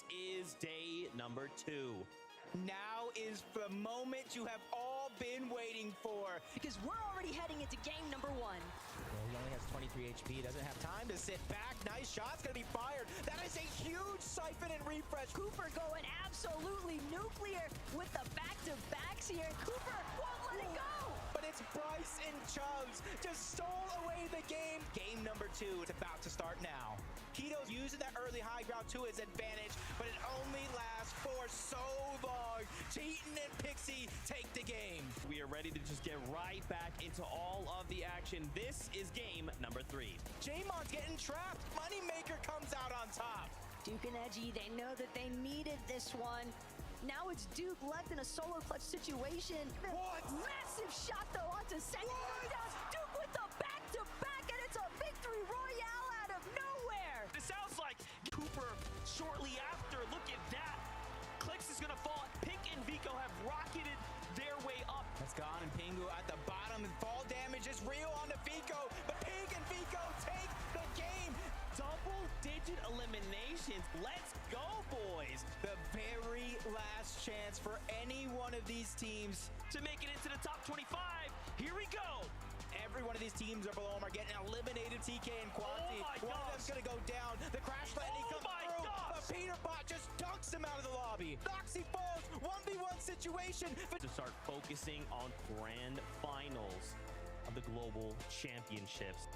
is day number 2. Now is the moment you have all been waiting for. Because we're already heading into game number 1. Well, he only has 23 HP, doesn't have time to sit back. Nice shot's gonna be fired. That is a huge siphon and refresh. Cooper going absolutely nuclear with the back-to-backs here. Cooper won't let it go. But it's Bryce and Chubbs just stole away the game. Game number 2, it's about to start now. Keto's using that early high ground to his advantage, but it only lasts for so long. Cheatin' and Pixie take the game. We are ready to just get right back into all of the action. This is game number 3. Jamon's getting trapped. Moneymaker comes out on top. Duke and Edgy, they know that they needed this one. Now it's Duke left in a solo clutch situation. What? Massive shot though onto second. Duke with the back-to-back, and it's a victory royale out of nowhere. It sounds like Cooper shortly after. Look at that. Clicks is gonna fall. Pink and Vico have rocketed their way up. That's gone, and Pingu at the bottom, and fall damage is real on the Vico, but Pink and Vico take the game. Double-digit eliminations. Let's go, boys. The very last chance for any one of these teams To make it into the top 25. Here we go. Every one of these teams are below them are getting eliminated. TK and Quanti. Oh my One of gosh. them's gonna go down. The crash landing Oh comes my through. gosh. But Peter Bot just dunks him out of the lobby. Noxy falls. 1v1 situation. To start focusing on grand finals of the global championships.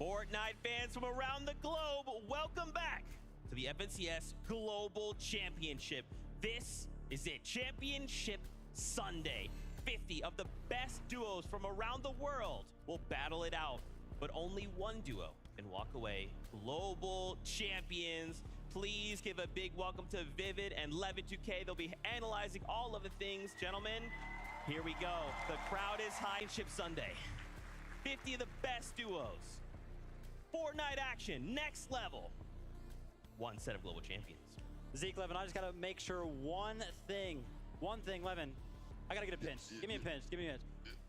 Fortnite fans from around the globe, welcome back to the FNCS Global Championship. This is it, Championship Sunday. 50 of the best duos from around the world will battle it out, but only one duo can walk away global champions. Please give a big welcome to Vivid and Levin2K. They'll be analyzing all of the things. Gentlemen, here we go. The crowd is high. Championship Sunday. 50 of the best duos. Fortnite action, next level. One set of global champions. Zeke, Levin, I just gotta make sure one thing, Levin. I gotta get a pinch. Give me a pinch, give me a pinch.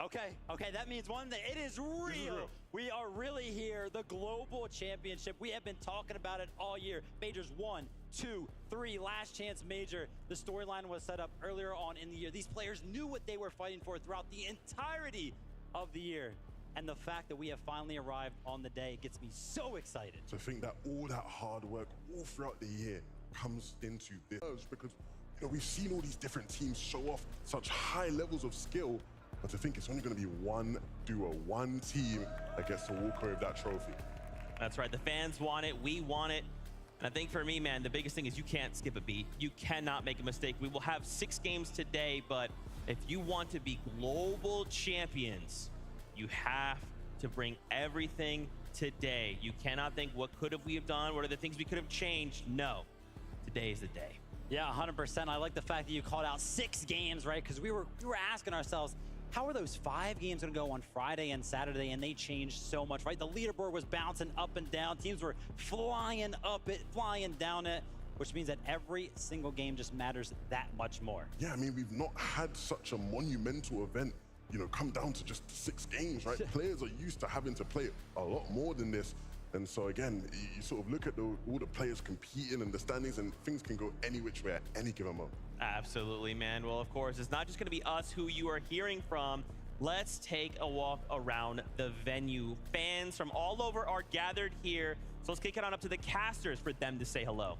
Okay, that means one thing. It is real. We are really here, the global championship. We have been talking about it all year. Majors 1, 2, 3, last chance major. The storyline was set up earlier on in the year. These players knew what they were fighting for throughout the entirety of the year. And the fact that we have finally arrived on the day gets me so excited. To think that all that hard work all throughout the year comes into this, because we've seen all these different teams show off such high levels of skill, but to think it's only going to be one duo, one team that gets to walk away with that trophy. That's right, the fans want it, we want it. And I think for me, man, the biggest thing is you can't skip a beat. You cannot make a mistake. We will have 6 games today, but if you want to be global champions, you have to bring everything today. You cannot think, what could have we have done? What are the things we could have changed? No, today is the day. Yeah, 100%. I like the fact that you called out 6 games, right? Because we were asking ourselves, how are those 5 games going to go on Friday and Saturday? And they changed so much, right? The leaderboard was bouncing up and down. Teams were flying up it, flying down it, which means that every single game just matters that much more. Yeah, I mean, we've not had such a monumental event, come down to just 6 games, right? Players are used to having to play a lot more than this. And so again, you sort of look at all the players competing and the standings, and things can go any which way at any given moment. Absolutely, man. Well, of course, it's not just going to be us who you are hearing from. Let's take a walk around the venue. Fans from all over are gathered here. So let's kick it on up to the casters for them to say hello.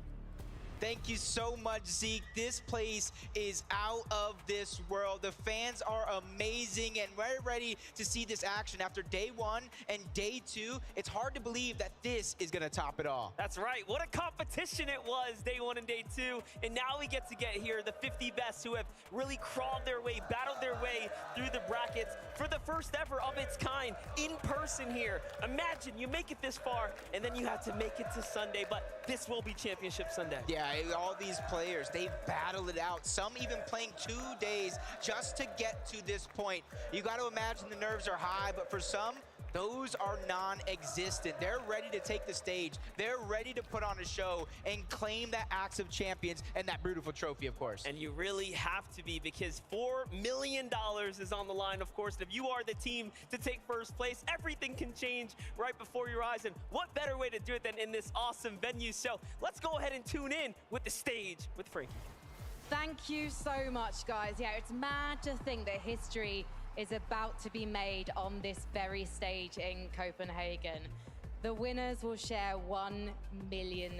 Thank you so much, Zeke. This place is out of this world. The fans are amazing, and we're ready to see this action after day 1 and day 2. It's hard to believe that this is going to top it all. That's right. What a competition it was, day 1 and day 2. And now we get to get here the 50 best who have really crawled their way, battled their way through the brackets for the first ever of its kind in person here. Imagine you make it this far, and then you have to make it to Sunday, but this will be Championship Sunday. Yeah, all these players, they've battled it out. Some even playing 2 days just to get to this point. You got to imagine the nerves are high, but for some, those are non-existent. They're ready to take the stage. They're ready to put on a show and claim that Axe of Champions and that beautiful trophy, of course. And you really have to be, because $4 million is on the line, of course. And if you are are the team to take first place. Everything can change right before your eyes, and what better way to do it than in this awesome venue? So let's go ahead and tune in with the stage with Frankie. Thank you so much, guys. Yeah, it's mad to think that history is about to be made on this very stage in Copenhagen. The winners will share $1 million.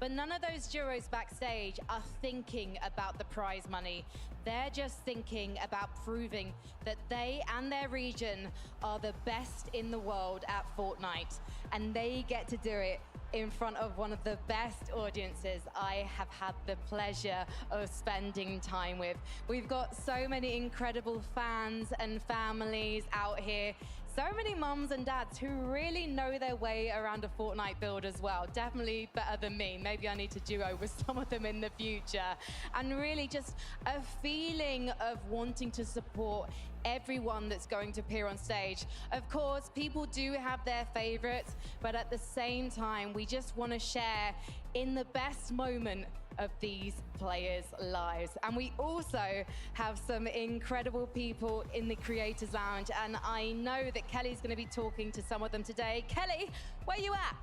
But none of those duos backstage are thinking about the prize money. They're just thinking about proving that they and their region are the best in the world at Fortnite. And they get to do it in front of one of the best audiences I have had the pleasure of spending time with. We've got so many incredible fans and families out here. So many mums and dads who really know their way around a Fortnite build as well. Definitely better than me. Maybe I need to duo with some of them in the future. And really just a feeling of wanting to support everyone that's going to appear on stage. Of course, people do have their favorites, but at the same time, we just want to share in the best moment of these players' lives. And we also have some incredible people in the Creators Lounge, and I know that Kelly's going to be talking to some of them today. Kelly, where you at?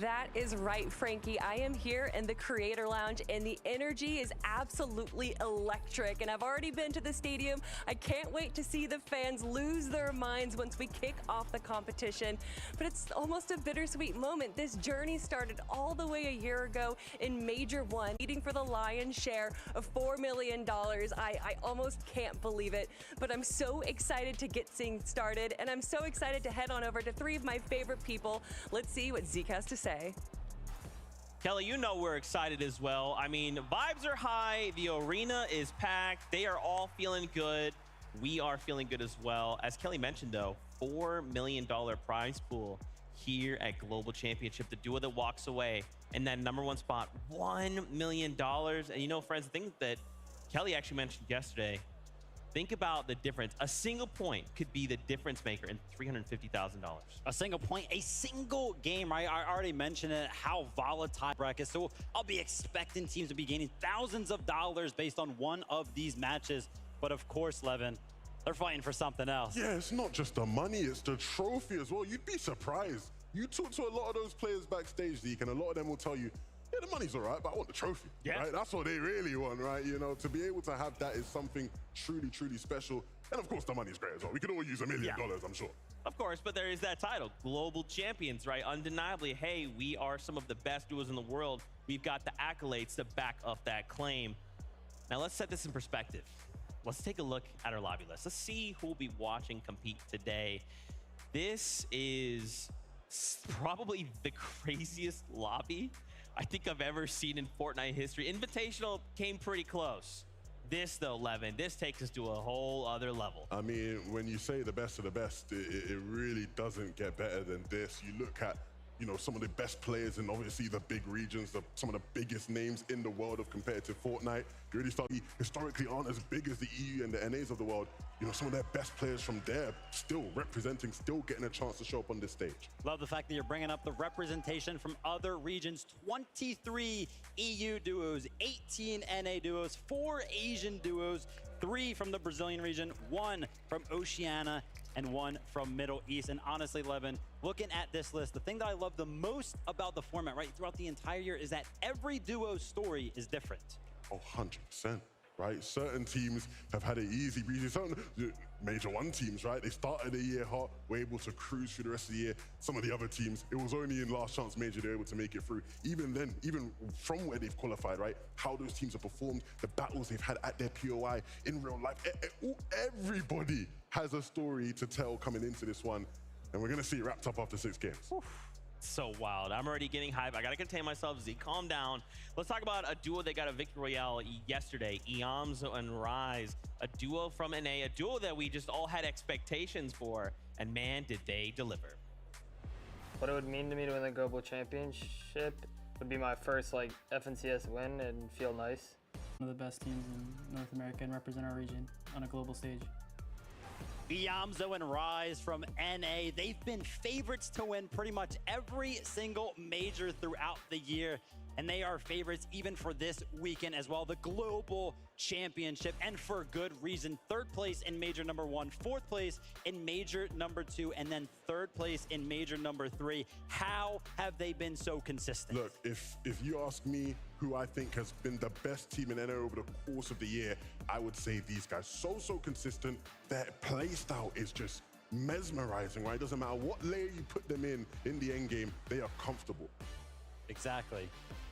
That is right, Frankie. I am here in the Creator Lounge, and the energy is absolutely electric. And I've already been to the stadium. I can't wait to see the fans lose their minds once we kick off the competition. But it's almost a bittersweet moment. This journey started all the way a year ago in Major 1, competing for the lion's share of $4 million. I almost can't believe it, but I'm so excited to get things started, and I'm so excited to head on over to 3 of my favorite people. Let's see what Zeke has to say. Kelly, you know we're excited as well. I mean, vibes are high. The arena is packed. They are all feeling good. We are feeling good as well. As Kelly mentioned, though, $4 million prize pool here at Global Championship. The duo that walks away in that #1 spot, $1 million. And you know, friends, the thing that Kelly actually mentioned yesterday, think about the difference. A single point could be the difference maker in $350,000. A single point, a single game, right? I already mentioned it, how volatile bracket. So I'll be expecting teams to be gaining thousands of dollars based on one of these matches. But of course, Levin, they're fighting for something else. Yeah, it's not just the money, it's the trophy as well. You'd be surprised. You talk to a lot of those players backstage, Zeke, and a lot of them will tell you, yeah, the money's all right, but I want the trophy. Yeah. Right? That's what they really want, right? You know, to be able to have that is something truly, truly special. And of course, the money's great as well. We could all use $1 million, I'm sure. Of course, but there is that title, Global Champions, right? Undeniably, hey, we are some of the best duos in the world. We've got the accolades to back up that claim. Now, let's set this in perspective. Let's take a look at our lobby list. Let's see who will be watching compete today. This is probably the craziest lobby I think I've ever seen in Fortnite history. Invitational came pretty close. This, though, Levin, this takes us to a whole other level. I mean, when you say the best of the best, it really doesn't get better than this. You look at, you know, some of the best players in obviously the big regions, some of the biggest names in the world of competitive Fortnite. You really start to historically aren't as big as the EU and the NAs of the world. You know, some of their best players from there still representing, still getting a chance to show up on this stage. Love the fact that you're bringing up the representation from other regions. 23 EU duos, 18 NA duos, 4 Asian duos, 3 from the Brazilian region, 1 from Oceania, and 1 from Middle East. And honestly, Levin, looking at this list, the thing that I love the most about the format right throughout the entire year is that every duo's story is different. Oh, 100%. Right? Certain teams have had it easy, breezy. Certain Major 1 teams, right? They started the year hot, were able to cruise through the rest of the year. Some of the other teams, it was only in last chance Major they were able to make it through. Even then, even from where they've qualified, right? How those teams have performed, the battles they've had at their POI in real life. Everybody has a story to tell coming into this one. And we're going to see it wrapped up after 6 games. Oof. So wild. I'm already getting hype. I gotta contain myself. Z, calm down. Let's talk about a duo that got a victory royale yesterday. Iamzo and Rise, a duo from NA, a duo that we just all had expectations for, and man, did they deliver. What it would mean to me to win the global championship would be my first like FNCS win and feel nice. One of the best teams in North America and represent our region on a global stage. Iamzo and Rise from NA, they've been favorites to win pretty much every single major throughout the year. and they are favorites even for this weekend as well. The Global Championship, and for good reason. 3rd place in Major number 1, 4th place in Major number 2, and then 3rd place in Major number 3. How have they been so consistent? Look, if you ask me who I think has been the best team in NA over the course of the year, I would say these guys. So consistent. Their play style is just mesmerizing, right? It doesn't matter what layer you put them in the end game, they are comfortable. Exactly.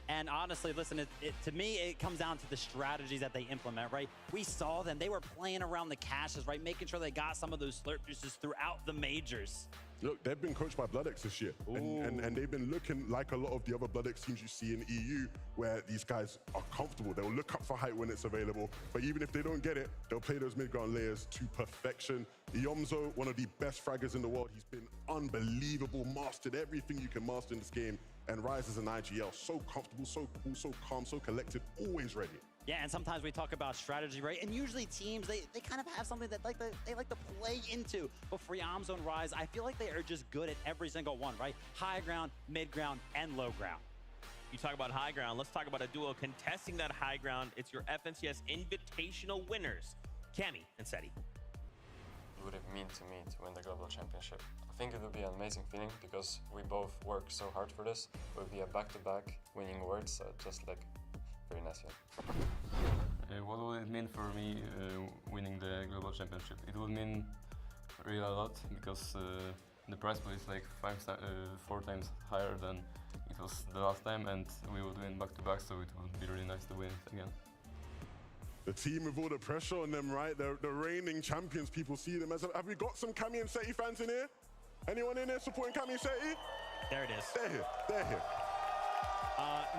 And honestly, listen, to me, it comes down to the strategies that they implement, right? We saw them. They were playing around the caches, right? Making sure they got some of those slurp juices throughout the majors. Look, they've been coached by BloodX this year. And they've been looking like a lot of the other BloodX teams you see in EU, where these guys are comfortable. They'll look up for height when it's available. But even if they don't get it, they'll play those mid-ground layers to perfection. Yomzo, one of the best fraggers in the world. He's been unbelievable, mastered everything you can master in this game. And Rise as an IGL, so comfortable, so cool, so calm, so collected, always ready. Yeah, and sometimes we talk about strategy, right? And usually teams, they kind of have something that they like to play into. But for Yomzo and Rise, I feel like they are just good at every single one, right? High ground, mid ground, and low ground. You talk about high ground. Let's talk about a duo contesting that high ground. It's your FNCS Invitational winners, Cammy and Seti. What it mean to me to win the Global Championship? I think it would be an amazing feeling because we both work so hard for this. It would be a back-to-back winning awards, so just like very nice feeling. What would it mean for me winning the Global Championship? It would mean really a lot because the prize pool is like 4 times higher than it was the last time, and we would win back-to-back, so it would be really nice to win it again. The team with all the pressure on them, right? The reigning champions, people see them as... Have we got some Cammy and Seti fans in here? Anyone in here supporting Cammy and Seti? There it is. They're here, they're here.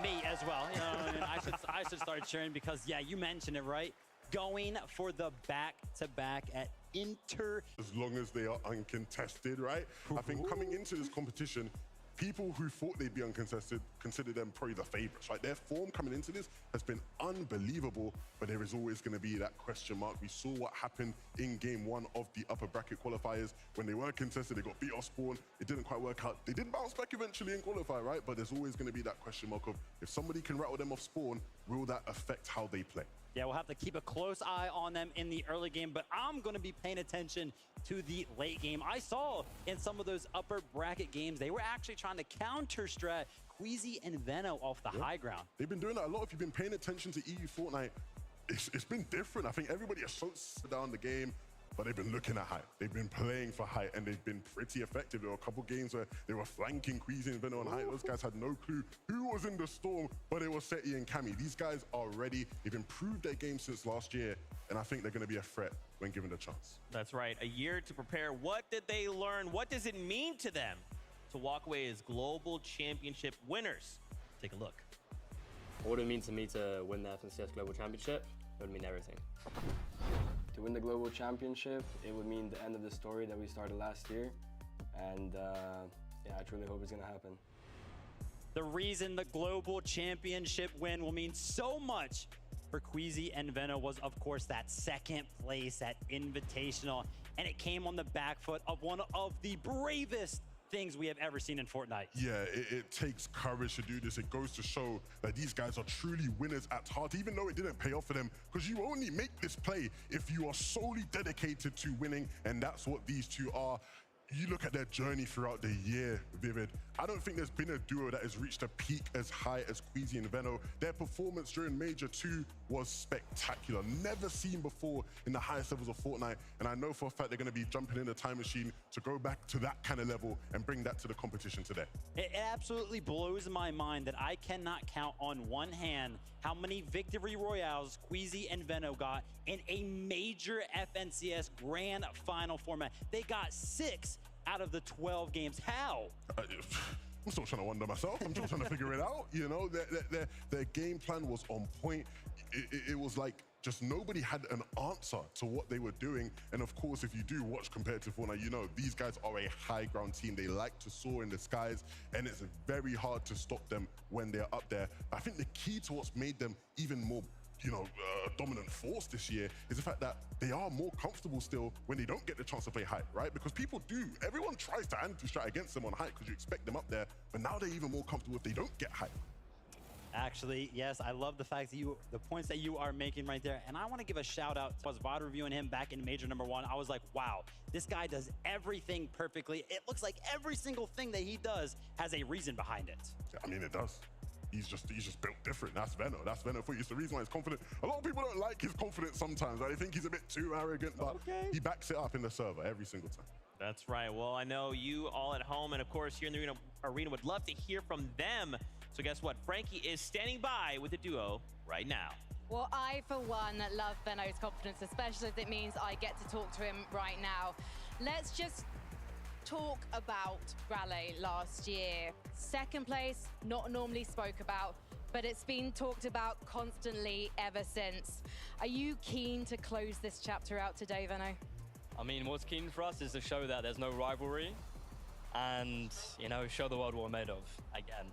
Me as well. You know what I mean? I should start cheering because, yeah, you mentioned it, right? Going for the back-to-back at Inter. As long as they are uncontested, right? I think coming into this competition, people who thought they'd be uncontested consider them probably the favorites, right? Their form coming into this has been unbelievable, but there is always going to be that question mark. We saw what happened in game 1 of the upper bracket qualifiers. When they were contested, they got beat off spawn. It didn't quite work out. They did bounce back eventually and qualify, right? But there's always going to be that question mark of if somebody can rattle them off spawn, will that affect how they play? Yeah, we'll have to keep a close eye on them in the early game, but I'm going to be paying attention to the late game. I saw in some of those upper bracket games, they were actually trying to counter-strat Queasy and Veno off the high ground. They've been doing that a lot. If you've been paying attention to EU Fortnite, it's been different. I think everybody has so down the game, but they've been looking at height. They've been playing for height, and they've been pretty effective. There were a couple games where they were flanking Queasy and Veno on height. Those guys had no clue who was in the storm, but it was Seti and Cammy. These guys are ready. They've improved their game since last year, and I think they're going to be a threat when given the chance. That's right. A year to prepare. What did they learn? What does it mean to them to walk away as Global Championship winners? Take a look. What would it mean to me to win the FNCS Global Championship? It would mean everything. To win the Global Championship, it would mean the end of the story that we started last year. And yeah, I truly hope it's gonna happen. The reason the Global Championship win will mean so much for Queasy and Veno was, of course, that 2nd place at Invitational. And it came on the back foot of one of the bravest things we have ever seen in Fortnite. Yeah, it takes courage to do this. It goes to show that these guys are truly winners at heart, even though it didn't pay off for them, because you only make this play if you are solely dedicated to winning, and that's what these two are. You look at their journey throughout the year, Vivid. I don't think there's been a duo that has reached a peak as high as Queasy and Veno. Their performance during Major 2 was spectacular. Never seen before in the highest levels of Fortnite. And I know for a fact they're going to be jumping in a time machine to go back to that kind of level and bring that to the competition today. It absolutely blows my mind that I cannot count on one hand how many victory royales Queasy and Veno got in a major FNCS grand final format. They got 6 out of the 12 games. How? I'm still trying to wonder myself. I'm still trying to figure it out. You know, their game plan was on point. It was like just nobody had an answer to what they were doing. And of course, if you do watch competitive Fortnite, you know these guys are a high ground team. They like to soar in the skies, and it's very hard to stop them when they're up there. I think the key to what's made them even more dominant force this year is the fact that they are more comfortable still when they don't get the chance to play height, right? Because people do, everyone tries to anti-strat against them on height because you expect them up there, but now they're even more comfortable if they don't get height. Actually, yes, I love the fact that the points that you are making right there. And I want to give a shout out. I was VOD reviewing him back in Major #1. I was like, wow, this guy does everything perfectly. It looks like every single thing that he does has a reason behind it. I mean, it does. He's just built different. That's Venno. That's Venno for you. It's the reason why he's confident. A lot of people don't like his confidence sometimes. Right? They think he's a bit too arrogant, but he backs it up in the server every single time. That's right. Well, I know you all at home, and of course here in the arena would love to hear from them. So guess what? Frankie is standing by with the duo right now. Well, I, for one, love Venno's confidence, especially if it means I get to talk to him right now. Let's just talk about Raleigh last year. Second place, not normally spoke about, but it's been talked about constantly ever since. Are you keen to close this chapter out today, Venno? I mean, what's keen for us is to show that there's no rivalry and, you know, show the world what we're made of again.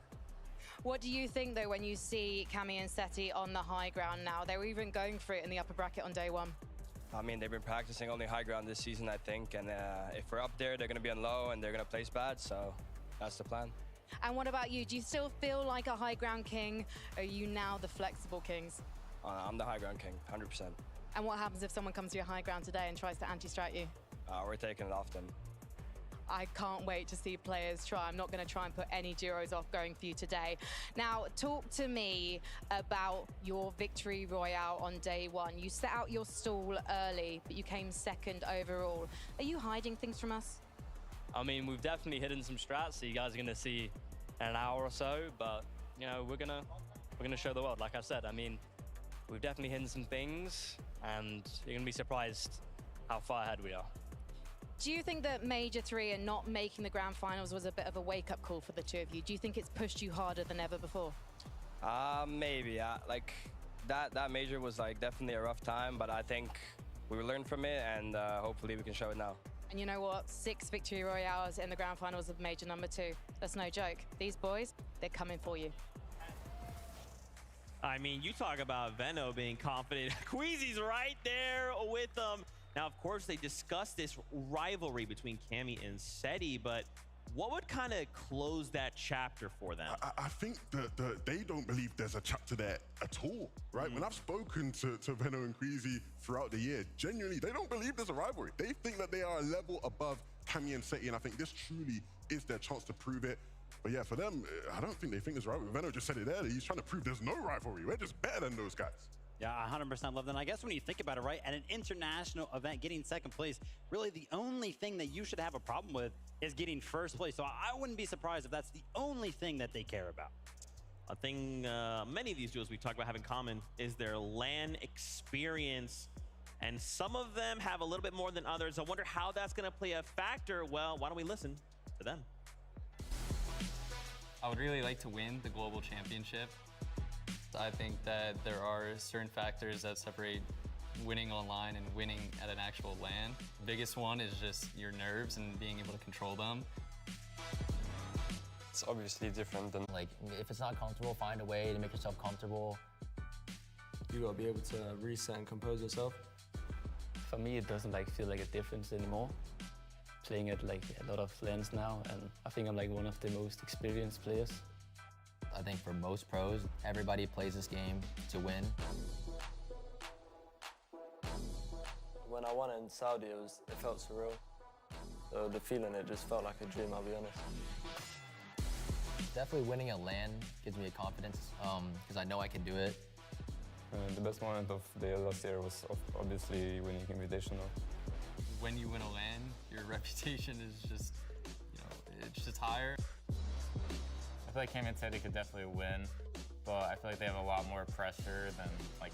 What do you think, though, when you see Cammy and Seti on the high ground now? They were even going for it in the upper bracket on day one. I mean, they've been practicing on the high ground this season, I think, and if we're up there, they're going to be on low and they're going to place bad, so that's the plan. And what about you? Do you still feel like a high ground king? Or are you now the flexible kings? I'm the high ground king, 100%. And what happens if someone comes to your high ground today and tries to anti-strat you? We're taking it off them. I can't wait to see players try. I'm not going to try and put any duos off going for you today. Now, talk to me about your victory royale on day one. You set out your stall early, but you came second overall. Are you hiding things from us? I mean, we've definitely hidden some strats, so you guys are going to see in an hour or so, but, you know, we're gonna show the world, like I said. I mean, we've definitely hidden some things, and you're going to be surprised how far ahead we are. Do you think that Major 3 and not making the grand finals was a bit of a wake-up call for the two of you? Do you think it's pushed you harder than ever before? Maybe. Like, that major was, like, definitely a rough time, but I think we learned from it, and hopefully we can show it now. And you know what? 6 victory royales in the grand finals of Major #2. That's no joke. These boys, they're coming for you. I mean, you talk about Venno being confident. Queasy's right there with them. Now, of course, they discussed this rivalry between Cammy and Seti, but what would kind of close that chapter for them? I think that they don't believe there's a chapter there at all, right? When I've spoken to Venno and Queasy throughout the year, genuinely, they don't believe there's a rivalry. They think that they are a level above Cammy and Seti, and I think this truly is their chance to prove it. But yeah, for them, I don't think they think there's a rivalry. Venno just said it earlier. He's trying to prove there's no rivalry. We're just better than those guys. Yeah, 100% love that. And I guess when you think about it, right, at an international event, getting second place, really the only thing that you should have a problem with is getting first place. So I wouldn't be surprised if that's the only thing that they care about. A thing many of these duos we talk about have in common is their LAN experience. And some of them have a little bit more than others. I wonder how that's going to play a factor. Well, why don't we listen to them? I would really like to win the global championship. I think that there are certain factors that separate winning online and winning at an actual LAN. The biggest one is just your nerves and being able to control them. It's obviously different than... Like, if it's not comfortable, find a way to make yourself comfortable. You gotta be able to reset and compose yourself. For me, it doesn't feel like a difference anymore. Playing at a lot of LANs now, and I think I'm one of the most experienced players. I think for most pros, everybody plays this game to win. When I won in Saudi, it felt surreal. So the feeling, it just felt like a dream, I'll be honest. Definitely winning a LAN gives me a confidence, because I know I can do it. The best moment of the last year was obviously winning Invitational. When you win a LAN, your reputation is just, it's just higher. I feel like Cammy and Seti could definitely win, but I feel like they have a lot more pressure than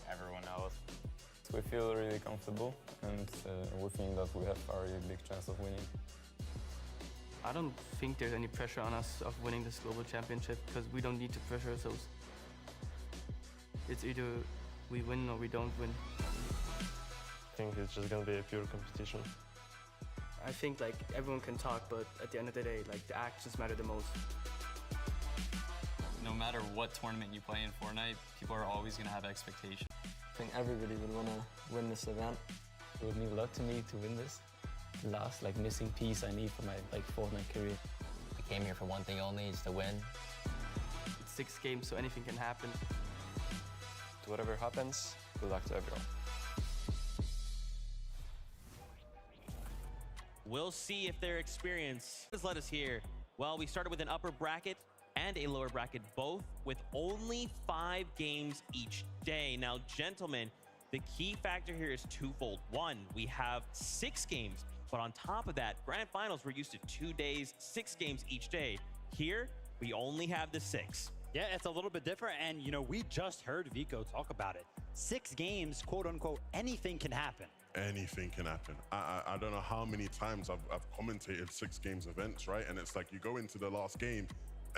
everyone else. We feel really comfortable, and we think that we have a really big chance of winning. I don't think there's any pressure on us of winning this global championship because we don't need to pressure ourselves. It's either we win or we don't win. I think it's just gonna be a pure competition. I think everyone can talk, but at the end of the day, the actions matter the most. No matter what tournament you play in Fortnite, people are always going to have expectations. I think everybody would want to win this event. It would mean a lot to me to win this. The last missing piece I need for my Fortnite career. I came here for one thing only, is to win. 6 games, so anything can happen. Whatever happens, good luck to everyone. We'll see if their experience has let us hear. Well, we started with an upper bracket and a lower bracket, both with only 5 games each day. Now, gentlemen, the key factor here is twofold. One, we have 6 games, but on top of that, grand finals, we're used to 2 days, 6 games each day. Here, we only have the 6. Yeah, it's a little bit different. And, you know, we just heard Vico talk about it. 6 games, quote unquote, anything can happen. Anything can happen. I don't know how many times I've commentated 6 games events, right? And it's like you go into the last game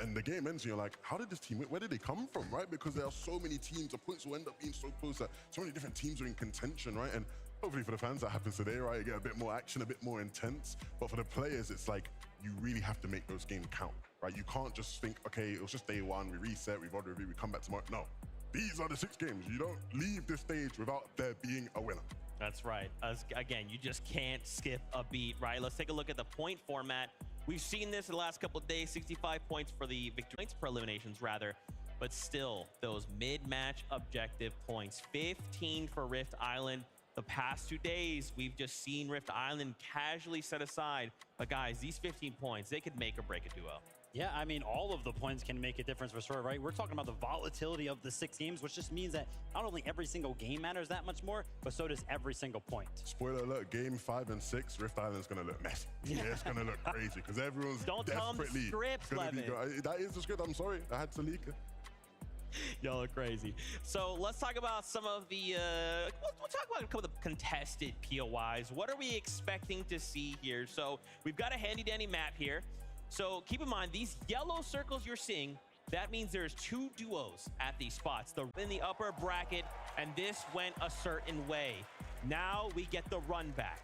and the game ends and you're like, how did this team win? Where did they come from, right? Because there are so many teams, the points will end up being so close that so many different teams are in contention, right? And hopefully for the fans that happens today, right? You get a bit more action, a bit more intense. But for the players, it's like you really have to make those games count, right? You can't just think, okay, it was just day 1, we reset, we've already reviewed, we come back tomorrow. No, these are the 6 games. You don't leave this stage without there being a winner. That's right. Again, you just can't skip a beat, right? Let's take a look at the point format. We've seen this in the last couple of days, 65 points for the victory, points per eliminations rather, but still those mid-match objective points, 15 for Rift Island. The past 2 days, we've just seen Rift Island casually set aside. But guys, these 15 points, they could make or break a duo. Yeah, I mean, all of the points can make a difference for sure, right? We're talking about the volatility of the 6 games, which just means that not only every single game matters that much more, but so does every single point. Spoiler alert, game 5 and 6, Rift Island's going to look messy. Yeah, it's going to look crazy because everyone's Don't tell them the script, Levin. That is the script, I'm sorry. I had to leak it. Y'all are crazy. So let's talk about some of the, we'll talk about a couple of the contested POIs. What are we expecting to see here? So we've got a handy dandy map here. So keep in mind, these yellow circles you're seeing, that means there's 2 duos at these spots. In the upper bracket, and this went a certain way. Now we get the run back.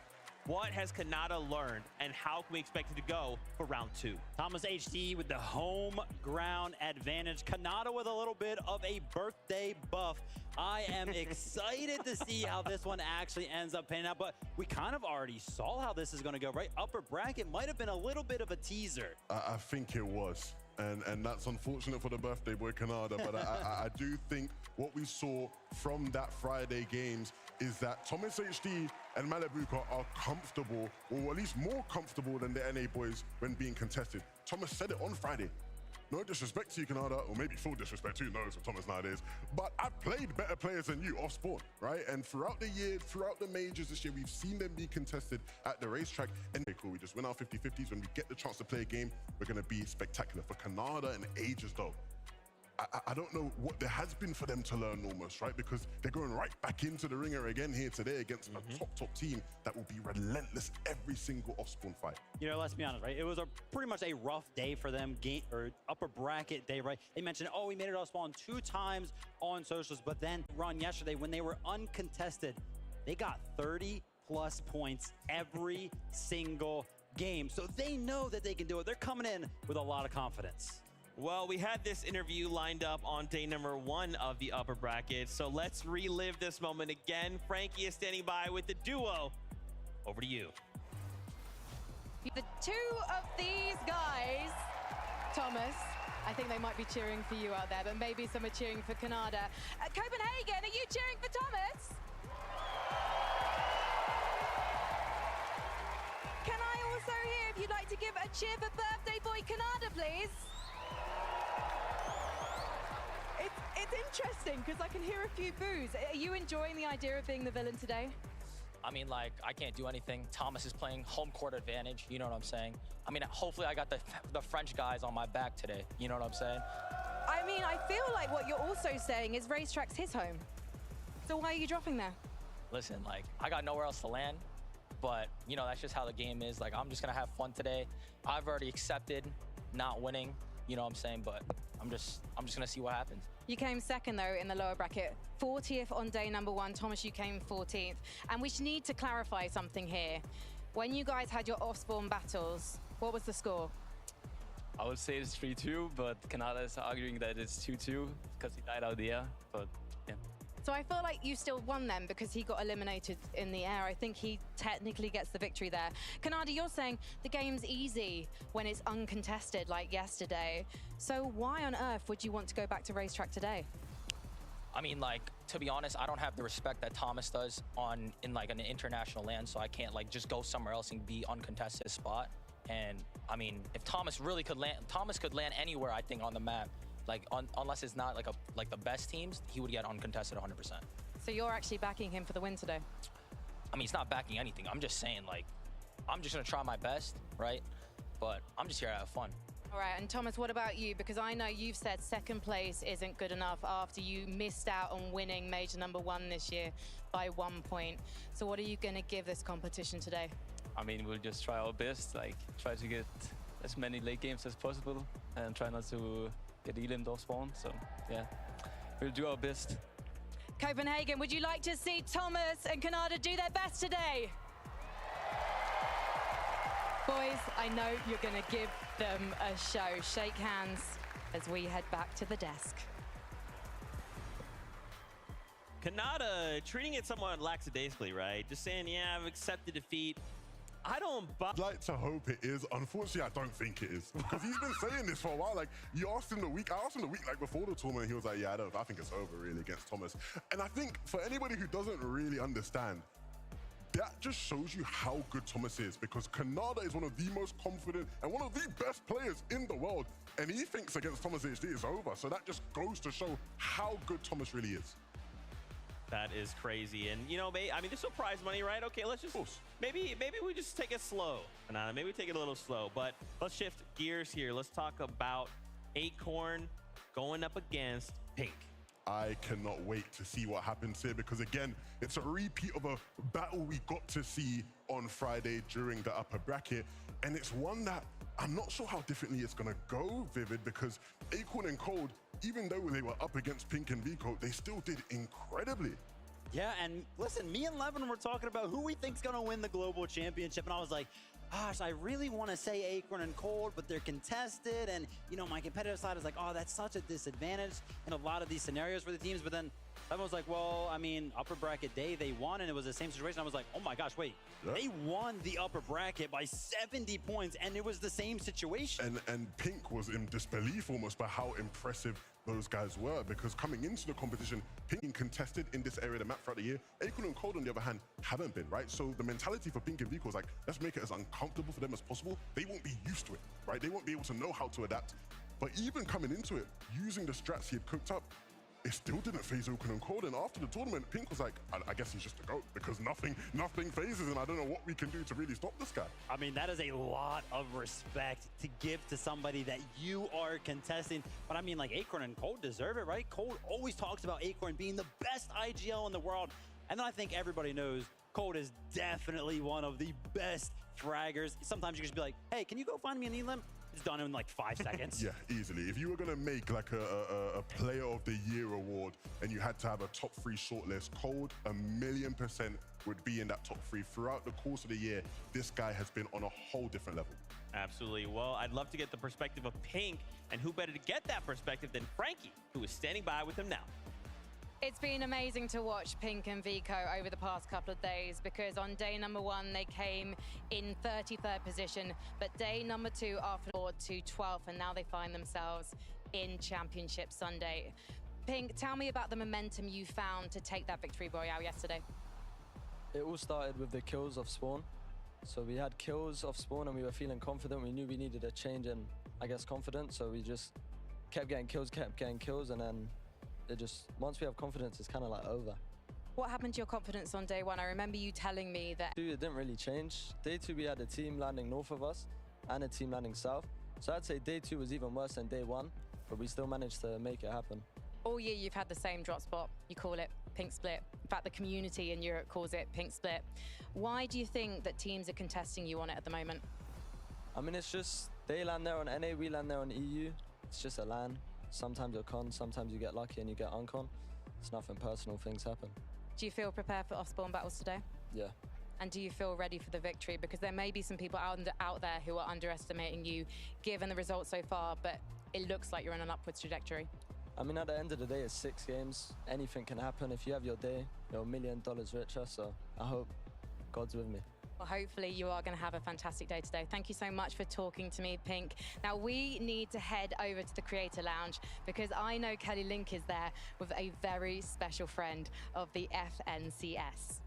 What has Canada learned, and how can we expect it to go for round 2? Thomas HD with the home ground advantage. Canada with a little bit of a birthday buff. I am excited to see how this one actually ends up panning out, but we kind of already saw how this is going to go, right? Upper bracket might have been a little bit of a teaser. I think it was. And that's unfortunate for the birthday boy Canada, but I do think what we saw from that Friday games is that Thomas HD and Malabuka are comfortable, or at least more comfortable than the NA boys when being contested. Thomas said it on Friday. No disrespect to you, Canada, or maybe full disrespect, who knows with Thomas nowadays, but I've played better players than you off spawn, right? And throughout the year, throughout the majors this year, we've seen them be contested at the racetrack. And cool, we just win our 50-50s. When we get the chance to play a game, we're gonna be spectacular. For Canada and ages though, I don't know what there has been for them to learn almost, right? Because they're going right back into the ringer again here today against a top team that will be relentless every single off-spawn fight. You know, let's be honest, right? It was pretty much a rough day for them, upper bracket day, right? They mentioned, oh, we made it off-spawn 2 times on socials, but then run yesterday when they were uncontested, they got 30+ points every single game. So they know that they can do it. They're coming in with a lot of confidence. Well, we had this interview lined up on day number 1 of the upper bracket, so let's relive this moment again. Frankie is standing by with the duo. Over to you. The 2 of these guys, Thomas, I think they might be cheering for you out there, but maybe some are cheering for Canada. Copenhagen, are you cheering for Thomas? Can I also hear if you'd like to give a cheer for birthday boy Canada, please? It's interesting because I can hear a few boos. Are you enjoying the idea of being the villain today? I mean, like, I can't do anything. Thomas is playing home court advantage. You know what I'm saying? I mean, hopefully I got the French guys on my back today. You know what I'm saying? I mean, I feel like what you're also saying is racetrack's his home. So why are you dropping there? Listen, like, I got nowhere else to land. But, you know, that's just how the game is. Like, I'm just going to have fun today. I've already accepted not winning. You know what I'm saying? But I'm just going to see what happens. You came second, though, in the lower bracket. 40th on day number 1. Thomas, you came 14th. And we need to clarify something here. When you guys had your off-spawn battles, what was the score? I would say it's 3-2, but Canada is arguing that it's 2-2 because he died out there. But, yeah. It's So I feel like you still won them because he got eliminated in the air. I think he technically gets the victory there. Kanada, you're saying the game's easy when it's uncontested like yesterday. So why on earth would you want to go back to racetrack today? I mean, like, to be honest, I don't have the respect that Thomas does in like an international land, so I can't like just go somewhere else and be uncontested spot. And I mean, if Thomas really could land, Thomas could land anywhere, I think, on the map. Like, unless it's not like the best teams, he would get uncontested 100%. So you're actually backing him for the win today? I mean, he's not backing anything. I'm just saying, like, I'm just gonna try my best, right? But I'm just here to have fun. All right, and Thomas, what about you? Because I know you've said second place isn't good enough after you missed out on winning major #1 this year by 1 point. So what are you gonna give this competition today? I mean, we'll just try our best, like try to get as many late games as possible and try not to get elimed off spawn. So yeah, we'll do our best. Copenhagen, would you like to see Thomas and Kanada do their best today? Boys, I know you're gonna give them a show. Shake hands as we head back to the desk. Kanada treating it somewhat lackadaisically, right? Just saying, yeah, I've accepted defeat. I'd like to hope it is. Unfortunately, I don't think it is. Because he's been saying this for a while. Like, you asked him the week, I asked him the week like before the tournament, he was like, yeah, I think it's over really against Thomas. And I think for anybody who doesn't really understand, that just shows you how good Thomas is, because Kanada is one of the most confident and one of the best players in the world. And he thinks against Thomas HD is over. So that just goes to show how good Thomas really is. That is crazy. And, you know, I mean, there's still prize money, right? Okay, let's just, maybe we just take it slow. Maybe we take it a little slow, but let's shift gears here. Let's talk about Acorn going up against Pink. I cannot wait to see what happens here, because again, it's a repeat of a battle we got to see on Friday during the upper bracket. And it's one that I'm not sure how differently it's gonna go, Vivid, because Acorn and Cold, even though they were up against Pink and Vico, they still did incredibly. Yeah, and listen, me and Levin were talking about who we think's gonna win the global championship, and I was like, gosh, I really want to say Acorn and Cold, but they're contested, and you know, my competitive side is like, oh, that's such a disadvantage in a lot of these scenarios for the teams. But then Levin was like, well, I mean, upper bracket day, they won, and it was the same situation. I was like, oh my gosh, wait, they won the upper bracket by 70 points, and it was the same situation. And Pink was in disbelief almost by how impressive those guys were, because coming into the competition, Pink contested in this area of the map throughout the year. Acorn and Cold, on the other hand, haven't been, right? So the mentality for Pink and Vico is like, let's make it as uncomfortable for them as possible. They won't be used to it, right? They won't be able to know how to adapt. But even coming into it, using the strats he had cooked up, it still didn't phase Acorn and Cold. And after the tournament, Pink was like, I guess he's just a GOAT, because nothing phases him. I don't know what we can do to really stop this guy. I mean, that is a lot of respect to give to somebody that you are contesting. But I mean, like, Acorn and Cold deserve it, right? Cold always talks about Acorn being the best IGL in the world. And then I think everybody knows Cold is definitely one of the best fraggers. Sometimes you can just be like, hey, can you go find me an elim? It's done in like 5 seconds. Yeah, easily. If you were going to make like a Player of the Year award and you had to have a top 3 shortlist, Cold 1,000,000% would be in that top 3. Throughout the course of the year, this guy has been on a whole different level. Absolutely. Well, I'd love to get the perspective of Pink, and who better to get that perspective than Frankie, who is standing by with him now. It's been amazing to watch Pink and Vico over the past couple of days, because on day #1, they came in 33rd position, but day #2 after to 12th, and now they find themselves in Championship Sunday. Pink, tell me about the momentum you found to take that victory royale yesterday. It all started with the kills off spawn. So we had kills off spawn and we were feeling confident. We knew we needed a change in, I guess, confidence. So we just kept getting kills, and then it just, once we have confidence, it's kind of like over. What happened to your confidence on day 1? I remember you telling me that... It didn't really change. Day 2, we had a team landing north of us and a team landing south. So I'd say day 2 was even worse than day 1, but we still managed to make it happen. All year you've had the same drop spot. You call it Pink Split. In fact, the community in Europe calls it Pink Split. Why do you think that teams are contesting you on it at the moment? I mean, it's just, they land there on NA, we land there on EU. It's just a LAN. Sometimes you're con, sometimes you get lucky and you get uncon. It's nothing personal, things happen. Do you feel prepared for off-spawn battles today? Yeah. And do you feel ready for the victory? Because there may be some people out there who are underestimating you, given the results so far, but it looks like you're on an upwards trajectory. I mean, at the end of the day, it's 6 games. Anything can happen. If you have your day, you're $1 million richer. So I hope God's with me. Well, hopefully you are going to have a fantastic day today. Thank you so much for talking to me, Pink. Now, we need to head over to the Creator Lounge because I know Kelly Link is there with a very special friend of the FNCS.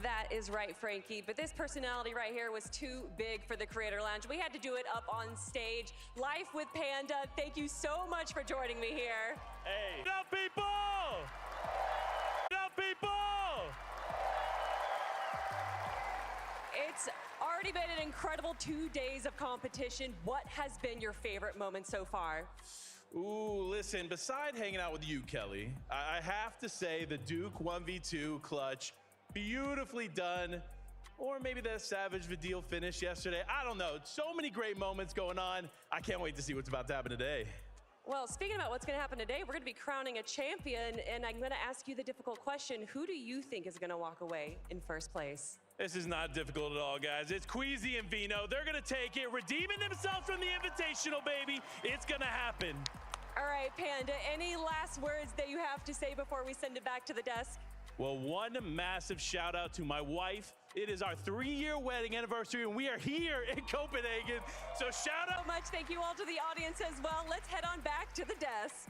That is right, Frankie. But this personality right here was too big for the Creator Lounge. We had to do it up on stage. Life with Panda. Thank you so much for joining me here. Hey. What up, people? What up, people? It's already been an incredible 2 days of competition. What has been your favorite moment so far? Ooh, listen, beside hanging out with you, Kelly, I have to say the Duke 1v2 clutch, beautifully done. Or maybe that Savage Vidal finish yesterday. I don't know. So many great moments going on. I can't wait to see what's about to happen today. Well, speaking about what's going to happen today, we're going to be crowning a champion, and I'm going to ask you the difficult question. Who do you think is going to walk away in first place? This is not difficult at all, guys. It's Queasy and Vino. They're going to take it, redeeming themselves from the Invitational, baby. It's going to happen. All right, Panda, any last words that you have to say before we send it back to the desk? Well, one massive shout out to my wife. It is our 3-year wedding anniversary, and we are here in Copenhagen. So shout out. So much. Thank you all to the audience as well. Let's head on back to the desk.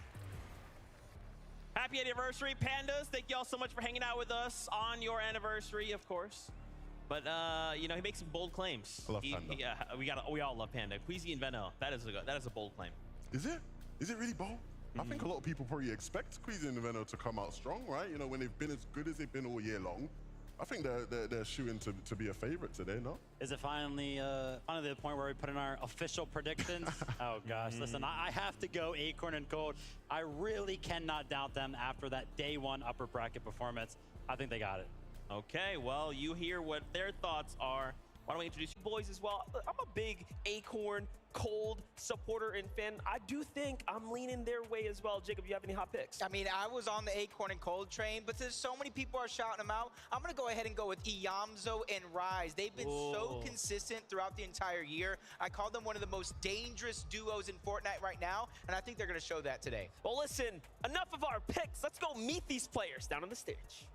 Happy anniversary, Pandas. Thank you all so much for hanging out with us on your anniversary, of course. But, you know, he makes some bold claims. I love Panda. We all love Panda. Queasy and Veno, that is a bold claim. Is it? Is it really bold? I think a lot of people probably expect Queasy and Veno to come out strong, right? You know, when they've been as good as they've been all year long. I think they're shooing to be a favorite today, no? Is it finally the point where we put in our official predictions? Oh gosh, listen, I have to go Acorn and Cold. I really cannot doubt them after that day 1 upper bracket performance. I think they got it. Okay, well, you hear what their thoughts are. Why don't we introduce you boys as well? I'm a big Acorn Cold supporter and fan. I do think I'm leaning their way as well. Jacob, you have any hot picks? I mean, I was on the Acorn and Cold train, but there's so many people are shouting them out. I'm going to go ahead and go with Iyamzo and Rise. They've been so consistent throughout the entire year. I call them one of the most dangerous duos in Fortnite right now, and I think they're going to show that today. Well, listen, enough of our picks. Let's go meet these players down on the stage.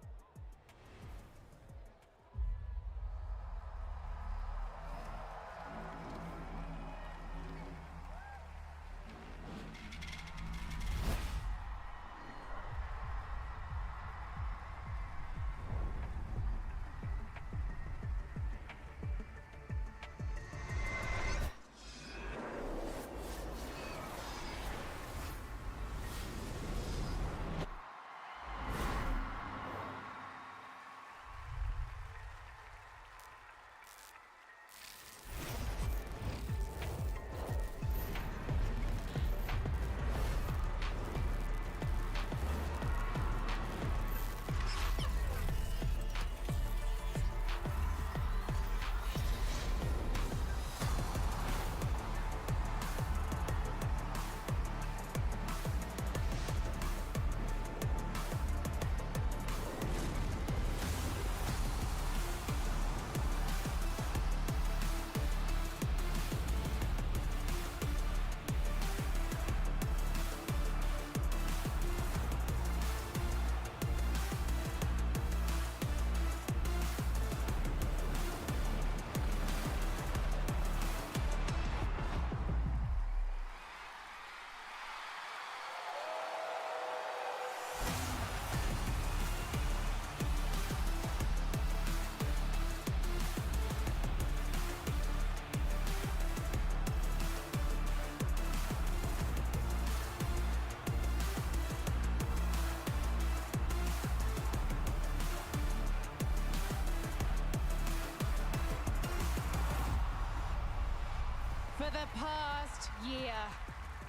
For the past year,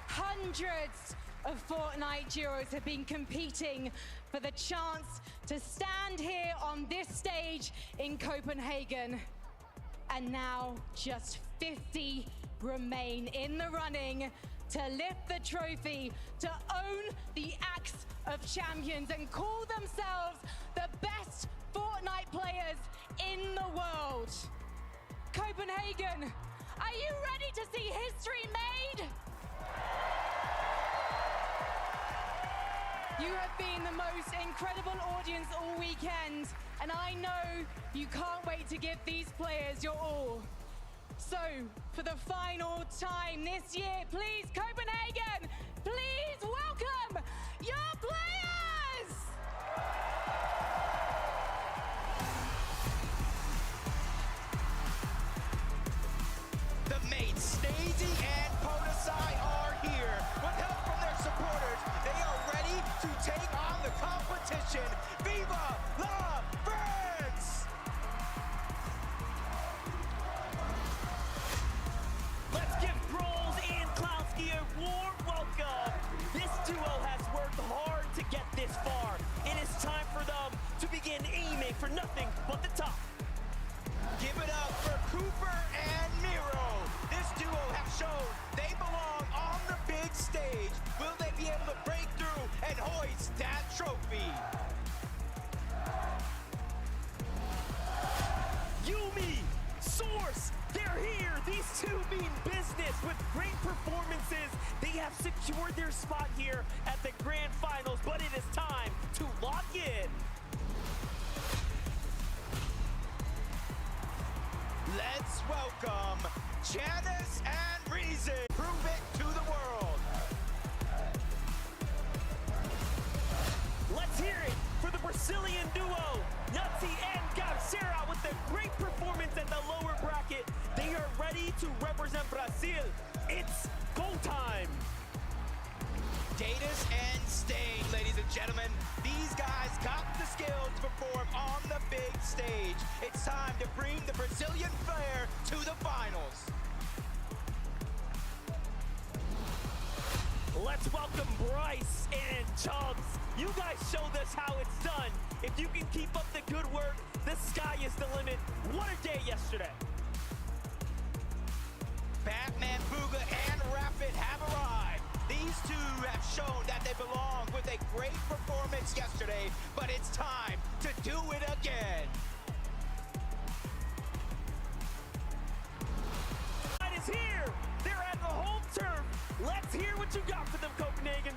hundreds of Fortnite duos have been competing for the chance to stand here on this stage in Copenhagen. And now just 50 remain in the running to lift the trophy, to own the Axe of Champions and call themselves the best Fortnite players in the world. Copenhagen, are you ready to see history made? You have been the most incredible audience all weekend, and I know you can't wait to give these players your all. So, for the final time this year, please, Copenhagen, please welcome your players! The mates, Stagey and Podesai are here. With help from their supporters, they are ready to take on the competition. Viva la France! Let's give Grolls and Klowski a warm welcome. This duo has worked hard to get this far. It is time for them to begin aiming for nothing but the top. Give it up for Cooper and Miro. This duo have shown they belong on the big stage. Will they be able to break through and hoist that trophy? Yumi, Source, they're here. These two mean business with great performances. They have secured their spot here at the grand finals, but it is time to lock in. Let's welcome Janice and Reason. Prove it to the world. Let's hear it for the Brazilian duo, Nutty and Garcera, with a great performance at the lower bracket. They are ready to represent Brazil. It's go time. Datus and Stain, ladies and gentlemen. These guys got the skill to perform on the big stage. It's time to bring the Brazilian flair to the finals. Let's welcome Bryce and Chubbs. You guys showed us how it's done. If you can keep up the good work, the sky is the limit. What a day yesterday. Batman, Booga, and Rapid have arrived. These two have shown that they belong with a great performance yesterday, but it's time to do it again. It is here. They're at the home turf. Let's hear what you got for them, Copenhagen.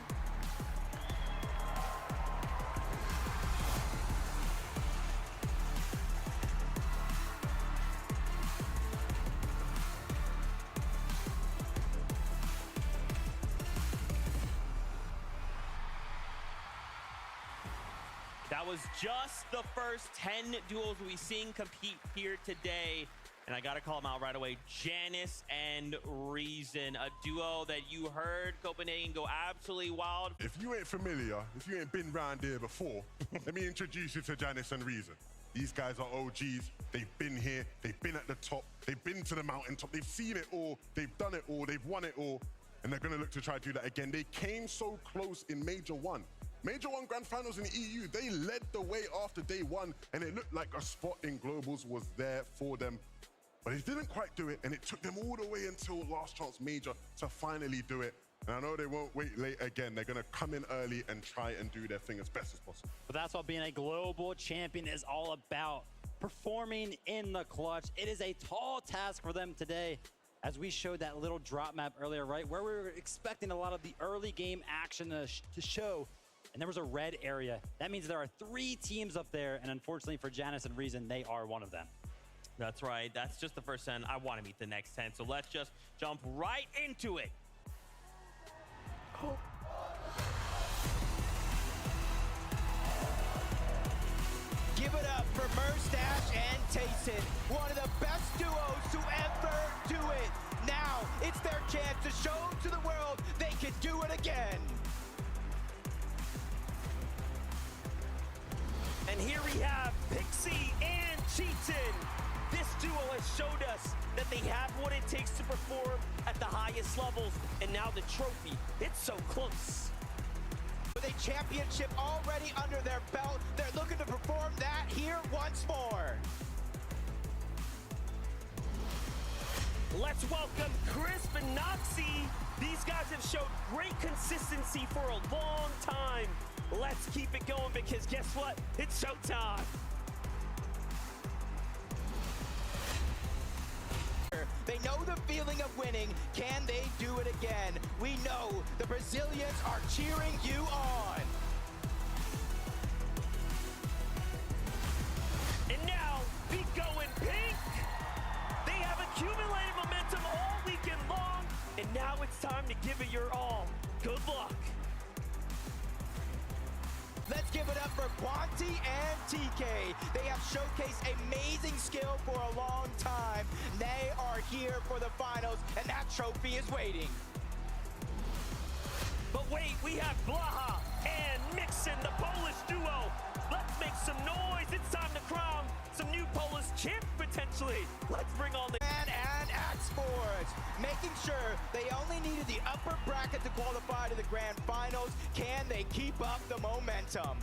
That was just the first 10 duos we've seen compete here today. And I got to call them out right away. Janice and Reason, a duo that you heard Copenhagen go absolutely wild. If you ain't familiar, if you ain't been round here before, let me introduce you to Janice and Reason. These guys are OGs. They've been here. They've been at the top. They've been to the mountaintop. They've seen it all. They've done it all. They've won it all. And they're going to look to try to do that again. They came so close in Major 1. Major 1 Grand Finals in the EU, they led the way after day 1, and it looked like a spot in Globals was there for them. But they didn't quite do it, and it took them all the way until Last Chance Major to finally do it. And I know they won't wait late again. They're going to come in early and try and do their thing as best as possible. But that's what being a global champion is all about. Performing in the clutch. It is a tall task for them today, as we showed that little drop map earlier, right? Where we were expecting a lot of the early game action to show. And there was a red area. That means there are 3 teams up there, and unfortunately for Janice and Reason, they are one of them. That's right. That's just the first 10. I want to meet the next 10. So let's just jump right into it. Cool. Give it up for Merstash and Tayson, one of the best duos to ever do it. Now it's their chance to show to the world they can do it again. And here we have Pixie and Cheatin. This duo has showed us that they have what it takes to perform at the highest levels. And now the trophy, it's so close. With a championship already under their belt, they're looking to perform that here once more. Let's welcome Crisp and Noxie. These guys have showed great consistency for a long time. Let's keep it going, because guess what? It's showtime. They know the feeling of winning. Can they do it again? We know the Brazilians are cheering you on. Let's give it up for Quanti and TK. They have showcased amazing skill for a long time. They are here for the finals, and that trophy is waiting. But wait, we have Blaha and Mixon, the Polish duo. Let's make some noise. It's time to crown some new Polish champ potentially. Let's bring on the and X-Force, making sure they only needed the upper bracket to qualify to the grand finals. Can they keep up the momentum?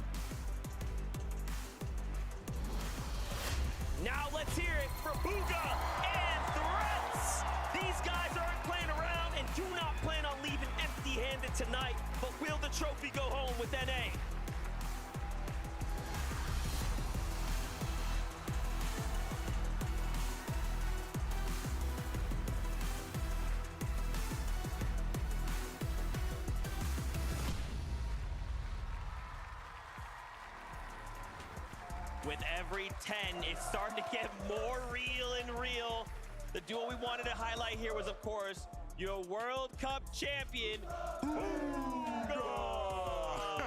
Now let's hear it for Booga and Threats. These guys aren't playing around and do not plan on leaving empty-handed tonight, but will the trophy go home with NA? With every 10, it's starting to get more real and real. The duo we wanted to highlight here was, of course, your World Cup champion, Booga.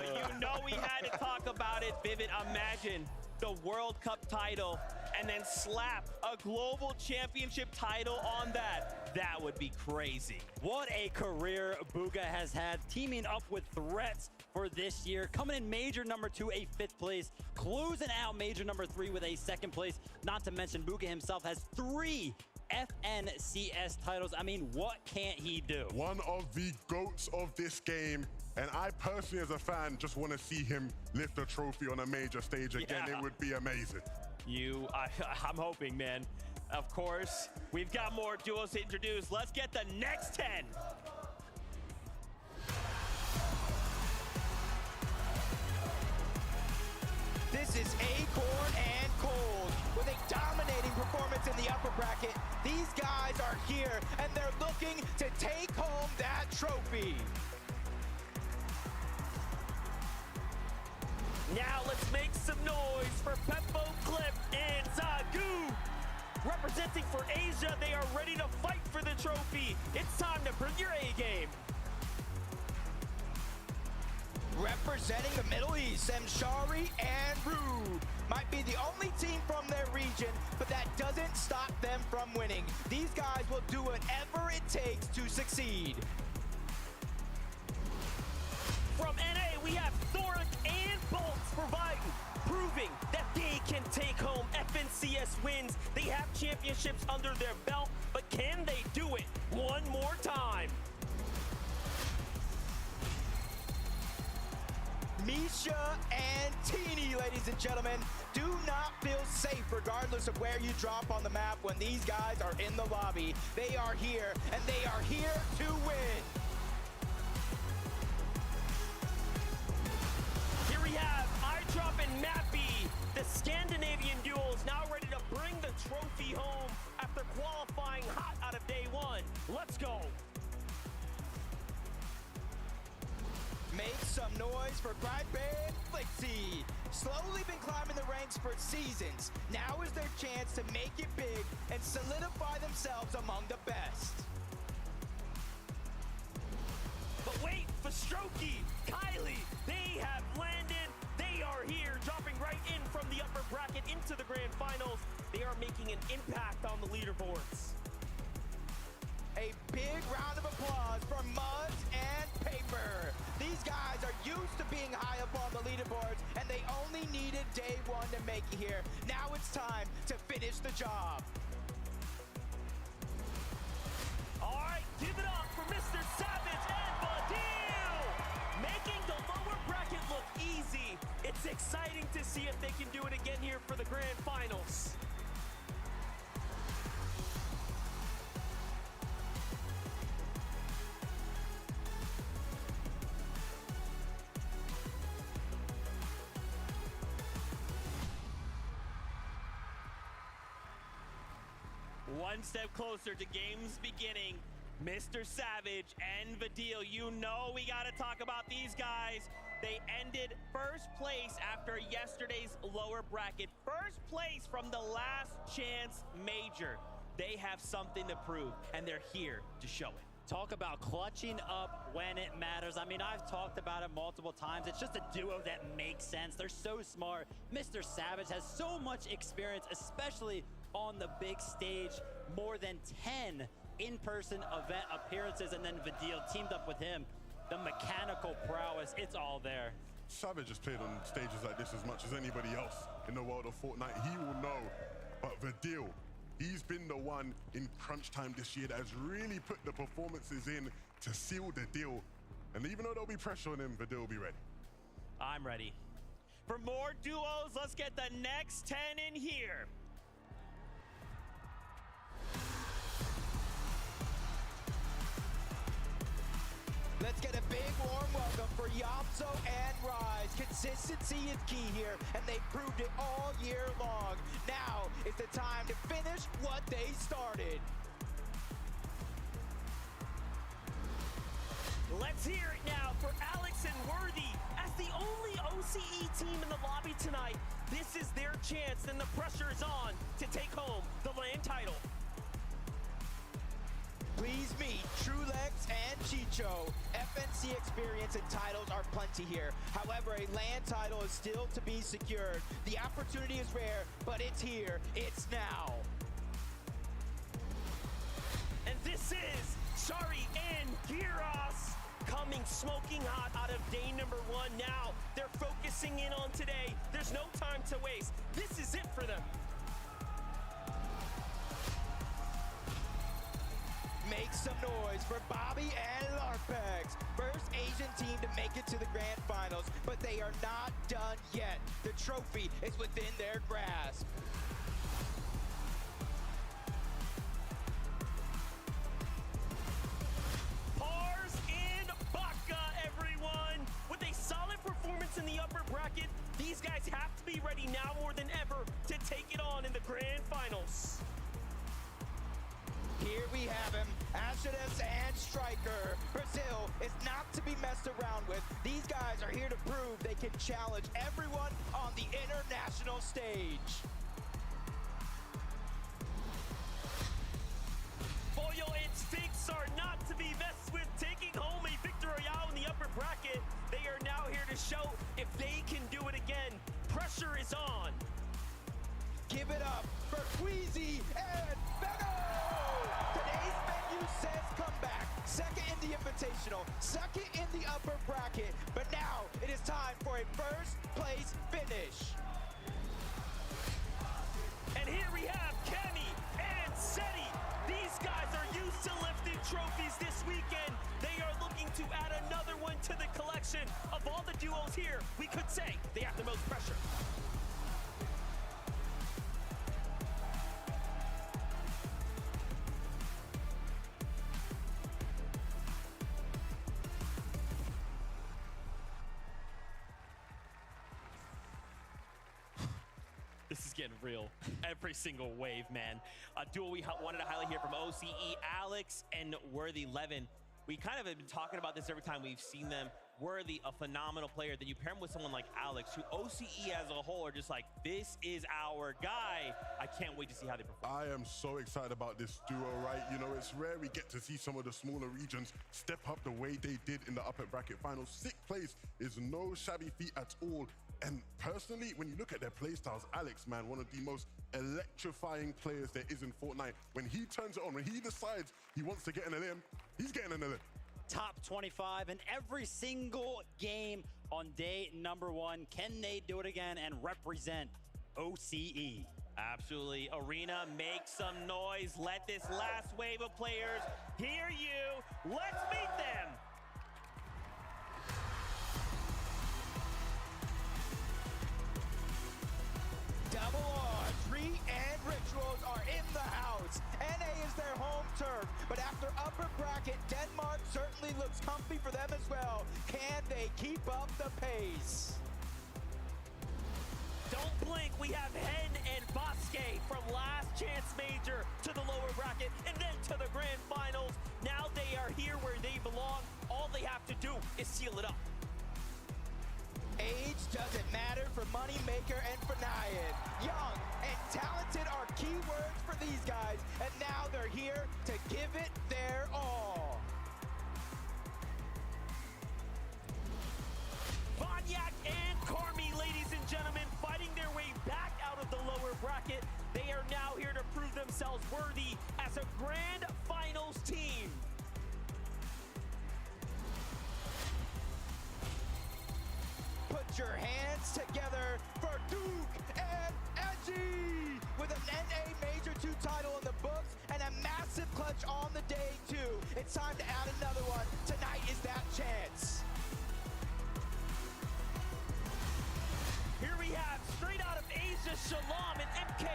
You know we had to talk about it, Vivid. Imagine the World Cup title and then slap a global championship title on that. That would be crazy. What a career Booga has had, teaming up with Threats for this year, coming in major number 2, a 5th place, closing out major number 3 with a 2nd place. Not to mention Booga himself has 3 FNCS titles. I mean, what can't he do? One of the GOATs of this game. And I personally, as a fan, just want to see him lift a trophy on a major stage again. Yeah. It would be amazing. I'm hoping, man. Of course, we've got more duos to introduce. Let's get the next 10. This is Acorn and Cold with a dominating performance in the upper bracket. These guys are here and they're looking to take home that trophy. Now let's make some noise for Peppo, Clip, and Zagu. Representing for Asia, they are ready to fight for the trophy. It's time to bring your A game. Representing the Middle East, Mshari and Rue might be the only team from their region, but that doesn't stop them from winning. These guys will do whatever it takes to succeed. From NA, we have Thoric and Bolts providing, proving that they can take home FNCS wins. They have championships under their belt, but can they do it one more time? Misha and Teeny, ladies and gentlemen, do not feel safe regardless of where you drop on the map when these guys are in the lobby. They are here, and they are here to win. Here we have iDrop and Mappy, the Scandinavian duels, now ready to bring the trophy home after qualifying hot out of day 1. Let's go. Make some noise for Brightband Flixie. Slowly been climbing the ranks for seasons. Now is their chance to make it big and solidify themselves among the best. But wait, for Strokey, Kylie, they have landed. They are here, dropping right in from the upper bracket into the grand finals. They are making an impact on the leaderboards. A big round of applause for Muzz and Paper. These guys are used to being high up on the leaderboards, and they only needed day 1 to make it here. Now it's time to finish the job. All right, give it up for Mr. Savage and Badil, making the lower bracket look easy. It's exciting to see if they can do it again here for the grand finals. One step closer to games beginning. Mr. Savage and Vadil, you know we got to talk about these guys. They ended first place after yesterday's lower bracket. First place from the last chance major. They have something to prove, and they're here to show it. Talk about clutching up when it matters. I mean, I've talked about it multiple times. It's just a duo that makes sense. They're so smart. Mr. Savage has so much experience, especially on the big stage. More than 10 in-person event appearances, and then Vidil teamed up with him. The mechanical prowess, it's all there. Savage has played on stages like this as much as anybody else in the world of Fortnite. He will know. But Vidil, he's been the one in crunch time this year that has really put the performances in to seal the deal. And even though there'll be pressure on him, Vidil will be ready. I'm ready. For more duos, let's get the next 10 in here. Let's get a big warm welcome for Yamso and Rise. Consistency is key here, and they've proved it all year long. Now is the time to finish what they started. Let's hear it now for Alex and Worthy. As the only OCE team in the lobby tonight, this is their chance, and the pressure is on to take home the LAN title. Please meet Trulex and Chicho. FNC experience and titles are plenty here. However, a LAN title is still to be secured. The opportunity is rare, but it's here. It's now. And this is Shari and Giros coming smoking hot out of day number 1. Now they're focusing in on today. There's no time to waste. This is it for them. Make some noise for Bobby and Larpex. First Asian team to make it to the grand finals, but they are not done yet. The trophy is within their grasp. Pars and Baka, everyone. With a solid performance in the upper bracket, these guys have to be ready now more than ever to take it on in the grand finals. Here we have him, Ashides and Striker. Brazil is not to be messed around with. These guys are here to prove they can challenge everyone on the international stage. Foil and Sphinx are not to be messed with, taking home a victory royale in the upper bracket. They are now here to show if they can do it again. Pressure is on. Give it up for Queasy and Bego! Today's venue says comeback. Second in the Invitational, second in the upper bracket, but now it is time for a first place finish. And here we have Kemi and Seti. These guys are used to lifting trophies this weekend. They are looking to add another one to the collection. Of all the duos here, we could say they have the most pressure. This is getting real. Every single wave, man. A duo we wanted to highlight here from OCE, Alex and Worthy Levin. We kind of have been talking about this every time we've seen them. Worthy, a phenomenal player. Then you pair him with someone like Alex, who OCE as a whole are just like, this is our guy. I can't wait to see how they perform. I am so excited about this duo, right? You know, it's rare we get to see some of the smaller regions step up the way they did in the upper bracket finals. 6th place is no shabby feat at all. And personally, when you look at their playstyles, Alex, man, one of the most electrifying players there is in Fortnite. When he turns it on, when he decides he wants to get an LM, he's getting an LM. Top 25 in every single game on day number 1. Can they do it again and represent OCE? Absolutely. Arena, make some noise. Let this last wave of players hear you. Let's meet them. Double R, Tree and Rituals are in the house. NA is their home turf, but after upper bracket, Denmark certainly looks comfy for them as well. Can they keep up the pace? Don't blink, we have Hen and Bosque from last chance major to the lower bracket and then to the grand finals. Now they are here where they belong. All they have to do is seal it up. Age doesn't matter for Moneymaker and for Nyan. Young and talented are key words for these guys, and now they're here to give it their all. themselves worthy as a grand finals team. Put your hands together for Duke and Edgy with an NA Major 2 title in the books and a massive clutch on the day too. It's time to add another one. Tonight is that chance. Here we have straight out of Asia Shalom and MK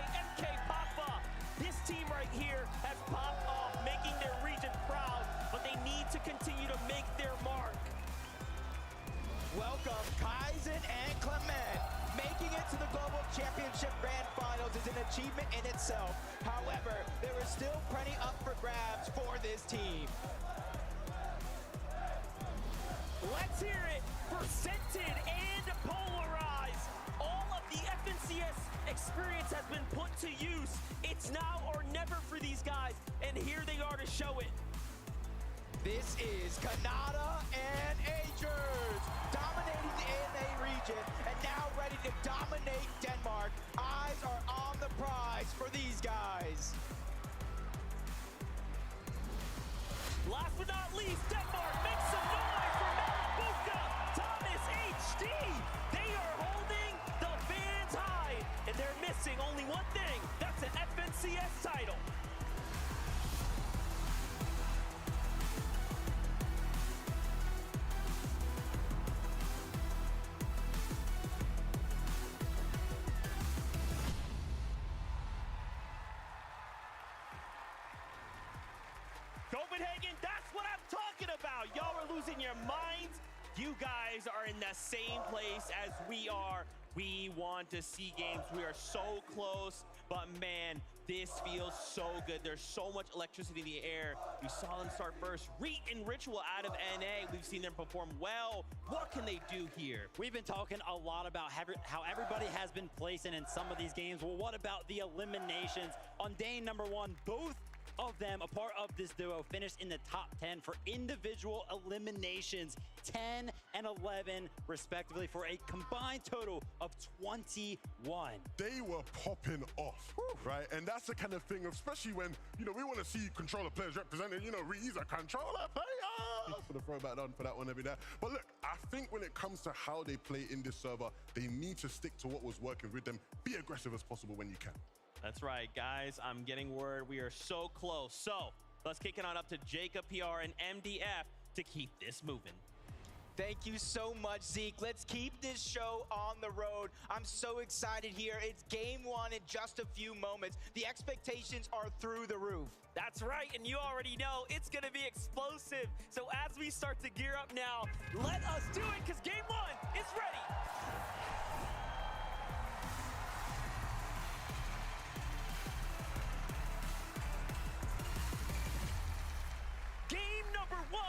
Papa. This team right here has popped off, making their region proud, but they need to continue to make their mark. Welcome, Kaizen and Clement. Making it to the Global Championship Grand Finals is an achievement in itself. However, there is still plenty up for grabs for this team. Let's hear it for Scented and Polarized. All of the FNCS experience has been put to use. It's now or never for these guys, and here they are to show it. This is Kanata and Agers dominating the ANA region and now ready to dominate Denmark. Eyes are on the prize for these guys. Last but not least, Denmark makes some noise for Malabuka. Thomas HD. They are holding the fans high, and they're missing only one thing. That's an FNCS title. Copenhagen, that's what I'm talking about. Y'all are losing your minds. You guys are in the same place as we are. We want to see games. We are so close, but man, this feels so good. There's so much electricity in the air. We saw them start first. Reet and Ritual out of NA. We've seen them perform well. What can they do here? We've been talking a lot about how everybody has been placing in some of these games. Well, what about the eliminations? On day number 1, both of them, a part of this duo, finished in the top 10 for individual eliminations, 10 and 11 respectively, for a combined total of 21. They were popping off, right? And that's the kind of thing, especially when, you know, we want to see controller players represented. You know, he's a controller player. For the throwback on for that one every day. But look, I think when it comes to how they play in this server, they need to stick to what was working with them. Be aggressive as possible when you can. That's right, guys. I'm getting word we are so close. So let's kick it on up to Jacob PR and MDF to keep this moving. Thank you so much, Zeke. Let's keep this show on the road. I'm so excited here. It's game 1 in just a few moments. The expectations are through the roof. That's right, and you already know it's going to be explosive. So as we start to gear up now, let us do it, because game 1 is ready. Game number 1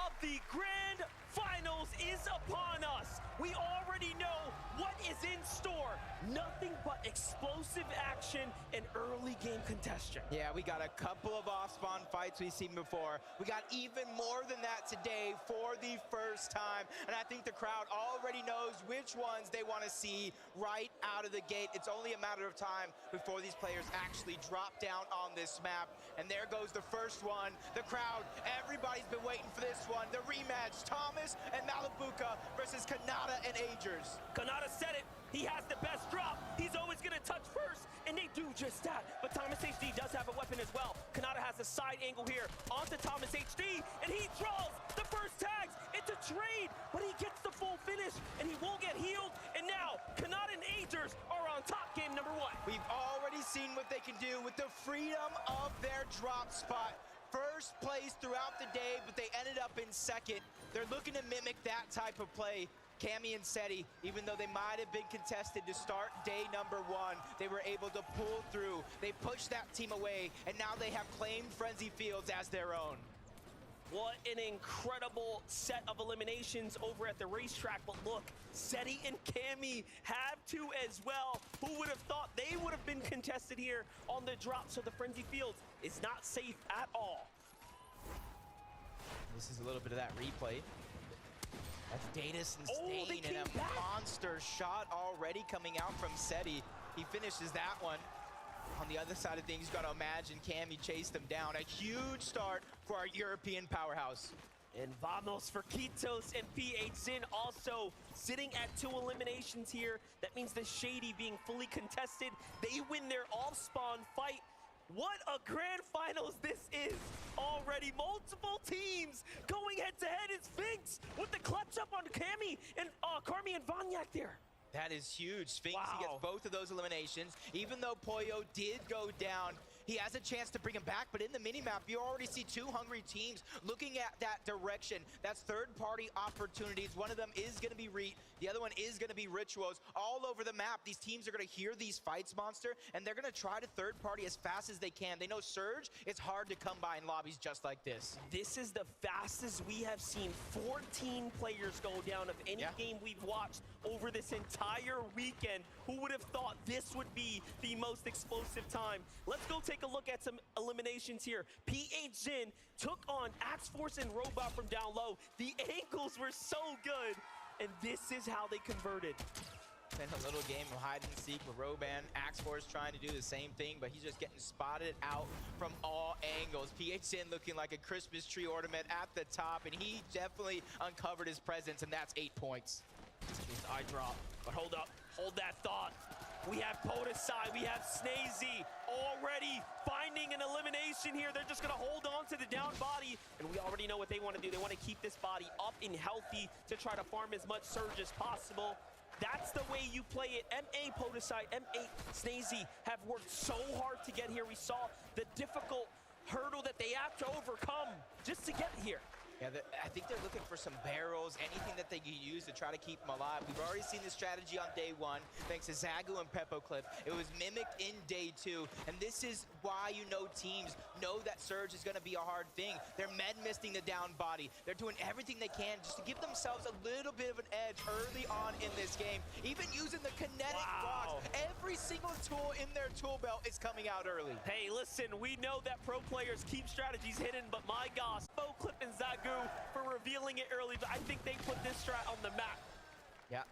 of the Grand Finals is upon us. We already know what is in store. Nothing but explosive action and early game congestion. Yeah, we got a couple of off-spawn fights we've seen before. We got even more than that today for the first time. And I think the crowd already knows which ones they want to see right out of the gate. It's only a matter of time before these players actually drop down on this map. And there goes the first one. The crowd, everybody's been waiting for this one. The rematch, Thomas and Malabuka versus Kanata and Agers. Kanata said it. He has the best drop. He's always going to touch first, and they do just that. But Thomas HD does have a weapon as well. Kanata has a side angle here onto Thomas HD, and he draws the first tags. It's a trade, but he gets the full finish, and he won't get healed. And now, Kanata and Agers are on top game number 1. We've already seen what they can do with the freedom of their drop spot. First place throughout the day, but they ended up in second. They're looking to mimic that type of play. Cammy and Seti, even though they might have been contested to start day number 1, they were able to pull through. They pushed that team away, and now they have claimed Frenzy Fields as their own. What an incredible set of eliminations over at the racetrack. But look, Seti and Cammy have to as well. Who would have thought they would have been contested here on the drop? So the Frenzy Fields is not safe at all. This is a little bit of that replay. That's Datus and Stain, and a monster shot already coming out from Seti. He finishes that one. On the other side of things, you got to imagine Cammy chased them down. A huge start for our European powerhouse. And vamos for Kitos and PH Zin also sitting at 2 eliminations here. That means the Shady being fully contested. They win their off-spawn fight. What a grand finals this is already. Multiple teams going head-to-head. It's Sphinx with the clutch up on Cammy and Carmi and Vanyak there. That is huge. Sphinx, he gets both of those eliminations. Even though Pollo did go down, he has a chance to bring him back, but in the minimap, you already see 2 hungry teams looking at that direction. That's third-party opportunities. One of them is going to be Reet. The other one is going to be Rituals. All over the map, these teams are going to hear these fights, Monster, and they're going to try to third-party as fast as they can. They know Surge, it's hard to come by in lobbies just like this. This is the fastest we have seen 14 players go down of any game we've watched over this entire weekend. Who would have thought this would be the most explosive time? Let's go take a look at some eliminations here. PH Zin took on Axe Force and Robot from down low. The angles were so good, and this is how they converted. Then a little game of hide and seek with Roban. Axe Force trying to do the same thing, but he's just getting spotted out from all angles. PH Zin looking like a Christmas tree ornament at the top, and he definitely uncovered his presence, and that's 8 points. Eye drop, but hold up, hold that thought. We have Podesai, we have Snazy already finding an elimination here. They're just gonna hold on to the down body, and we already know what they wanna do. They wanna keep this body up and healthy to try to farm as much Surge as possible. That's the way you play it. MA Podesai, MA Snazy have worked so hard to get here. We saw the difficult hurdle that they have to overcome just to get here. Yeah, I think they're looking for some barrels, anything that they can use to try to keep them alive. We've already seen this strategy on day 1, thanks to Zagu and Peppo Clip. It was mimicked in day 2, and this is why you know teams know that Surge is going to be a hard thing. They're med-misting the down body. They're doing everything they can just to give themselves a little bit of an edge early on in this game, even using the kinetic blocks. Every single tool in their tool belt is coming out early. Hey, listen, we know that pro players keep strategies hidden, but my gosh, Peppo Clip and Zagu for revealing it early, but I think they put this strat on the map. Yeah,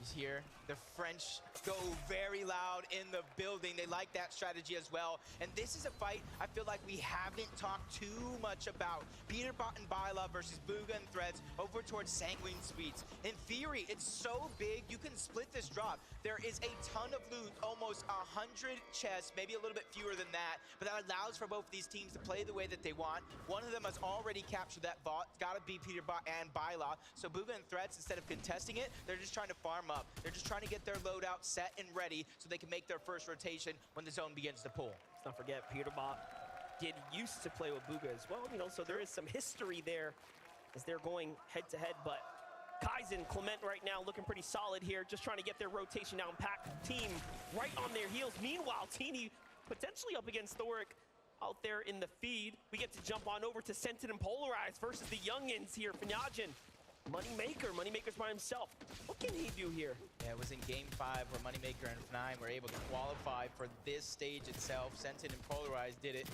he's here. The French go very loud in the building. They like that strategy as well. And this is a fight I feel like we haven't talked too much about. Peterbot and Byla versus Bugha and Threads over towards Sanguine Suites. In theory, it's so big, you can split this drop. There is a ton of loot, almost 100 chests, maybe a little bit fewer than that, but that allows for both of these teams to play the way that they want. One of them has already captured that vault. It's got to be Peterbot and Byla. So Bugha and Threads, instead of contesting it, they're just trying to farm up. They're just trying to get their loadout set and ready so they can make their first rotation when the zone begins to pull. Let's not forget, Peterbot used to play with Bugha as well, you know, so there is some history there as they're going head-to-head, but Kaizen, Clement right now looking pretty solid here, just trying to get their rotation down. Pack team right on their heels. Meanwhile, Teeny potentially up against Thoric out there in the feed. We get to jump on over to Scented and Polarized versus the youngins here. Fanyajin, Moneymaker's by himself. What can he do here? Yeah, it was in game 5 where Moneymaker and F9 were able to qualify for this stage itself. Scented and Polarized did it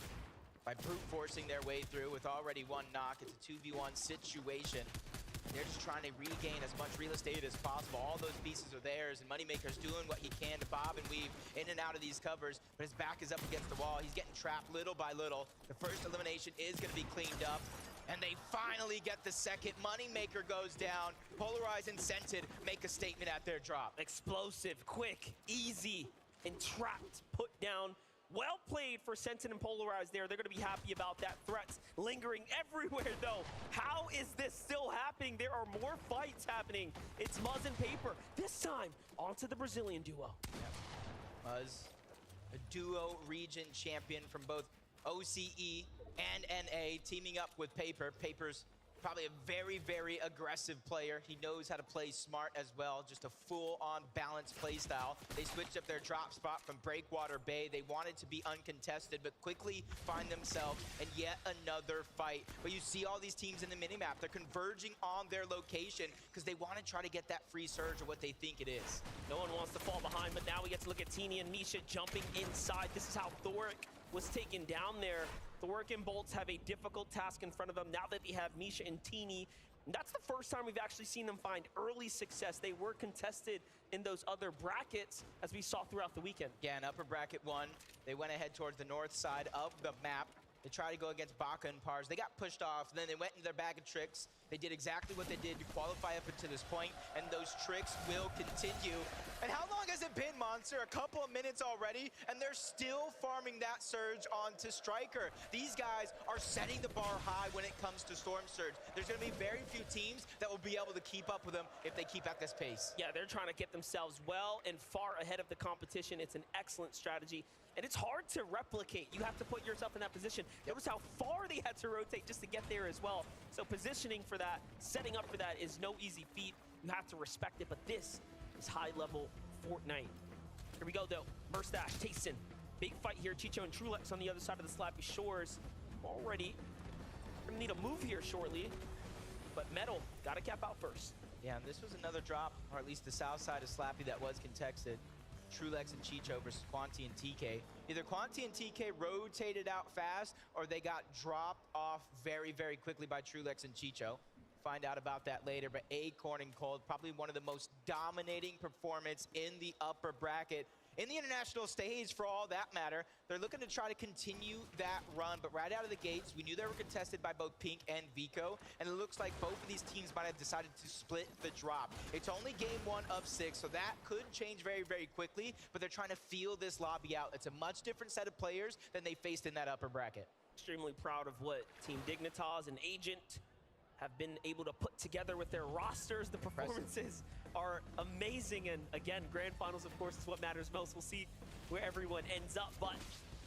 by brute forcing their way through with already 1 knock. It's a 2v1 situation. They're just trying to regain as much real estate as possible. All those pieces are theirs, and Moneymaker's doing what he can to bob and weave in and out of these covers, but his back is up against the wall. He's getting trapped little by little. The first elimination is going to be cleaned up, and they finally get the second. Moneymaker goes down. Polarized and Scented make a statement at their drop. Explosive, quick, easy, and trapped, put down. Well played for Scented and Polarized there. They're going to be happy about that. Threats lingering everywhere, though. How is this still happening? There are more fights happening. It's Muzz and Paper. This time, onto the Brazilian duo. Yep. Muzz, a duo region champion from both OCE and NA, teaming up with Paper. Paper's probably a very, very aggressive player. He knows how to play smart as well, just a full-on balanced play style. They switched up their drop spot from Breakwater Bay. They wanted to be uncontested, but quickly find themselves in yet another fight. But you see all these teams in the minimap, they're converging on their location because they want to try to get that free surge of what they think it is. No one wants to fall behind, but now we get to look at Teeny and Misha jumping inside. This is how Thoric was taken down there. Thoric and Bolts have a difficult task in front of them now that they have Misha and Teeny That's the first time we've actually seen them find early success. They were contested in those other brackets, as we saw throughout the weekend. Yeah, in upper bracket 1, they went ahead towards the north side of the map. They tried to go against Baka and Pars. They got pushed off, then they went into their bag of tricks. They did exactly what they did to qualify up until this point, and those tricks will continue. And how long has it been, Monster? A couple of minutes already, and they're still farming that Surge onto Striker. These guys are setting the bar high when it comes to Storm Surge. There's going to be very few teams that will be able to keep up with them if they keep at this pace. Yeah, they're trying to get themselves well and far ahead of the competition. It's an excellent strategy, and it's hard to replicate. You have to put yourself in that position. Notice how far they had to rotate just to get there as well. So positioning for that, setting up for that is no easy feat. You have to respect it, but this is high-level Fortnite. Here we go, though. Burst Dash, Tayson. Big fight here. Chicho and Trulex on the other side of the Slappy Shores. Already gonna need a move here shortly, but Metal gotta cap out first. Yeah, and this was another drop, or at least the south side of Slappy that was contested. Trulex and Chicho versus Quanti and TK. Either Quanti and TK rotated out fast, or they got dropped off very, very quickly by Trulex and Chicho. Find out about that later, but Acorn and Cold, probably one of the most dominating performance in the upper bracket. In the international stage, for all that matter, they're looking to try to continue that run, but right out of the gates, we knew they were contested by both Pink and Vico, and it looks like both of these teams might have decided to split the drop. It's only game 1 of 6, so that could change very, very quickly, but they're trying to feel this lobby out. It's a much different set of players than they faced in that upper bracket. Extremely proud of what Team Dignitas and Agent have been able to put together with their rosters. The performances are amazing, and again, grand finals, of course, is what matters most. We'll see where everyone ends up, but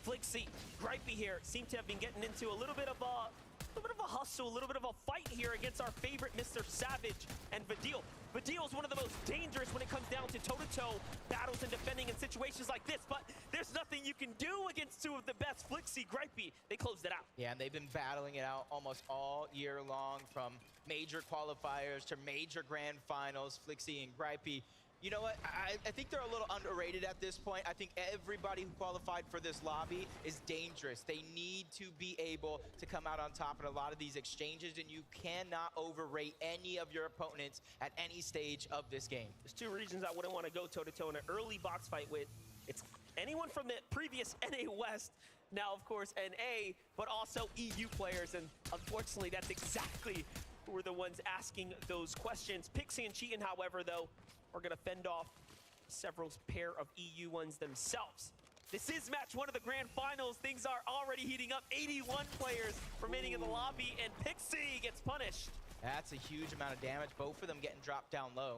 Flixie, Gripey here, seem to have been getting into a little bit of a hustle, a little bit of a fight here against our favorite Mr. Savage and Vadil. Vadil is one of the most dangerous when it comes down to toe-to-toe battles and defending in situations like this, but there's nothing you can do against two of the best. Flixie, Gripey, they closed it out. Yeah, and they've been battling it out almost all year long, from major qualifiers to major grand finals. Flixie and Gripey, you know what? I think they're a little underrated at this point. I think everybody who qualified for this lobby is dangerous. They need to be able to come out on top in a lot of these exchanges, and you cannot overrate any of your opponents at any stage of this game. There's two regions I wouldn't want to go toe-to-toe in an early box fight with. It's anyone from the previous NA West, now, of course, NA, but also EU players, and unfortunately, that's exactly who are the ones asking those questions. Pixie and Cheatin', however, though, are going to fend off several pair of EU ones themselves. This is match 1 of the grand finals. Things are already heating up. 81 players remaining in the lobby, and Pixie gets punished. That's a huge amount of damage, both of them getting dropped down low.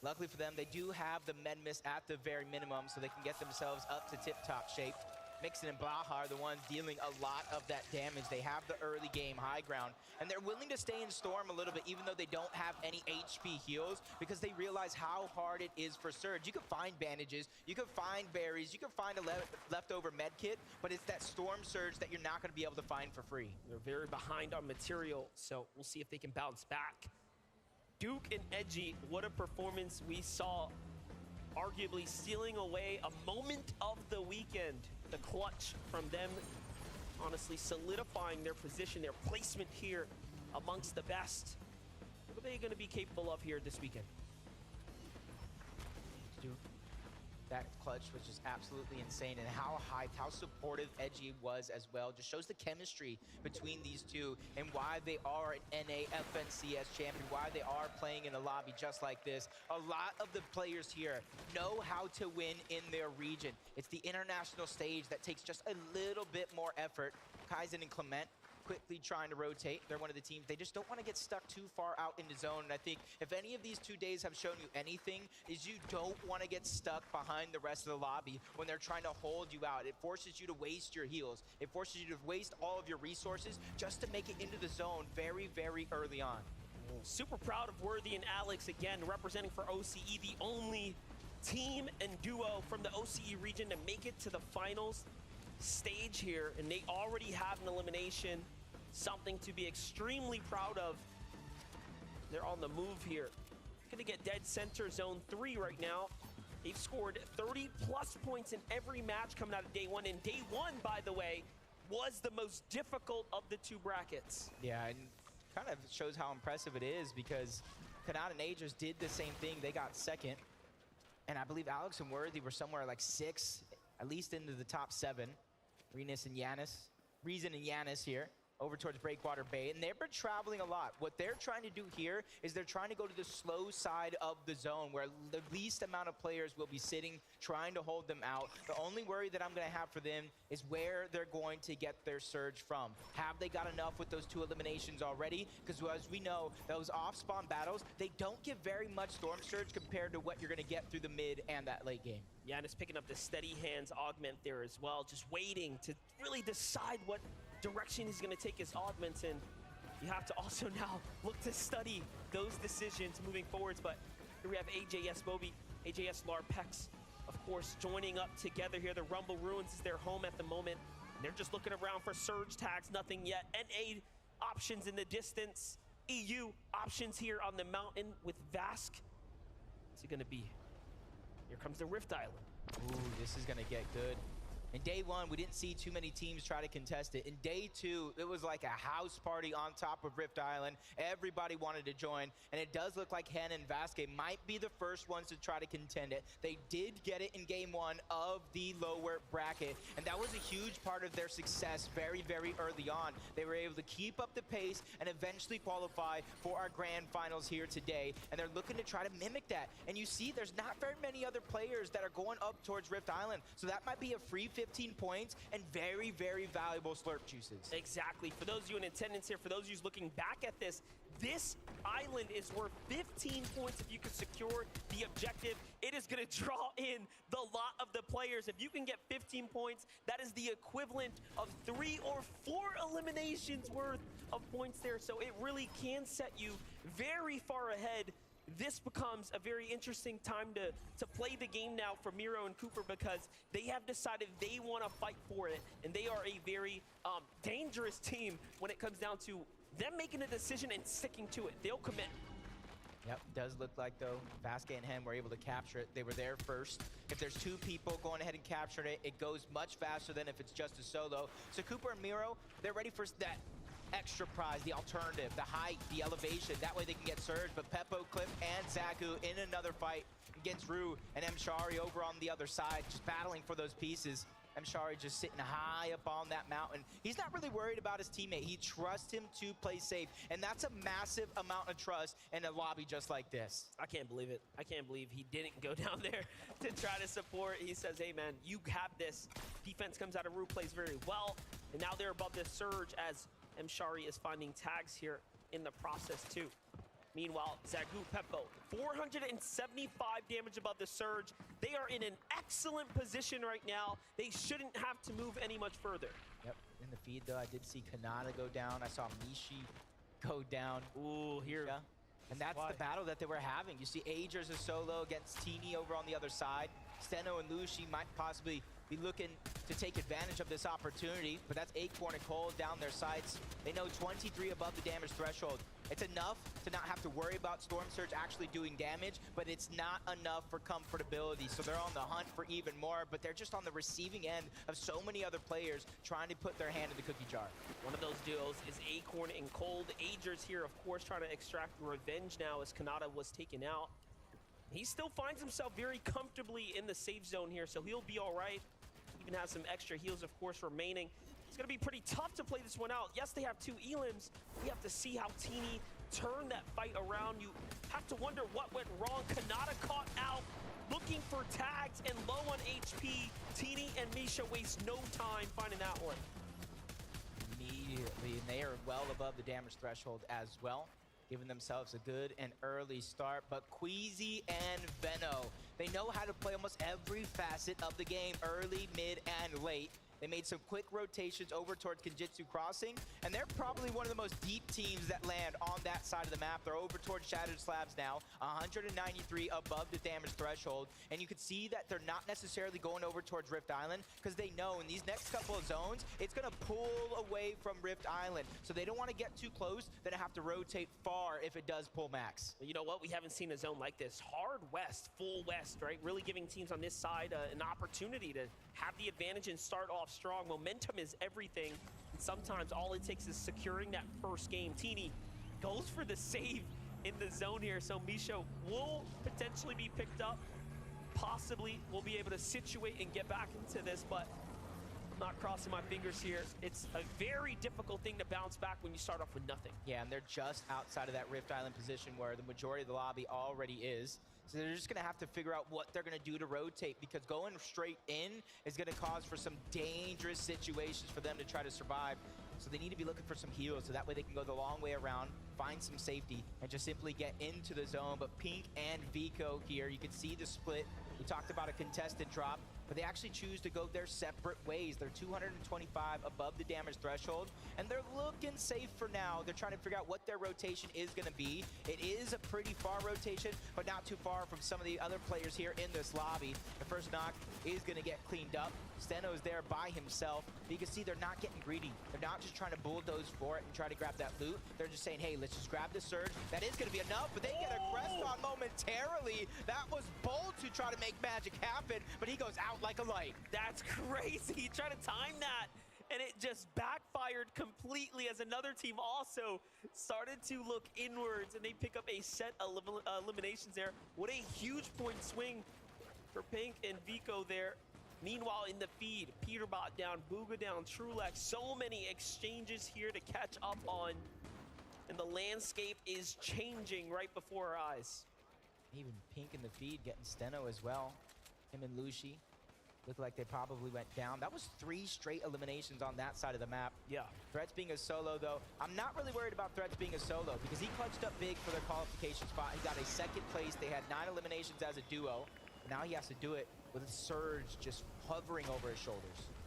Luckily for them, they do have the med miss at the very minimum, so they can get themselves up to tip-top shape. Mixon and Baja are the ones dealing a lot of that damage. They have the early game high ground, and they're willing to stay in Storm a little bit, even though they don't have any HP heals, because they realize how hard it is for Surge. You can find bandages, you can find berries, you can find a leftover med kit, but it's that Storm Surge that you're not going to be able to find for free. They're very behind on material, so we'll see if they can bounce back. Duke and Edgy, what a performance we saw, arguably stealing away a moment of the weekend. The clutch from them, honestly solidifying their position, their placement here amongst the best. What are they going to be capable of here this weekend? Duke, that clutch was just absolutely insane, and how hyped, how supportive Edgy was as well. Just shows the chemistry between these two and why they are an NA FNCS champion, why they are playing in a lobby just like this. A lot of the players here know how to win in their region. It's the international stage that takes just a little bit more effort. Kaizen and Clement quickly trying to rotate. They're one of the teams. They just don't want to get stuck too far out in the zone. And I think if any of these 2 days have shown you anything, is you don't want to get stuck behind the rest of the lobby when they're trying to hold you out. It forces you to waste your heals. It forces you to waste all of your resources just to make it into the zone very, very early on. Super proud of Worthy and Alex, again, representing for OCE, the only team and duo from the OCE region to make it to the finals stage here, and they already have an elimination. Something to be extremely proud of. They're on the move here. Gonna get dead center zone 3 right now. They've scored 30+ points in every match coming out of day 1. And day 1, by the way, was the most difficult of the 2 brackets. Yeah, and kind of shows how impressive it is because Kanata and Agers did the same thing. They got second. And I believe Alex and Worthy were somewhere like 6, at least into the top 7. Reason and Yanis here over towards Breakwater Bay. And they've been traveling a lot. What they're trying to do here is they're trying to go to the slow side of the zone where the least amount of players will be sitting, trying to hold them out. The only worry that I'm going to have for them is where they're going to get their surge from. Have they got enough with those 2 eliminations already? Because as we know, those off-spawn battles, they don't give very much Storm Surge compared to what you're going to get through the mid and that late game. Yanis picking up the steady hands augment there as well, just waiting to really decide what direction he's going to take his augments in. You have to also now look to study those decisions moving forwards. But here we have AJS Bobby, AJS Larpex, of course, joining up together here. The Rumble Ruins is their home at the moment. And they're just looking around for surge tags, nothing yet. NA options in the distance. EU options here on the mountain with Vask. What's it going to be? Here comes the Rift Island. Ooh, this is going to get good. In day 1, we didn't see too many teams try to contest it. In day 2, it was like a house party on top of Rift Island. Everybody wanted to join, and it does look like Hen and Vasquez might be the first ones to try to contend it. They did get it in game 1 of the lower bracket, and that was a huge part of their success very, very early on. They were able to keep up the pace and eventually qualify for our grand finals here today, and they're looking to try to mimic that. And you see, there's not very many other players that are going up towards Rift Island, so that might be a free 15 points and very, very valuable slurp juices. Exactly. For those of you in attendance here, for those of you looking back at this island is worth 15 points if you can secure the objective. It is going to draw in the lot of the players. If you can get 15 points, that is the equivalent of 3 or 4 eliminations worth of points there. So it really can set you very far ahead. This becomes a very interesting time to play the game now for Miro and Cooper because they have decided they want to fight for it, and they are a very dangerous team when it comes down to them making a decision and sticking to it. They'll commit. Yep, does look like, though, Vasquez and Hen were able to capture it. They were there first. If there's 2 people going ahead and capturing it, it goes much faster than if it's just a solo. So Cooper and Miro, they're ready for that extra prize, the alternative, the height, the elevation. That way they can get Surge. But Peppo, Cliff, and Zaku in another fight against Rue and Mshari over on the other side, just battling for those pieces. Mshari just sitting high up on that mountain. He's not really worried about his teammate. He trusts him to play safe, and that's a massive amount of trust in a lobby just like this. I can't believe it. I can't believe he didn't go down there to try to support. He says, hey, man, you have this. Defense comes out of Rue, plays very well, and now they're above this Surge as Mshari is finding tags here in the process too. Meanwhile, Zagu Peppo, 475 damage above the Surge. They are in an excellent position right now. They shouldn't have to move any much further. Yep, in the feed though, I did see Kanata go down. I saw Mishi go down. Ooh, here. Yeah. And that's the battle that they were having. You see Agers a solo against Teeny over on the other side. Steno and Lushi might possibly be looking to take advantage of this opportunity, but that's Acorn and Cole down their sights. They know 23 above the damage threshold. It's enough to not have to worry about Storm Surge actually doing damage, but it's not enough for comfortability. So they're on the hunt for even more, but they're just on the receiving end of so many other players trying to put their hand in the cookie jar. One of those duos is Acorn and Cold. Agers here, of course, trying to extract revenge now as Kanata was taken out. He still finds himself very comfortably in the safe zone here, so he'll be all right. Even has some extra heals, of course, remaining. It's going to be pretty tough to play this one out. Yes, they have 2 elims. We have to see how Teeny turn that fight around. You have to wonder what went wrong. Kanata caught out, looking for tags and low on HP. Teeny and Misha waste no time finding that one. Immediately, and they are well above the damage threshold as well, giving themselves a good and early start. But Queasy and Veno, they know how to play almost every facet of the game, early, mid, and late. They made some quick rotations over towards Kenjutsu Crossing, and they're probably one of the most deep teams that land on that side of the map. They're over towards Shattered Slabs now, 193 above the damage threshold, and you can see that they're not necessarily going over towards Rift Island because they know in these next couple of zones, it's going to pull away from Rift Island. So they don't want to get too close, then have to rotate far if it does pull max. You know what? We haven't seen a zone like this. Hard west, full west, right? Really giving teams on this side an opportunity to have the advantage and start off strong. Momentum is everything. And sometimes all it takes is securing that first game. Teeny goes for the save in the zone here. So Misha will potentially be picked up. Possibly will be able to situate and get back into this, but I'm not crossing my fingers here. It's a very difficult thing to bounce back when you start off with nothing. Yeah, and they're just outside of that Rift Island position where the majority of the lobby already is. So they're just gonna have to figure out what they're gonna do to rotate, because going straight in is gonna cause for some dangerous situations for them to try to survive. So they need to be looking for some heals, so that way they can go the long way around, find some safety, and just simply get into the zone. But Pink and Vico here, you can see the split. We talked about a contested drop, but they actually choose to go their separate ways. They're 225 above the damage threshold, and they're looking safe for now. They're trying to figure out what their rotation is gonna be. It is a pretty far rotation, but not too far from some of the other players here in this lobby. The first knock is gonna get cleaned up. Steno is there by himself. You can see they're not getting greedy. They're not just trying to bulldoze for it and try to grab that loot. They're just saying, hey, let's just grab the surge. That is gonna be enough, but they get a crest on momentarily. That was Bolt who tried to make magic happen, but he goes out like a light. That's crazy. He tried to time that, and it just backfired completely as another team also started to look inwards, and they pick up a set of eliminations there. What a huge point swing for Pink and Vico there. Meanwhile, in the feed, Peterbot down, Booga down, Trulex. So many exchanges here to catch up on, and the landscape is changing right before our eyes. Even Pink in the feed getting Steno as well. Him and Lucy look like they probably went down. That was 3 straight eliminations on that side of the map. Yeah. Threats being a solo, though. I'm not really worried about Threats being a solo, because he clutched up big for their qualification spot. He got a 2nd place. They had 9 eliminations as a duo. Now he has to do it with a surge just hovering over his shoulders.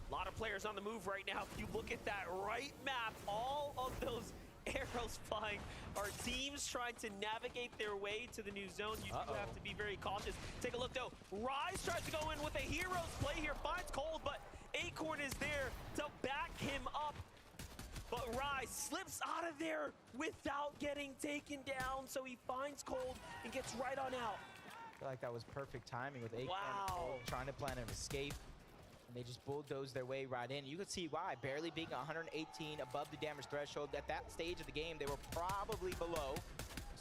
A lot of players on the move right now. If you look at that right map, all of those arrows flying are teams trying to navigate their way to the new zone. You do have to be very cautious. Take a look, though. Rise tries to go in with a hero's play here, finds Cold, but Acorn is there to back him up. But Rise slips out of there without getting taken down, so he finds Cold and gets right on out. I feel like that was perfect timing with Acorn trying to plan an escape. And they just bulldozed their way right in. You can see why, barely being 118 above the damage threshold. At that stage of the game, they were probably below,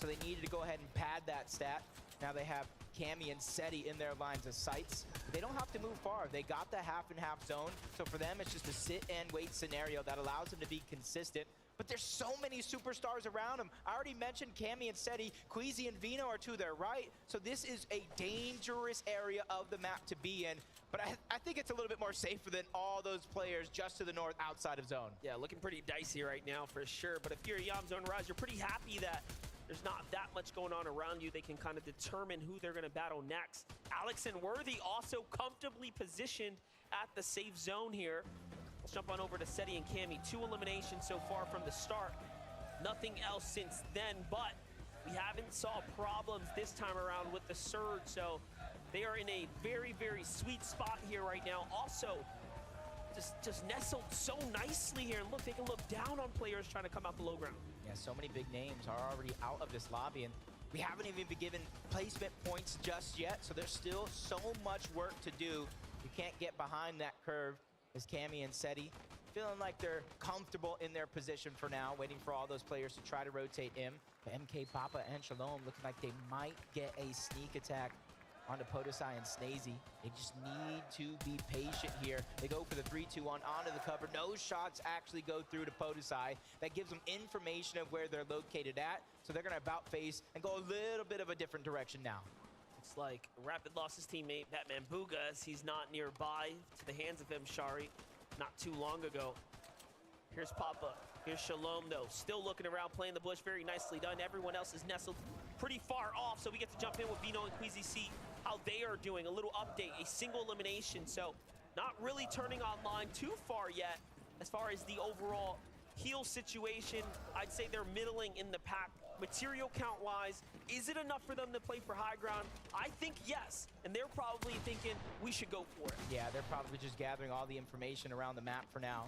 so they needed to go ahead and pad that stat. Now they have Cammy and Seti in their lines of sights. They don't have to move far. They got the half-and-half zone, so for them, it's just a sit-and-wait scenario that allows them to be consistent. But there's so many superstars around them. I already mentioned Cammy and Seti. Queasy and Vino are to their right, so this is a dangerous area of the map to be in. But I think it's a little bit more safer than all those players just to the north outside of zone. Yeah, looking pretty dicey right now for sure. But if you're a Yam Zone Rise, you're pretty happy that there's not that much going on around you. They can kind of determine who they're going to battle next. Alex and Worthy also comfortably positioned at the safe zone here. Let's jump on over to Seti and Cammy. 2 eliminations so far from the start. Nothing else since then, but we haven't saw problems this time around with the surge, so they are in a very, very sweet spot here right now. Also, just nestled so nicely here. And look, they can look down on players trying to come out the low ground. Yeah, so many big names are already out of this lobby, and we haven't even been given placement points just yet, so there's still so much work to do. You can't get behind that curve as Cammy and Seti feeling like they're comfortable in their position for now, waiting for all those players to try to rotate in. But MK, Papa, and Shalom looking like they might get a sneak attack onto Podesai and Snazy. They just need to be patient here. They go for the 3-2-1 onto the cover. No shots actually go through to Podesai. That gives them information of where they're located at, so they're gonna about face and go a little bit of a different direction now. Looks like Rapid lost his teammate, Batman Booga, as he's not nearby to the hands of Shari not too long ago. Here's Papa. Here's Shalom, though. Still looking around, playing the bush. Very nicely done. Everyone else is nestled pretty far off, so we get to jump in with Vino and Queasy, see how they are doing. A little update, a single elimination, so not really turning online too far yet as far as the overall heal situation. I'd say they're middling in the pack. Material count-wise, is it enough for them to play for high ground? I think yes, and they're probably thinking we should go for it. Yeah, they're probably just gathering all the information around the map for now.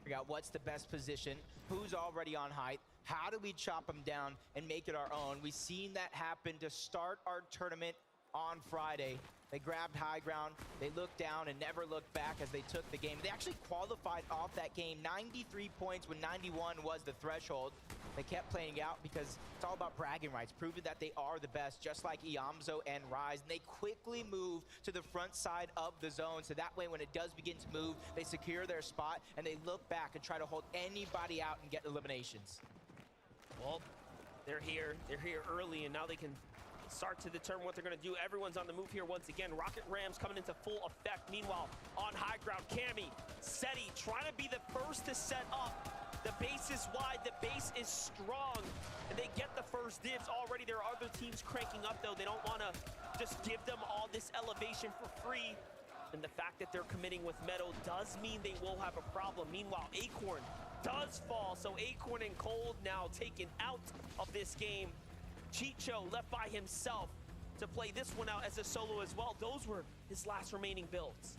Figure out what's the best position, who's already on height, how do we chop them down and make it our own. We've seen that happen to start our tournament on Friday. They grabbed high ground, they looked down and never looked back as they took the game. They actually qualified off that game 93 points when 91 was the threshold. They kept playing out because it's all about bragging rights, proving that they are the best, just like Iamzo and Rise. And they quickly move to the front side of the zone, so that way when it does begin to move, they secure their spot and they look back and try to hold anybody out and get eliminations. Well, they're here early, and now they can start to determine what they're going to do. Everyone's on the move here once again. Rocket Rams coming into full effect. Meanwhile, on high ground, Cammy, Seti trying to be the first to set up. The base is wide, the base is strong, and they get the first dibs already. There are other teams cranking up, though. They don't want to just give them all this elevation for free. And the fact that they're committing with Meadow does mean they will have a problem. Meanwhile, Acorn does fall, so Acorn and Cold now taken out of this game. Chicho left by himself to play this one out as a solo as well. Those were his last remaining builds.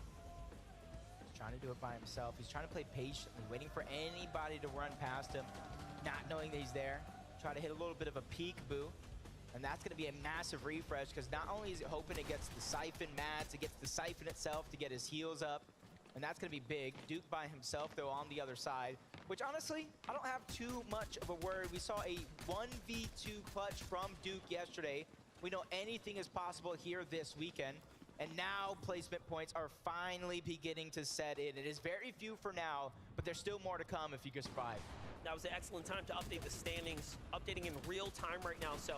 He's trying to do it by himself. He's trying to play patiently, waiting for anybody to run past him, not knowing that he's there. Try to hit a little bit of a peekaboo. And that's going to be a massive refresh because not only is it hoping it gets the Siphon mats, it gets the Siphon itself to get his heals up. And that's going to be big. Duke by himself, though, on the other side, which honestly, I don't have too much of a word. We saw a 1v2 clutch from Duke yesterday. We know anything is possible here this weekend. And now placement points are finally beginning to set in. It is very few for now, but there's still more to come if you can survive. That was an excellent time to update the standings, updating in real time right now. So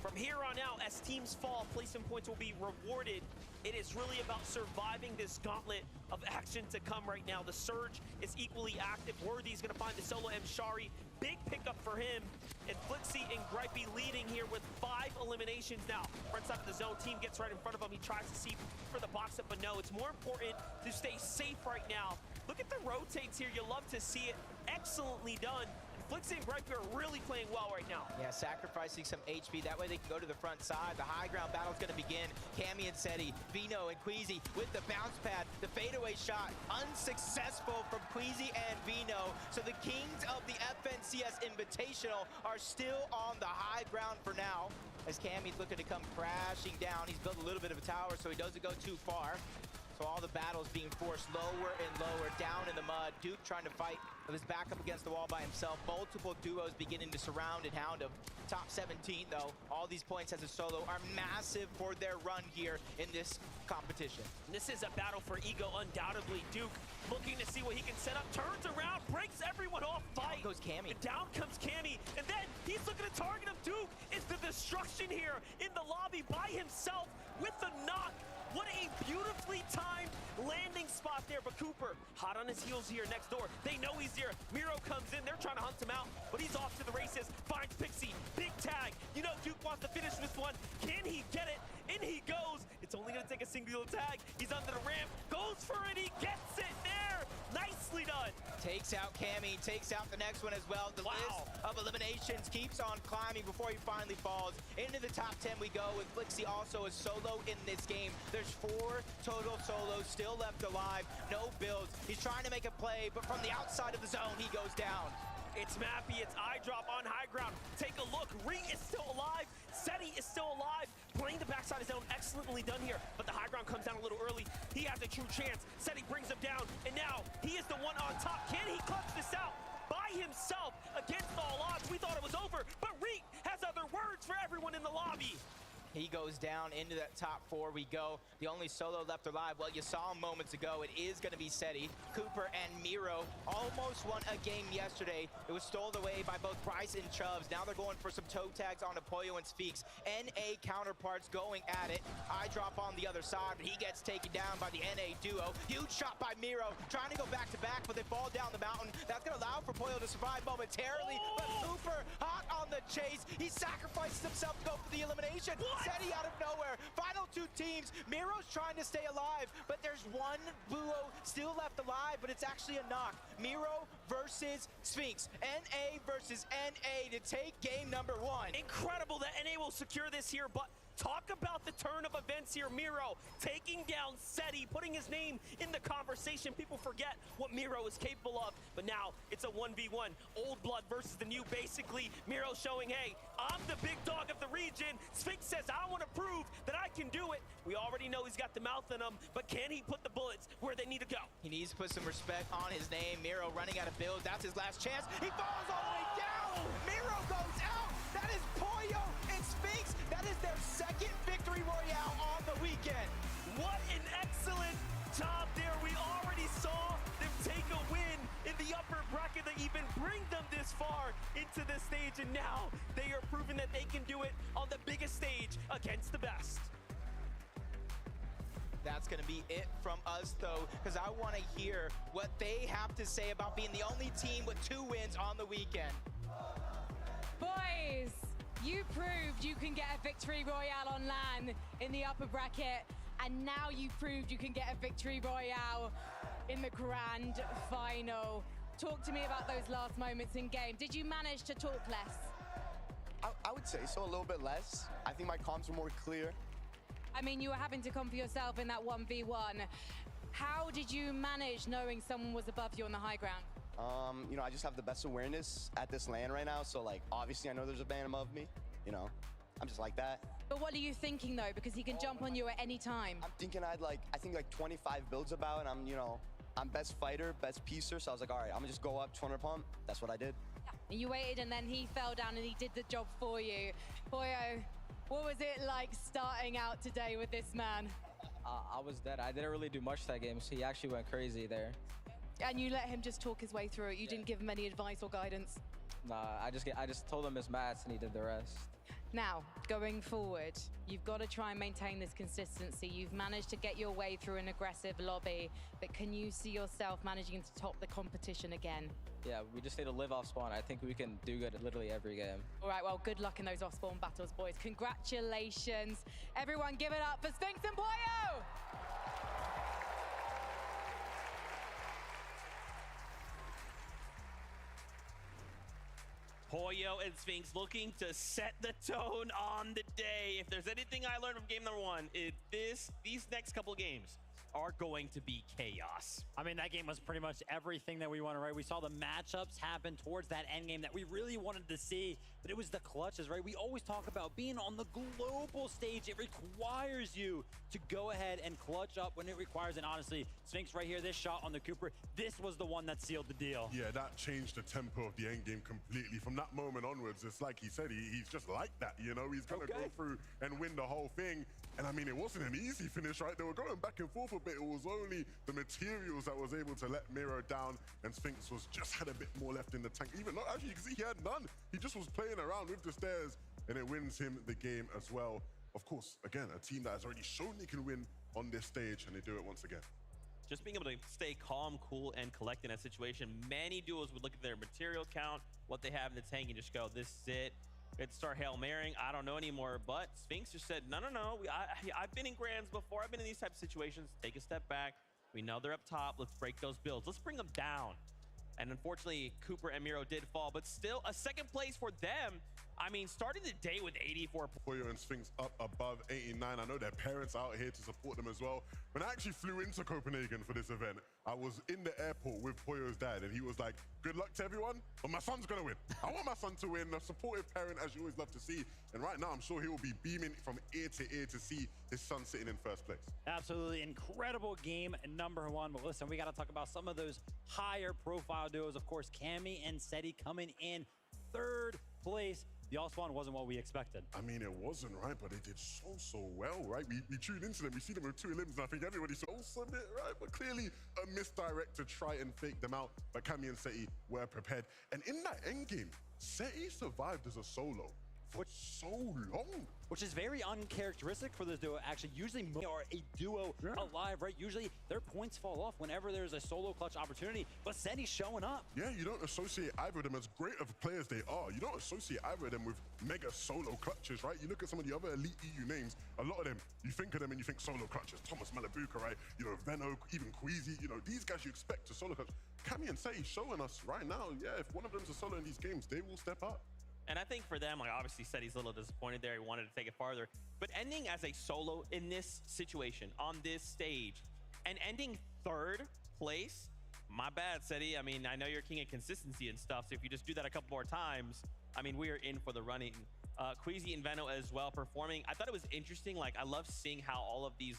from here on out, as teams fall, placement points will be rewarded. It is really about surviving this gauntlet of action to come right now. The Surge is equally active. Worthy is going to find the solo Mshari. Big pickup for him. And Flixie and Gripey leading here with 5 eliminations now. Front side of the zone, team gets right in front of him. He tries to see for the box up, but no, it's more important to stay safe right now. Look at the rotates here. You love to see it. Excellently done. Flixie and Gripey are really playing well right now. Yeah, sacrificing some HP. That way they can go to the front side. The high ground battle's going to begin. Cammy and Seti, Vino and Queasy with the bounce pad. The fadeaway shot unsuccessful from Queasy and Vino. So the kings of the FNCS Invitational are still on the high ground for now. As Cammy's looking to come crashing down. He's built a little bit of a tower, so he doesn't go too far. So all the battles being forced lower and lower, down in the mud. Duke trying to fight with his back up against the wall by himself. Multiple duos beginning to surround and hound him. Top 17, though. All these points as a solo are massive for their run here in this competition. This is a battle for ego, undoubtedly. Duke looking to see what he can set up. Turns around, breaks everyone off. Fight. Down goes Cammy. Down comes Cammy. And then he's looking to target him. Duke is the destruction here in the lobby by himself with the knock. What a beautifully timed landing spot there, but Cooper hot on his heels here next door. They know he's here. Miro comes in, they're trying to hunt him out, but he's off to the races, finds Pixie, big tag. You know Duke wants to finish this one. Can he get it? In he goes. It's only gonna take a single tag. He's under the ramp, goes for it, he gets it there. Nicely done. Takes out Cammy, takes out the next one as well. The list of eliminations keeps on climbing before he finally falls. Into the top 10 we go with Flixie also a solo in this game. There's 4 total solos still left alive, no builds. He's trying to make a play, but from the outside of the zone, he goes down. It's Mappy, it's eye drop on high ground. Take a look, Ree is still alive. Seti is still alive. Playing the backside of zone, excellently done here. But the high ground comes down a little early. He has a true chance. Seti brings him down, and now he is the one on top. Can he clutch this out by himself against all odds? We thought it was over, but Reek has other words for everyone in the lobby. He goes down into that top 4 we go. The only solo left alive, well, you saw him moments ago. It is going to be Seti. Cooper and Miro almost won a game yesterday. It was stolen away by both Bryce and Chubbs. Now they're going for some toe tags on Apoyo and Speaks. NA counterparts going at it. Eye drop on the other side, but he gets taken down by the NA duo. Huge shot by Miro, trying to go back-to-back, but they fall down the mountain. That's going to allow for Apoyo to survive momentarily, but Cooper hot on the chase. He sacrifices himself to go for the elimination. Seti out of nowhere. Final 2 teams. Miro's trying to stay alive, but there's one duo still left alive, but it's actually a knock. Miro versus Sphinx. NA versus NA to take game number 1. Incredible that NA will secure this here, but Talk about the turn of events here. Miro taking down Seti, putting his name in the conversation. People forget what Miro is capable of, but now it's a 1v1. Old blood versus the new. Basically, Miro showing, hey, I'm the big dog of the region. Sphinx says, I want to prove that I can do it. We already know he's got the mouth in him, but can he put the bullets where they need to go? He needs to put some respect on his name. Miro running out of build. That's his last chance. He falls all the way down. Miro goes out. That is Pollo and Sphinx. That is their second victory royale on the weekend. What an excellent job there. We already saw them take a win in the upper bracket that even bring them this far into the stage, and now they are proving that they can do it on the biggest stage against the best. That's going to be it from us, though, because I want to hear what they have to say about being the only team with 2 wins on the weekend. Boys, you proved you can get a victory royale on LAN in the upper bracket, and now you proved you can get a victory royale in the grand final. Talk to me about those last moments in game. Did you manage to talk less? I would say so, a little bit less. I think my comms were more clear. I mean, you were having to come for yourself in that 1v1. How did you manage knowing someone was above you on the high ground? You know, I just have the best awareness at this LAN right now, so like, obviously I know there's a man above me, you know, I'm just like that. But what are you thinking though? Because he can jump on you at any time. I'm thinking I think like 25 builds about, and I'm, you know, I'm best fighter, best piecer, so I was like, all right, I'm gonna just go up 200 pump. That's what I did. Yeah. You waited and then he fell down and he did the job for you. Pollo, what was it like starting out today with this man? I was dead. I didn't really do much that game, so he actually went crazy there. And you let him just talk his way through it. You didn't give him any advice or guidance. Nah, I just told him his maths and he did the rest. Now, going forward, you've got to try and maintain this consistency. You've managed to get your way through an aggressive lobby, but can you see yourself managing to top the competition again? Yeah, we just need to live off spawn. I think we can do good at literally every game. All right, well, good luck in those off-spawn battles, boys. Congratulations. Everyone give it up for Sphinx and Pollo! Pollo and Sphinx looking to set the tone on the day. If there's anything I learned from game number 1, these next couple games are going to be chaos. I mean, that game was pretty much everything that we wanted, right? We saw the matchups happen towards that end game that we really wanted to see, but it was the clutches, right? We always talk about being on the global stage. It requires you to go ahead and clutch up when it requires. And honestly, Sphinx right here, this shot on the Cooper, this was the one that sealed the deal. Yeah, that changed the tempo of the end game completely. From that moment onwards, it's like he said, he's just like that, you know? He's gonna go through and win the whole thing. And I mean, it wasn't an easy finish, right? They were going back and forth a bit. It was only the materials that was able to let Miro down, and Sphinx was just had a bit more left in the tank. Even though, actually, you can see he had none. He just was playing around with the stairs, and it wins him the game as well. Of course, again, a team that has already shown they can win on this stage, and they do it once again. Just being able to stay calm, cool, and collect in that situation. Many duos would look at their material count, what they have in the tank, and just go, this is it. Let's start Hail Marrying. I don't know anymore. But Sphinx just said, no. I've been in grands before. I've been in these types of situations. Take a step back. We know they're up top. Let's break those builds. Let's bring them down. And unfortunately, Cooper and Miro did fall, but still a second place for them. I mean, starting the day with 84. Pollo and Sphinx up above 89. I know their parents are out here to support them as well. When I actually flew into Copenhagen for this event, I was in the airport with Pollo's dad, and he was like, good luck to everyone, but my son's gonna win. I want my son to win, a supportive parent, as you always love to see. And right now, I'm sure he will be beaming from ear to see his son sitting in first place. Absolutely incredible game number 1. But listen, we got to talk about some of those higher profile duos. Of course, Cammy and Seti coming in 3rd place. The all-spawn wasn't what we expected. I mean, it wasn't, right? But they did so well, right? We tuned into them. We see them with 2 limbs, and I think everybody saw it, right? But clearly a misdirect to try and fake them out. But Cammy and Seti were prepared. And in that endgame, Seti survived as a solo for so long. Which is very uncharacteristic for this duo. Actually, usually they are a duo alive, right? Usually their points fall off whenever there's a solo clutch opportunity, but Seti's showing up. Yeah, you don't associate either of them, as great of players they are, you don't associate either of them with mega solo clutches, right? You look at some of the other elite EU names, a lot of them, you think of them and you think solo clutches. Thomas Malabuka, right? You know, Venno, even Queasy, you know, these guys you expect to solo clutch. Cammy and Seti showing us right now, yeah, if one of them's a solo in these games, they will step up. And I think for them, like obviously said he's a little disappointed there. He wanted to take it farther. But ending as a solo in this situation, on this stage, and ending 3rd place, my bad, Seti. I mean, I know you're king of consistency and stuff, so if you just do that a couple more times, I mean, we are in for the running. Queasy and Veno as well performing. I thought it was interesting. Like, I love seeing how all of these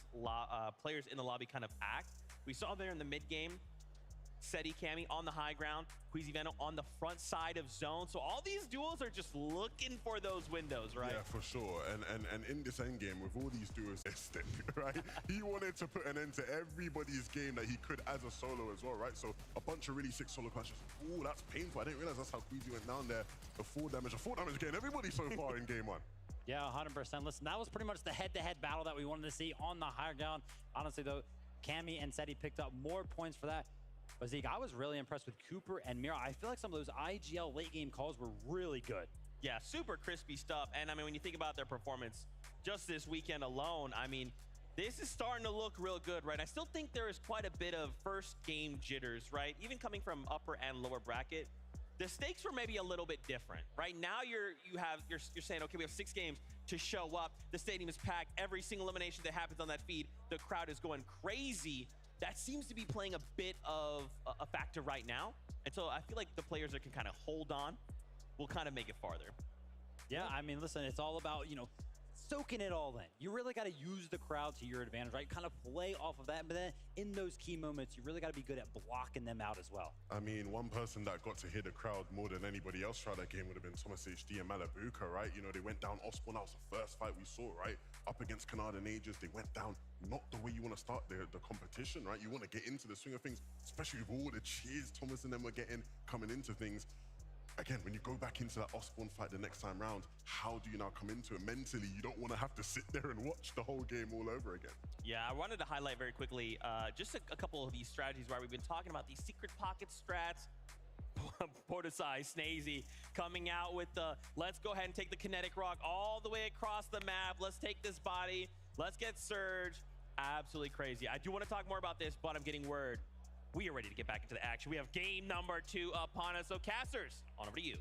players in the lobby kind of act. We saw there in the mid game, Seti Cammy on the high ground, Queasy Veno on the front side of zone. So all these duos are just looking for those windows, right? Yeah, for sure. And in this end game, with all these duos, right? He wanted to put an end to everybody's game that he could as a solo as well, right? So a bunch of really sick solo clashes. Ooh, that's painful. I didn't realize that's how Queasy went down there. A 4 damage getting everybody so far in game 1. Yeah, 100%. Listen, that was pretty much the head-to-head battle that we wanted to see on the high ground. Honestly, though, Cammy and Seti picked up more points for that. But Zeke, I was really impressed with Cooper and Mira. I feel like some of those IGL late game calls were really good. Yeah, super crispy stuff. And I mean, when you think about their performance just this weekend alone, I mean, this is starting to look real good, right? I still think there is quite a bit of first game jitters, right? Even coming from upper and lower bracket, the stakes were maybe a little bit different. Right now, you're saying, okay, we have 6 games to show up. The stadium is packed. Every single elimination that happens on that feed, the crowd is going crazy. That seems to be playing a bit of a factor right now. And so I feel like the players that can kind of hold on will kind of make it farther. Yeah, I mean, listen, it's all about, you know, soaking it all in. You really got to use the crowd to your advantage, right? Kind of play off of that. But then in those key moments, you really got to be good at blocking them out as well. I mean, one person that got to hit the crowd more than anybody else throughout that game would have been Thomas HD and Malabuka, right? You know, they went down Osborne. That was the first fight we saw, right? Up against Canada and Aegis, they went down not the way you want to start the competition, right? You want to get into the swing of things, especially with all the cheers Thomas and them were getting coming into things. Again, when you go back into that Osborne fight the next time round, how do you now come into it mentally? You don't want to have to sit there and watch the whole game all over again. Yeah, I wanted to highlight very quickly just a couple of these strategies where we've been talking about these secret pocket strats. Portisai, Snazy coming out with the, let's go ahead and take the kinetic rock all the way across the map. Let's take this body. Let's get Surge. Absolutely crazy. I do want to talk more about this, but I'm getting word. We are ready to get back into the action. We have game number 2 upon us. So casters, on over to you.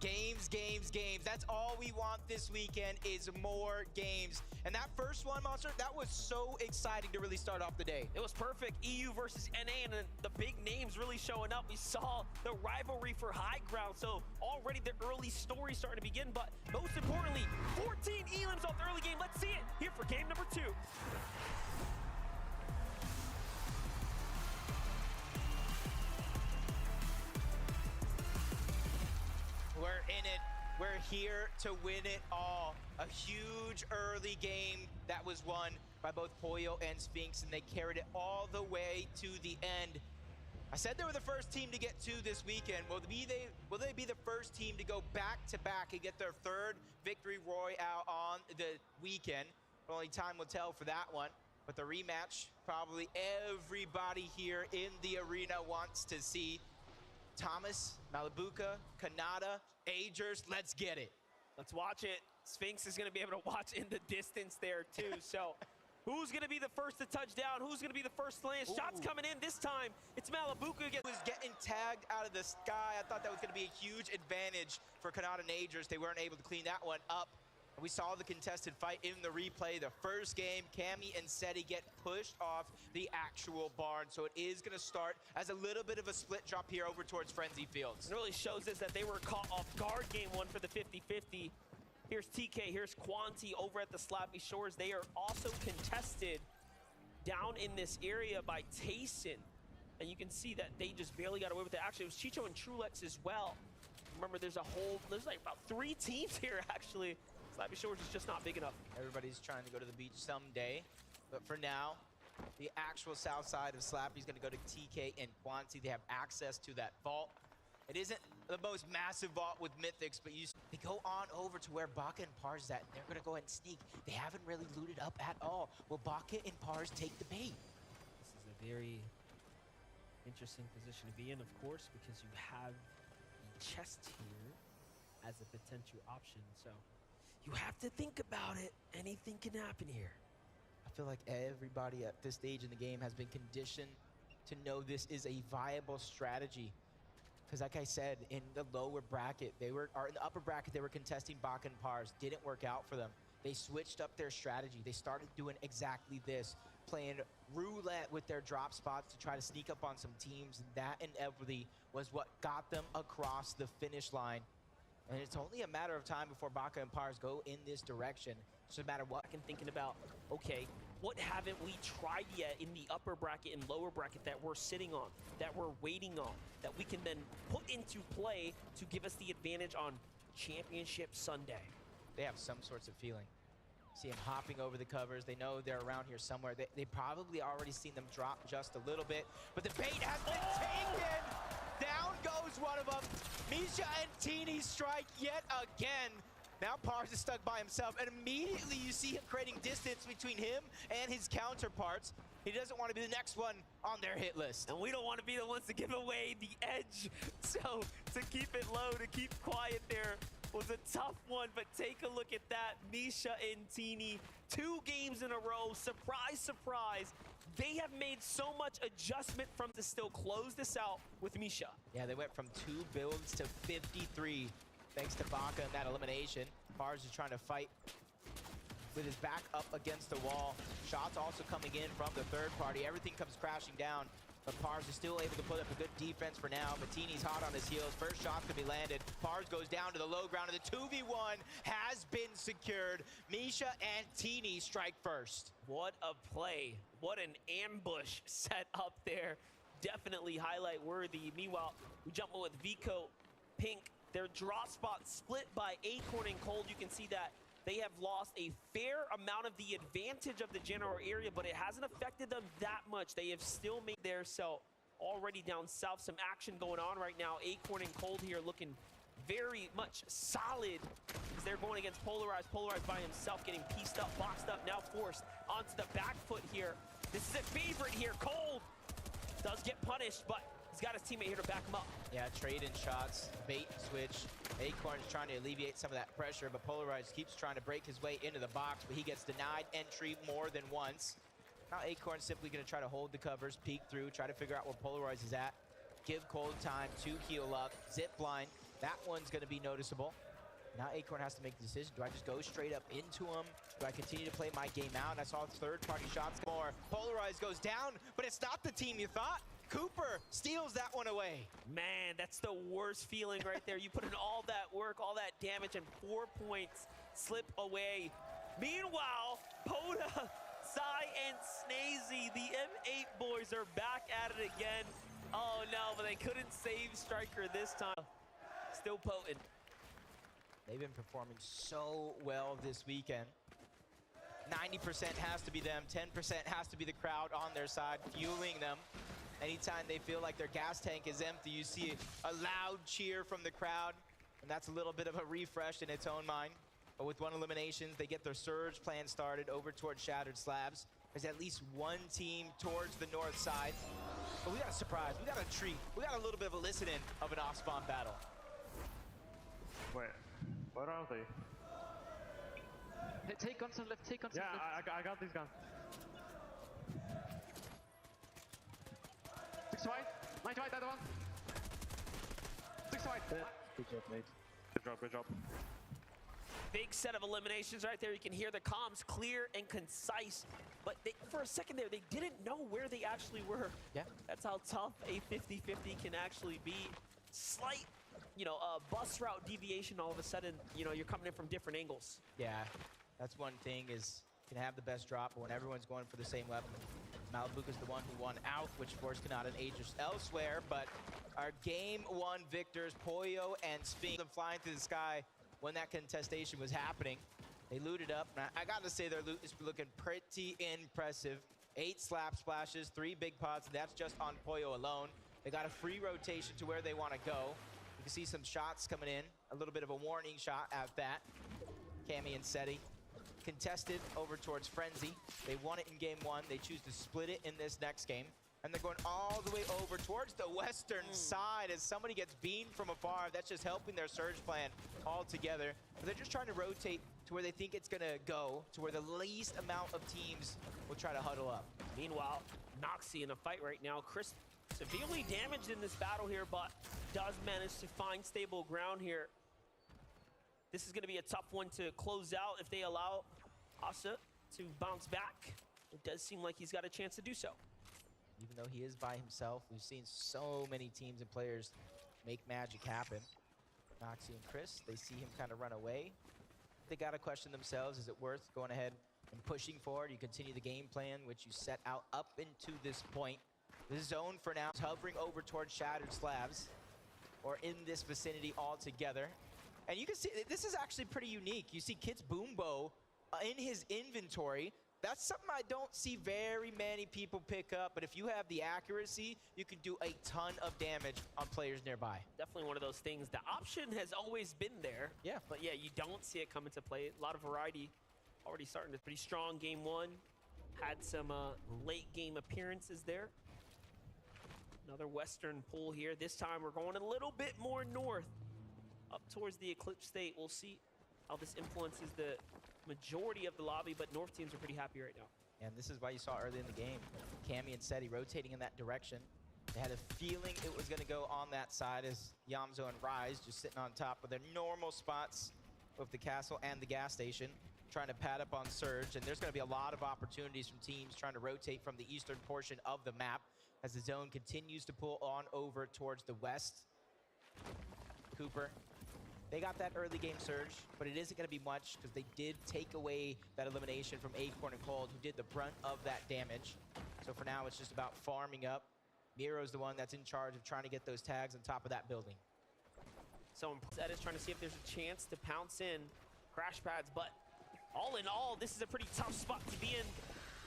Games, games, games. That's all we want this weekend is more games. And that first one, Monster, that was so exciting to really start off the day. It was perfect. EU versus NA, and the big names really showing up. We saw the rivalry for high ground, so already the early story starting to begin. But most importantly, 14 elims off the early game. Let's see it here for game number 2. We're in it. We're here to win it all. A huge early game that was won by both Pollo and Sphinx, and they carried it all the way to the end. I said they were the first team to get 2 this weekend. Will they be the first team to go back-to-back and get their 3rd victory royale on the weekend? Only time will tell for that one. But the rematch, probably everybody here in the arena wants to see. Thomas, Malabuka, Kanata, Agers, let's get it. Let's watch it. Sphinx is going to be able to watch in the distance there too. So who's going to be the first to touch down? Who's going to be the first to land? Shots coming in this time. It's Malabuka again. Was getting tagged out of the sky. I thought that was going to be a huge advantage for Kanata and Agers. They weren't able to clean that one up. We saw the contested fight in the replay. The first game, Cammy and Seti get pushed off the actual barn. So it is going to start as a little bit of a split drop here over towards Frenzy Fields. It really shows us that they were caught off guard game 1 for the 50-50. Here's TK, here's Quanti over at the Slappy Shores. They are also contested down in this area by Tayson. And you can see that they just barely got away with it. Actually, it was Chicho and Trulex as well. Remember, there's like about 3 teams here, actually. Slappy Shores is just not big enough. Everybody's trying to go to the beach someday. But for now, the actual south side of Slappy is going to go to TK and Quanti. They have access to that vault. It isn't the most massive vault with Mythics, but they go on over to where Baka and Pars is at, and they're going to go ahead and sneak. They haven't really looted up at all. Will Baka and Pars take the bait? This is a very interesting position to be in, of course, because you have the chest here as a potential option. So you have to think about it. Anything can happen here. I feel like everybody at this stage in the game has been conditioned to know this is a viable strategy. Because like I said, in the lower bracket, in the upper bracket, they were contesting Baka and Pars. Didn't work out for them. They switched up their strategy. They started doing exactly this, playing roulette with their drop spots to try to sneak up on some teams. And that inevitably was what got them across the finish line. And it's only a matter of time before Baka and Pars go in this direction. It's just a matter of what. And thinking about, okay, what haven't we tried yet in the upper bracket and lower bracket that we're sitting on, that we're waiting on, that we can then put into play to give us the advantage on Championship Sunday? They have some sorts of feeling. See them hopping over the covers. They know they're around here somewhere. They probably already seen them drop just a little bit, but the bait has been taken. Down goes one of them. Misha and Teeny strike yet again. Now Pars is stuck by himself, and immediately you see him creating distance between him and his counterparts. He doesn't want to be the next one on their hit list. And we don't want to be the ones to give away the edge. So to keep it low, to keep quiet there was a tough one, but take a look at that. Misha and Teeny, 2 games in a row. Surprise, surprise. They have made so much adjustment from to still close this out with Misha. Yeah, they went from 2 builds to 53 thanks to Baka and that elimination. Pars is trying to fight with his back up against the wall. Shots also coming in from the third party. Everything comes crashing down, but Pars is still able to put up a good defense for now. Matini's hot on his heels. First shot can be landed. Pars goes down to the low ground, and the 2v1 has been secured. Misha and Teeny strike first. What a play. What an ambush set up there. Definitely highlight worthy. Meanwhile, we jump in with Vico, Pink. Their draw spot split by Acorn and Cold. You can see that they have lost a fair amount of the advantage of the general area, but it hasn't affected them that much. They have still made their sell already down south. Some action going on right now. Acorn and Cold here looking very much solid as they're going against Polarized. Polarized by himself, getting pieced up, boxed up, now forced onto the back foot here. This is a favorite here. Cold does get punished, but he's got his teammate here to back him up. Yeah, trade-in shots, bait and switch. Acorn's trying to alleviate some of that pressure, but Polarized keeps trying to break his way into the box, but he gets denied entry more than once. Now Acorn's simply going to try to hold the covers, peek through, try to figure out where Polarized is at. Give Cold time to heal up. Zip line, that one's going to be noticeable. Now Acorn has to make the decision. Do I just go straight up into him? Do I continue to play my game out? And I saw third-party shots more. Polarized goes down, but it's not the team you thought. Cooper steals that one away. Man, that's the worst feeling right there. You put in all that work, all that damage, and 4 points slip away. Meanwhile, Poda, Sai, and Snazy, the M8 boys, are back at it again. Oh no, but they couldn't save Striker this time. Still potent. They've been performing so well this weekend. 90% has to be them, 10% has to be the crowd on their side, fueling them. Anytime they feel like their gas tank is empty, you see a loud cheer from the crowd, and that's a little bit of a refresh in its own mind. But with 1 elimination, they get their surge plan started over towards Shattered Slabs. There's at least 1 team towards the north side. But we got a surprise, we got a treat. We got a little bit of a listen-in of an off-spawn battle. Wait, where are they? Hey, take guns on left, take guns on left. Yeah, I got these guns. 6 white, 9 white, other one. 6 white. Good job, mate. Good job, good job. Big set of eliminations right there. You can hear the comms clear and concise. But they, for a second there, they didn't know where they actually were. Yeah. That's how tough a 50-50 can actually be. Slight, bus route deviation, all of a sudden, you're coming in from different angles. Yeah, that's one thing is you can have the best drop, but when everyone's going for the same weapon. Malabuka's the one who won out, which of course cannot age elsewhere, but our game 1 victors, Poyo and Sphinx, them flying through the sky when that contestation was happening. They looted up. Now, I gotta say their loot is looking pretty impressive. 8 slap splashes, 3 big pots, and that's just on Poyo alone. They got a free rotation to where they want to go. You can see some shots coming in, a little bit of a warning shot at that. Cammy and Seti contested over towards Frenzy. They won it in game 1. They choose to split it in this next game. And they're going all the way over towards the western side as somebody gets beamed from afar. That's just helping their surge plan all together. But they're just trying to rotate to where they think it's gonna go, to where the least amount of teams will try to huddle up. Meanwhile, Noxie in a fight right now. Chris severely damaged in this battle here, but does manage to find stable ground here. This is going to be a tough one to close out if they allow Asa to bounce back. It does seem like he's got a chance to do so. Even though he is by himself, we've seen so many teams and players make magic happen. Noxie and Chris, they see him kind of run away. They got to question themselves, is it worth going ahead and pushing forward? You continue the game plan, which you set out up into this point. The zone for now is hovering over towards Shattered Slabs, or in this vicinity altogether. And you can see, this is actually pretty unique. You see Kit's Boombo in his inventory. That's something I don't see very many people pick up, but if you have the accuracy, you can do a ton of damage on players nearby. Definitely one of those things. The option has always been there. Yeah. But yeah, you don't see it come into play. A lot of variety already starting to pretty strong game one. Had some late game appearances there. Another Western pull here. This time we're going a little bit more north, up towards the Eclipse State. We'll see how this influences the majority of the lobby, but North teams are pretty happy right now. And this is why you saw early in the game, Cammy and Seti rotating in that direction. They had a feeling it was going to go on that side as Yamzo and Rise just sitting on top of their normal spots with the castle and the gas station, trying to pad up on Surge. And there's going to be a lot of opportunities from teams trying to rotate from the eastern portion of the map as the zone continues to pull on over towards the west. Cooper, they got that early game surge, but it isn't going to be much because they did take away that elimination from Acorn and Cold, who did the brunt of that damage. So for now, it's just about farming up. Miro's the one that's in charge of trying to get those tags on top of that building. So that is trying to see if there's a chance to pounce in crash pads, but all in all, this is a pretty tough spot to be in.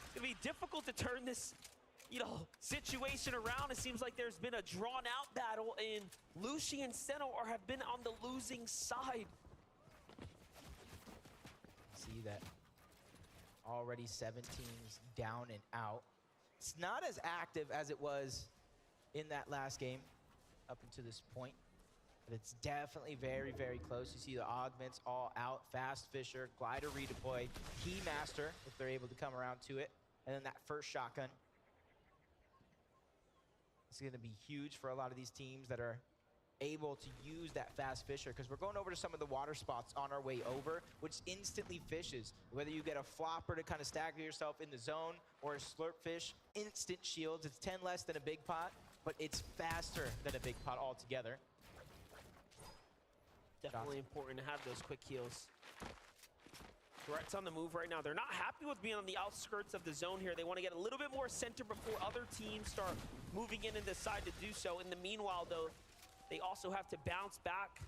It's going to be difficult to turn this, situation around. It seems like there's been a drawn-out battle, and Lucy and Seno have been on the losing side. See that already 7 teams down and out. It's not as active as it was in that last game up until this point, but it's definitely very, very close. You see the augments all out, Fast Fisher, Glider redeploy, Keymaster, if they're able to come around to it, and then that first shotgun. It's going to be huge for a lot of these teams that are able to use that Fast Fisher, because we're going over to some of the water spots on our way over, which instantly fishes. Whether you get a flopper to kind of stagger yourself in the zone or a slurp fish, instant shields. It's 10 less than a big pot, but it's faster than a big pot altogether. Definitely important to have those quick heals. Threats on the move right now. They're not happy with being on the outskirts of the zone here. They want to get a little bit more center before other teams start moving in and decide to do so. In the meanwhile, though, they also have to bounce back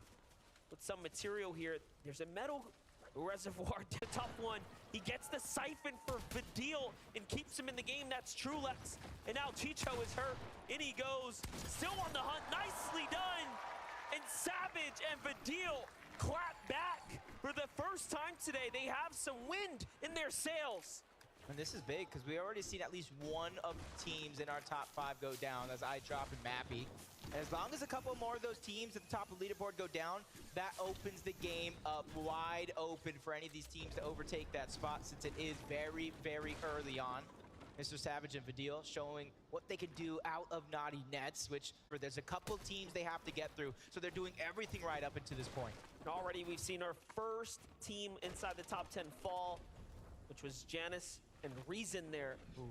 with some material here. There's a metal reservoir, tough one. He gets the siphon for Vidil and keeps him in the game. That's Trulex. And now Chicho is hurt. In he goes, still on the hunt. Nicely done. And Savage and Vidil clap back for the first time today. They have some wind in their sails. And this is big because we already seen at least one of the teams in our top 5 go down. That's iDrop and Mappy. And as long as a couple more of those teams at the top of the leaderboard go down, that opens the game up wide open for any of these teams to overtake that spot, since it is very, very early on. Mr. Savage and Vidil showing what they can do out of naughty nets, which there's a couple teams they have to get through. So they're doing everything right up until this point. Already we've seen our first team inside the top 10 fall, which was Janice and Reason there. Oof.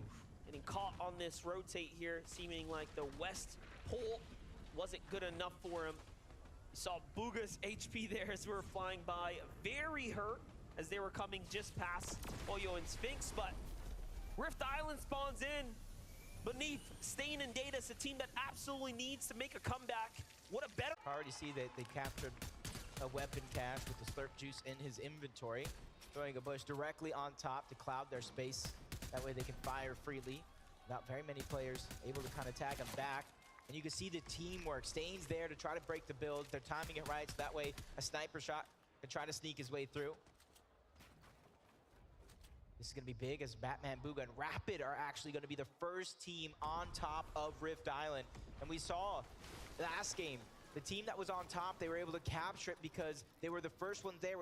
Getting caught on this rotate here, seeming like the west pole wasn't good enough for him. You saw Booga's HP there as we were flying by. Very hurt as they were coming just past Oyo and Sphinx, but Rift Island spawns in beneath Stain and Datus, a team that absolutely needs to make a comeback. What a better... I already see that they captured a weapon cache with the Slurp Juice in his inventory, throwing a bush directly on top to cloud their space. That way they can fire freely without very many players able to kind of tag them back. And you can see the teamwork. Stain's there to try to break the build. They're timing it right, so that way a sniper shot can try to sneak his way through. This is going to be big as Batman, Booga, and Rapid are actually going to be the first team on top of Rift Island. And we saw last game, the team that was on top, they were able to capture it because they were the first ones there.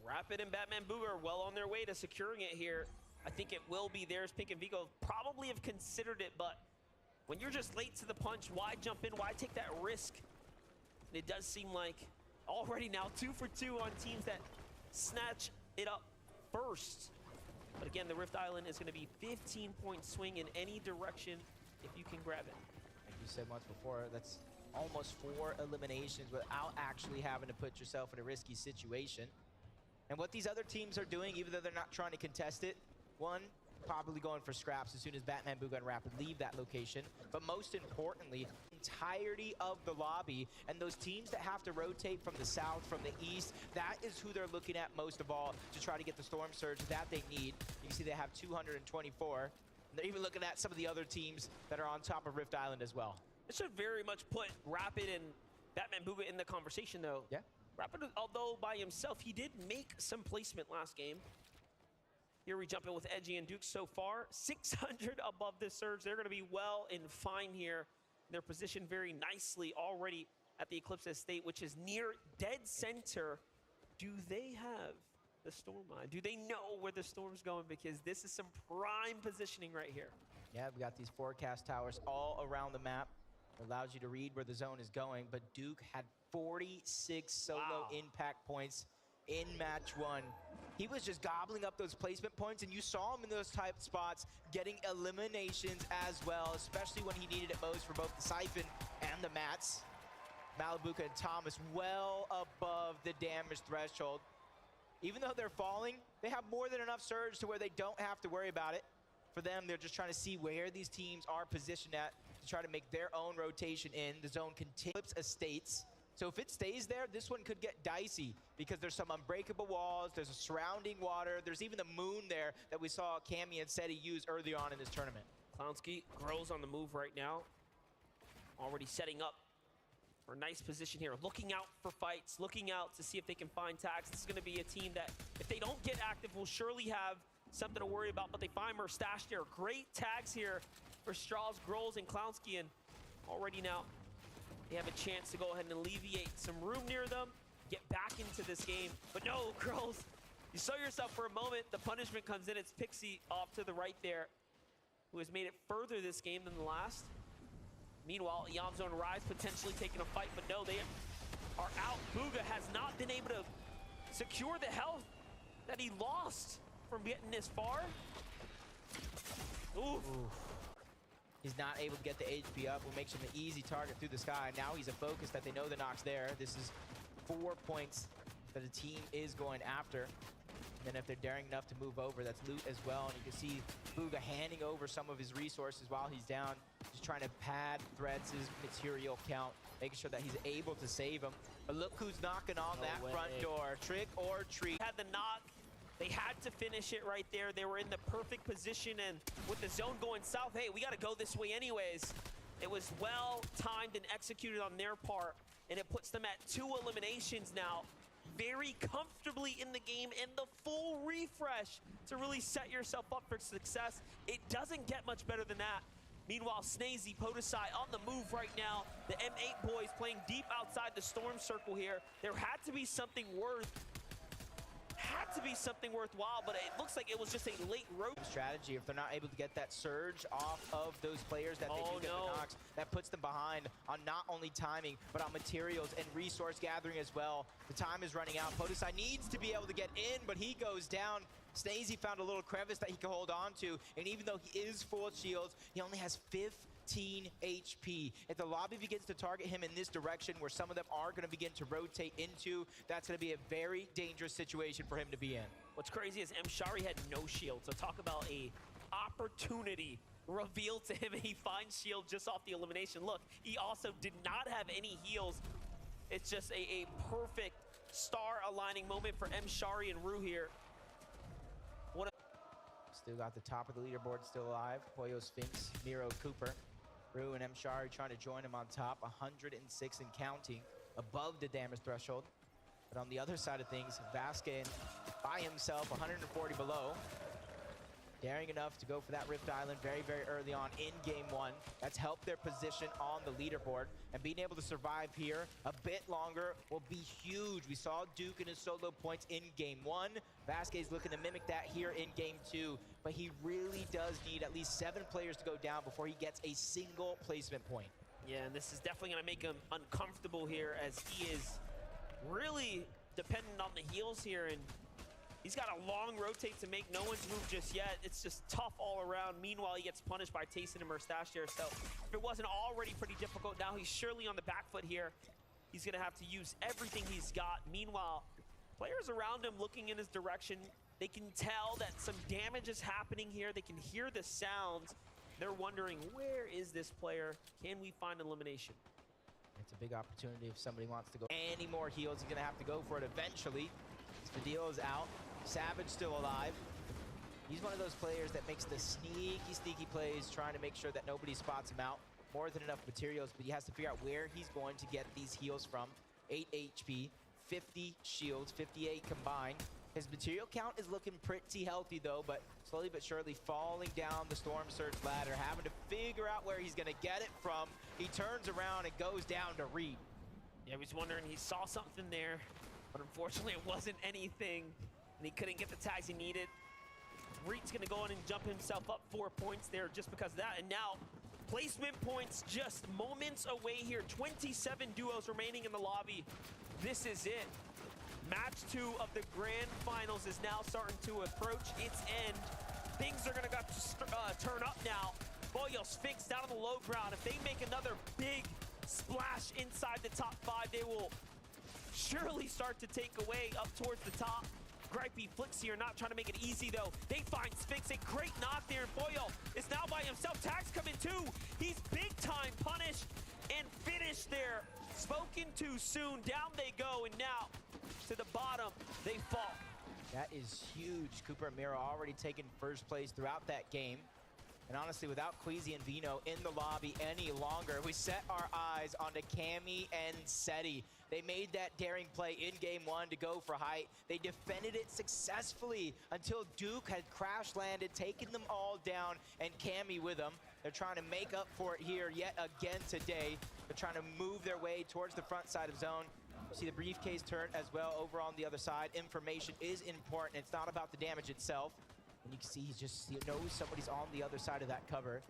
Rapid and Batman Booga are well on their way to securing it here. I think it will be theirs. Pink and Vigo probably have considered it, but when you're just late to the punch, why jump in? Why take that risk? And it does seem like already now 2 for 2 on teams that snatch it up first. But again, the Rift Island is going to be 15-point swing in any direction if you can grab it. Like you said once before, that's almost 4 eliminations without actually having to put yourself in a risky situation. And what these other teams are doing, even though they're not trying to contest it, one, probably going for scraps as soon as Batman, Booga, and Rapid leave that location. But most importantly, entirety of the lobby and those teams that have to rotate from the south, from the east, that is who they're looking at most of all to try to get the Storm Surge that they need. You can see they have 224. And they're even looking at some of the other teams that are on top of Rift Island as well. This should very much put Rapid and Batman Booga in the conversation, though. Yeah. Rapid, although by himself, he did make some placement last game. Here we jump in with Edgy and Duke so far. 600 above this surge. They're going to be well and fine here. They're positioned very nicely already at the Eclipse Estate, which is near dead center. Do they have the storm eye? Do they know where the storm's going? Because this is some prime positioning right here. Yeah, we got these forecast towers all around the map. It allows you to read where the zone is going, but Duke had 46 solo impact points in match 1. He was just gobbling up those placement points, and you saw him in those type spots getting eliminations as well, especially when he needed it most for both the Siphon and the Mats. Malibuka and Thomas well above the damage threshold. Even though they're falling, they have more than enough surge to where they don't have to worry about it. For them, they're just trying to see where these teams are positioned at to try to make their own rotation in. The zone continues estates. So if it stays there, this one could get dicey because there's some unbreakable walls, there's a surrounding water, there's even the moon there that we saw Cammy and Seti use early on in this tournament. Clownski grows on the move right now. Already setting up for a nice position here. Looking out for fights, looking out to see if they can find tags. This is going to be a team that, if they don't get active, will surely have something to worry about, but they find more stashed there. Great tags here for Strauss, Grols, and Clownski, and already now they have a chance to go ahead and alleviate some room near them, get back into this game. But no, Grols, you saw yourself for a moment. The punishment comes in. It's Pixie off to the right there, who has made it further this game than the last. Meanwhile, Yamzo and Rise potentially taking a fight, but no, they are out. Booga has not been able to secure the health that he lost from getting this far. Oof. He's not able to get the HP up, what makes him an easy target through the sky. Now he's a focus that they know the knock's there. This is 4 points that the team is going after. And then if they're daring enough to move over, that's loot as well. And you can see Booga handing over some of his resources while he's down, just trying to pad Threads' material count, making sure that he's able to save him. But look who's knocking on that front door. Trick or treat. Had the knock. They had to finish it right there. They were in the perfect position, and with the zone going south, hey, we got to go this way anyways. It was well timed and executed on their part, and it puts them at 2 eliminations now, very comfortably in the game, and the full refresh to really set yourself up for success. It doesn't get much better than that. Meanwhile, Snazy, Podesai on the move right now. The M8 boys playing deep outside the storm circle here. There had to be something worthwhile, but it looks like it was just a late rope strategy. If they're not able to get that surge off of those players that they do get the knocks, that puts them behind on not only timing, but on materials and resource gathering as well. The time is running out. Podesai needs to be able to get in, but he goes down. Snazy found a little crevice that he can hold on to, and even though he is full of shields, he only has 15 HP. If the lobby begins to target him in this direction, where some of them are going to begin to rotate into, that's going to be a very dangerous situation for him to be in. What's crazy is Mshari had no shield, so talk about a opportunity revealed to him, and he finds shield just off the elimination. Look, he also did not have any heals. It's just a perfect star aligning moment for Mshari and Rue here. Still got the top of the leaderboard still alive. Poyo Sphinx, Miro Cooper. Rue and Mshari trying to join him on top. 106 and counting, above the damage threshold. But on the other side of things, Vasquez by himself, 140 below. Daring enough to go for that Rift Island very, very early on in game 1. That's helped their position on the leaderboard. And being able to survive here a bit longer will be huge. We saw Duke in his solo points in game 1. Vasquez looking to mimic that here in game 2. But he really does need at least 7 players to go down before he gets a single placement point. Yeah, and this is definitely going to make him uncomfortable here as he is really dependent on the heals here, and he's got a long rotate to make. No one's moved just yet. It's just tough all around. Meanwhile, he gets punished by Tayson and Mustache. So if it wasn't already pretty difficult, now he's surely on the back foot here. He's going to have to use everything he's got. Meanwhile, players around him looking in his direction, they can tell that some damage is happening here. They can hear the sounds. They're wondering, where is this player? Can we find elimination? It's a big opportunity if somebody wants to go any more heals. He's going to have to go for it eventually. Spadil is out. Savage still alive. He's one of those players that makes the sneaky plays, trying to make sure that nobody spots him out. More than enough materials, but he has to figure out where he's going to get these heals from. 8 HP, 50 shields, 58 combined. His material count is looking pretty healthy though, but slowly but surely falling down the Storm Surge ladder, having to figure out where he's gonna get it from. He turns around and goes down to Reed. Yeah, he was wondering, he saw something there, but unfortunately it wasn't anything, and he couldn't get the tags he needed. Reed's gonna go in and jump himself up 4 points there just because of that, and now placement points just moments away here. 27 duos remaining in the lobby. This is it. Match 2 of the grand finals is now starting to approach its end. Things are gonna turn up now. Boyo, Sphinx down on the low ground. If they make another big splash inside the top 5, they will surely start to take away up towards the top. Gripey, Flixie are not trying to make it easy though. They find Sphinx, a great knock there, and Boyo is now by himself. Tags come in too. He's big time punished and finished there. Spoken too soon, down they go, and now to the bottom, they fall. That is huge. Cooper and Miro already taking first place throughout that game. And honestly, without Queasy and Vino in the lobby any longer, we set our eyes onto Cammy and Seti. They made that daring play in game 1 to go for height. They defended it successfully until Duke had crash landed, taken them all down, and Cammy with them. They're trying to make up for it here yet again today. They're trying to move their way towards the front side of zone. You see the briefcase turn as well over on the other side. Information is important. It's not about the damage itself. And you can see he knows somebody's on the other side of that cover.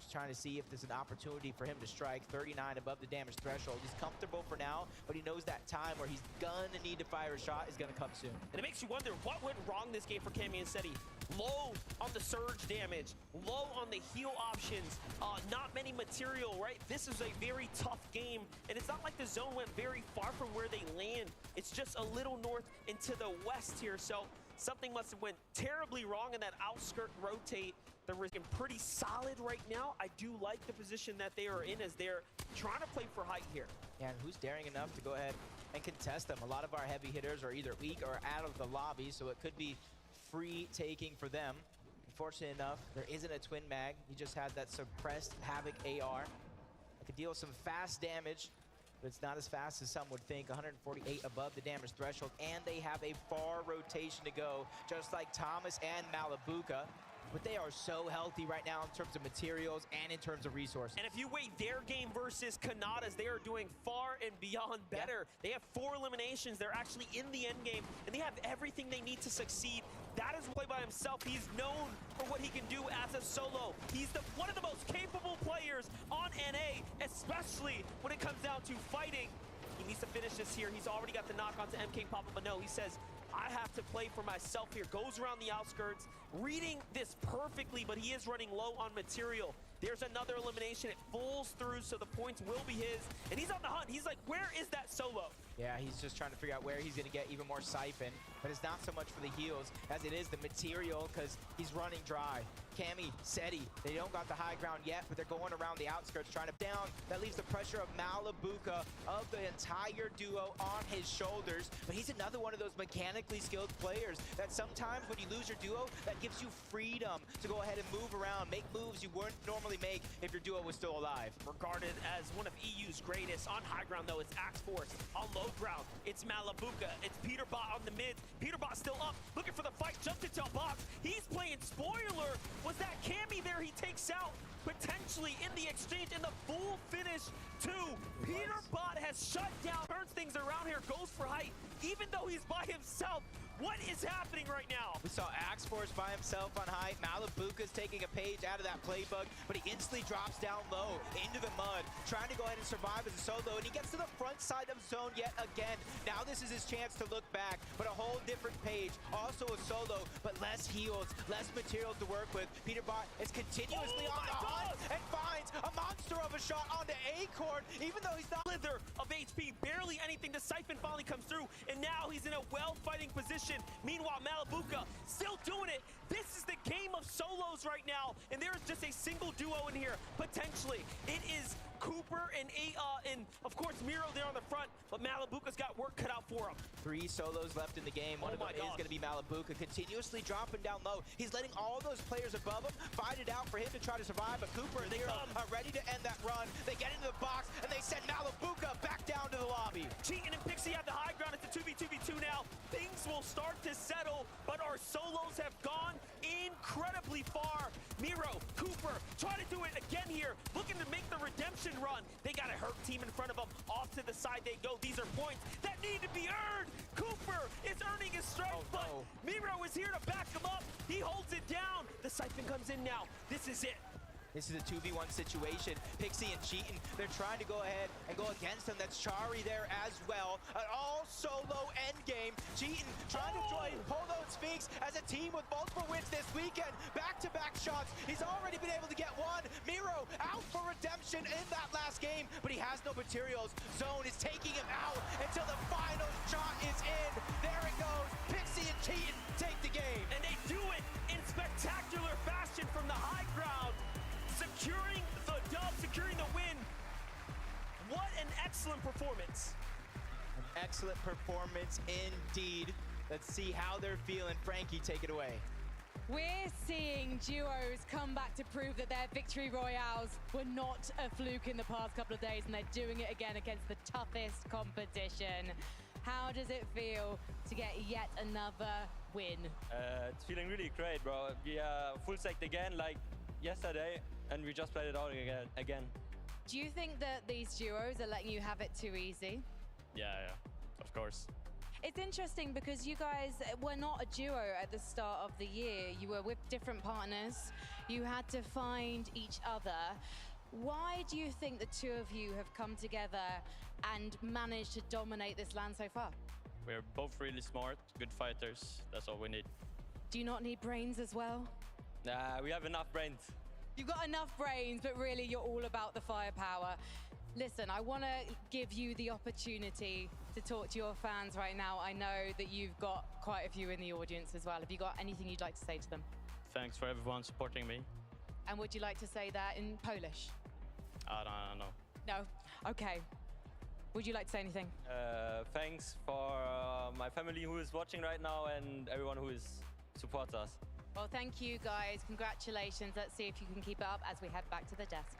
Just trying to see if there's an opportunity for him to strike. 39 above the damage threshold. He's comfortable for now, but he knows that time where he's gonna need to fire a shot is gonna come soon. And it makes you wonder what went wrong this game for Cammy and Seti. Low on the surge damage, low on the heal options, not many material, right? This is a very tough game, and it's not like the zone went very far from where they land. It's just a little north and to the west here, so something must have went terribly wrong in that outskirt rotate. They're looking pretty solid right now. I do like the position that they are in as they're trying to play for height here. Yeah, and who's daring enough to go ahead and contest them? A lot of our heavy hitters are either weak or out of the lobby, so it could be free taking for them. Unfortunately enough, there isn't a twin mag. He just had that suppressed Havoc AR. It could deal some fast damage, but it's not as fast as some would think. 148 above the damage threshold, and they have a far rotation to go, just like Thomas and Malabuka. But they are so healthy right now in terms of materials and in terms of resources. And if you weigh their game versus Kanata's, they are doing far and beyond better. Yeah. They have 4 eliminations. They're actually in the end game, and they have everything they need to succeed. That is play by himself. He's known for what he can do as a solo. He's one of the most capable players on NA, especially when it comes down to fighting. He needs to finish this here. He's already got the knock onto MK Papa, but no, he says, I have to play for myself here. Goes around the outskirts, reading this perfectly, but he is running low on material. There's another elimination. It falls through, so the points will be his. And he's on the hunt. He's like, where is that solo? Yeah, he's just trying to figure out where he's going to get even more siphon. But it's not so much for the heals as it is the material, because he's running dry. Cammy, Seti, they don't got the high ground yet, but they're going around the outskirts trying to down. That leaves the pressure of Malabuka of the entire duo on his shoulders. But he's another one of those mechanically skilled players that sometimes when you lose your duo, that gives you freedom to go ahead and move around, make moves you wouldn't normally make if your duo was still alive. Regarded as one of EU's greatest. On high ground though, it's Axe Force. On low ground, it's Malabuka. It's Peterbot on the mids. Peterbot still up, looking for the fight, jumped into a box. He's playing spoiler. Was that Cammy there? He takes out potentially in the exchange in the full finish too. Peter Bot has shut down, turns things around here, goes for height, even though he's by himself. What is happening right now? We saw Axe Force by himself on height. Malabuka's taking a page out of that playbook, but he instantly drops down low into the mud, trying to go ahead and survive as a solo, and he gets to the front side of zone yet again. Now this is his chance to look back, but a whole different page. Also a solo, but less heals, less materials to work with. Peter Bot is continuously on the hunt and finds a monster of a shot onto Acorn, even though he's not Slither of HP, barely anything. The Siphon finally comes through, and now he's in a well-fighting position. Meanwhile, Malabuka still doing it. This is the game of solos right now, and there is just a single duo in here, potentially. It is Cooper and of course Miro there on the front, but Malabuka's got work cut out for him. 3 solos left in the game. One of them is going to be Malabuka, continuously dropping down low. He's letting all those players above him fight it out for him to try to survive, but Cooper and Miro are ready to end that run. They get into the box, and they send Malabuka back down to the lobby. Cheating and Pixie have the high ground. It's a 2v2v2 now. Things will start to settle, but our solos have gone incredibly far. Miro, Cooper, try to do it again here, looking to make the redemption run. They got a hurt team in front of them. Off to the side they go. These are points that need to be earned. Cooper is earning his strength, but Miro is here to back him up. He holds it down. The Siphon comes in now. This is it. This is a 2v1 situation. Pixie and Cheatin', they're trying to go ahead and go against them. That's Chari there as well. An all-solo endgame. Cheatin' trying to join Polo and Sphinx as a team with multiple wins this weekend. Back-to-back shots. He's already been able to get one. Miro out for redemption in that last game, but he has no materials. Zone is taking him out until the final shot is in. There it goes. Pixie and Cheatin' take the game. And they do it in spectacular fashion from the high ground. Securing the dub, securing the win. What an excellent performance. An excellent performance indeed. Let's see how they're feeling. Frankie, take it away. We're seeing duos come back to prove that their victory royales were not a fluke in the past couple of days, and they're doing it again against the toughest competition. How does it feel to get yet another win? It's feeling really great, bro. We are full stacked again like yesterday, and we just played it out again. Do you think that these duos are letting you have it too easy? Yeah, of course. It's interesting because you guys were not a duo at the start of the year. You were with different partners. You had to find each other. Why do you think the two of you have come together and managed to dominate this land so far? We're both really smart, good fighters. That's all we need. Do you not need brains as well? Nah, we have enough brains. You've got enough brains, but really you're all about the firepower. Listen, I want to give you the opportunity to talk to your fans right now. I know that you've got quite a few in the audience as well. Have you got anything you'd like to say to them? Thanks for everyone supporting me. And would you like to say that in Polish? I don't know. No? Okay. Would you like to say anything? Thanks for my family who is watching right now and everyone who supports us. Well, thank you, guys. Congratulations. Let's see if you can keep it up as we head back to the desk.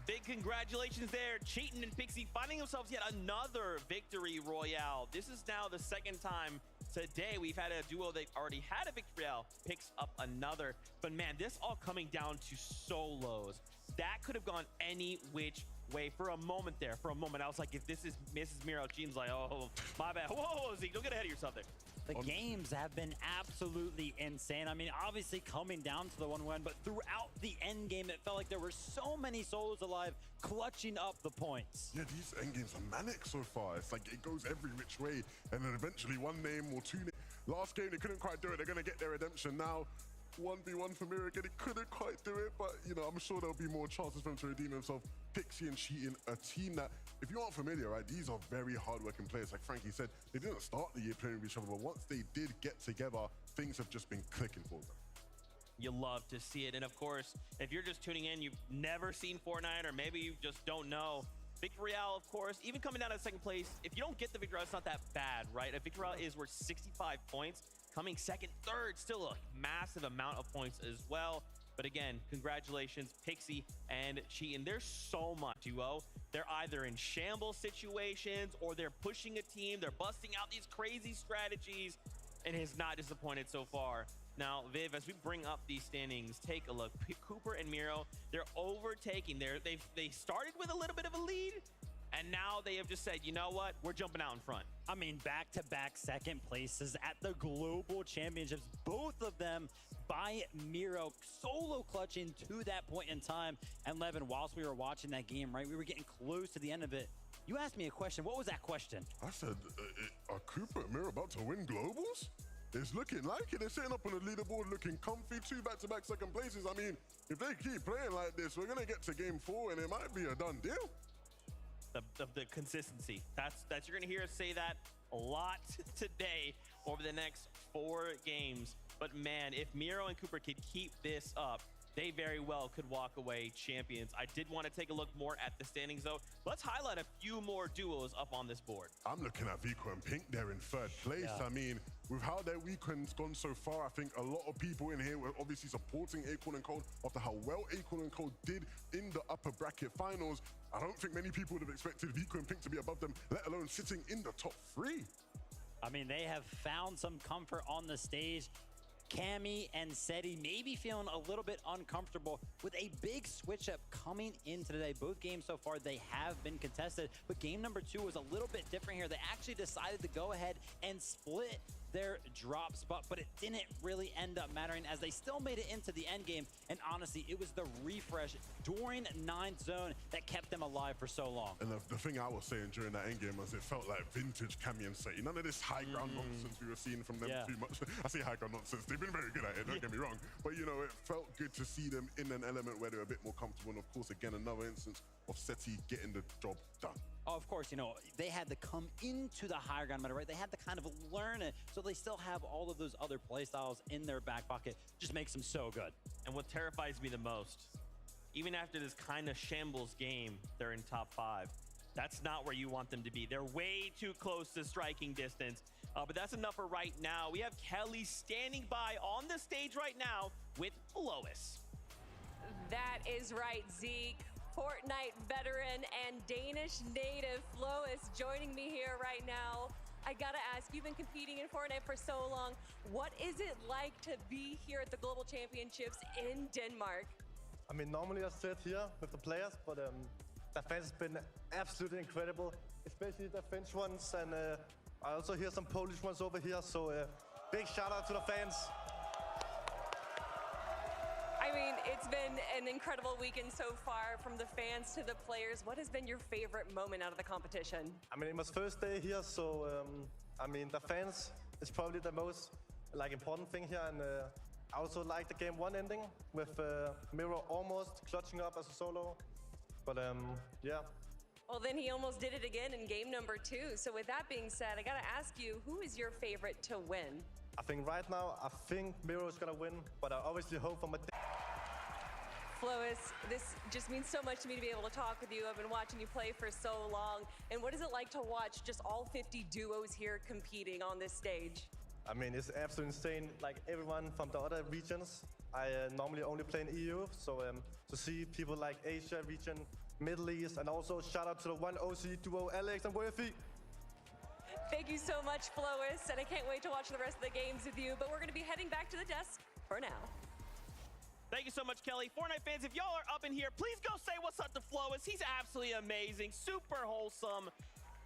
Big congratulations there. Cheatin' and Pixie finding themselves yet another victory royale. This is now the second time today we've had a duo that already had a victory royale picks up another. But man, this all coming down to solos. That could have gone any which way for a moment there. For a moment, I was like, if this is Mrs. Miro, Jean's like, oh, my bad. Whoa, Zeke, don't get ahead of yourself there. The games have been absolutely insane. I mean, obviously coming down to the 1-1, but throughout the end game, it felt like there were so many solos alive, clutching up the points. Yeah, these end games are manic so far. It's like it goes every which way, and then eventually one name or two names. Last game, they couldn't quite do it. They're going to get their redemption now. 1v1 for Miro again. He couldn't quite do it, but, you know, I'm sure there'll be more chances for him to redeem himself. Pixie and Cheatin', a team that, if you aren't familiar, right, these are very hard-working players. Like Frankie said, they didn't start the year playing with each other, but once they did get together, things have just been clicking for them. You love to see it. And of course, if you're just tuning in, you've never seen Fortnite, or maybe you just don't know, Victory Royale, of course, even coming down to second place, if you don't get the Victory Royale, it's not that bad, right? A Victory Royale is worth 65 points. Coming second, third, still a massive amount of points as well. But again, congratulations, Pixie and Cheatin'. There's so much duo. They're either in shambles situations or they're pushing a team. They're busting out these crazy strategies, and has not disappointed so far. Now, Viv, as we bring up these standings, take a look. Cooper and Miro, they're overtaking. They started with a little bit of a lead, and now they have just said, you know what? We're jumping out in front. I mean, back-to-back second places at the Global Championships. Both of them by Miro, solo clutching to that point in time. And Levin, whilst we were watching that game, right, we were getting close to the end of it. You asked me a question. What was that question? I said, are Cooper and Miro about to win globals? It's looking like it. They're sitting up on the leaderboard looking comfy, 2 back-to-back second places. I mean, if they keep playing like this, we're going to get to game 4 and it might be a done deal. The consistency. That's you're going to hear us say that a lot today over the next 4 games. But man, if Miro and Cooper could keep this up, they very well could walk away champions. I did want to take a look more at the standings, though. Let's highlight a few more duos up on this board. I'm looking at Vico and Pink there in 3rd place. Yeah. I mean, with how their weekend's gone so far, I think a lot of people in here were obviously supporting Acorn and Cold after how well Acorn and Cold did in the upper bracket finals. I don't think many people would have expected Vico and Pink to be above them, let alone sitting in the top 3. I mean, they have found some comfort on the stage. Cammy and Seti maybe feeling a little bit uncomfortable with a big switch up coming in today. Both games so far, they have been contested, but game number 2 was a little bit different here. They actually decided to go ahead and split their drop spot, but it didn't really end up mattering as they still made it into the end game. And honestly, it was the refresh during 9th zone that kept them alive for so long. And the thing I was saying during that end game was it felt like vintage Cammy and Seti. None of this high ground nonsense we were seeing from them too much. I say high ground nonsense. They've been very good at it, don't get me wrong. But, you know, it felt good to see them in an element where they were a bit more comfortable. And, of course, again, another instance of Seti getting the job done. Oh, of course, you know, they had to come into the higher ground meta, right? They had to kind of learn it, so they still have all of those other play styles in their back pocket. Just makes them so good. And what terrifies me the most, even after this kind of shambles game, they're in top 5. That's not where you want them to be. They're way too close to striking distance. But that's enough for right now. We have Kelly standing by on the stage right now with Lois. That is right, Zeke. Fortnite veteran and Danish native Lois joining me here right now. I gotta ask, you've been competing in Fortnite for so long. What is it like to be here at the Global Championships in Denmark? I mean, normally I sit here with the players, but the fans have been absolutely incredible, especially the French ones, and I also hear some Polish ones over here, so big shout out to the fans. I mean, it's been an incredible weekend so far, from the fans to the players. What has been your favorite moment out of the competition? I mean, it was first day here, so I mean, the fans is probably the most important thing here, and I also like the game 1 ending with Miro almost clutching up as a solo, but yeah. Well, then he almost did it again in game number 2. So with that being said, I gotta ask you, who is your favorite to win? I think right now, I think Miro is gonna win, but I obviously hope for my... Lois, this just means so much to me to be able to talk with you. I've been watching you play for so long. And what is it like to watch just all 50 duos here competing on this stage? I mean, it's absolutely insane. Like everyone from the other regions, I normally only play in EU. So to see people like Asia region, Middle East, and also shout out to the one OC duo, Alex and Worthy. Thank you so much, Lois. And I can't wait to watch the rest of the games with you. But we're going to be heading back to the desk for now. Thank you so much, Kelly. Fortnite fans, if y'all are up in here, please go say what's up to Flois. He's absolutely amazing, super wholesome.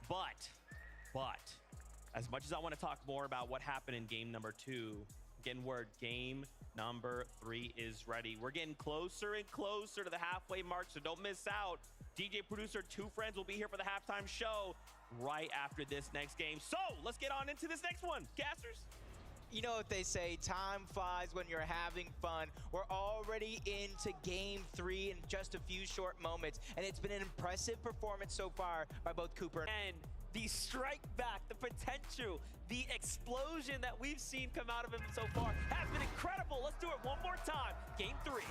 But, as much as I want to talk more about what happened in game number 2, getting word game number 3 is ready. We're getting closer and closer to the halfway mark, so don't miss out. DJ producer, 2 friends will be here for the halftime show right after this next game. So let's get on into this next one. Casters? You know what they say, time flies when you're having fun. We're already into game 3 in just a few short moments, and it's been an impressive performance so far by both Cooper and the strike back, the potential, the explosion that we've seen come out of him so far has been incredible. Let's do it one more time. Game 3.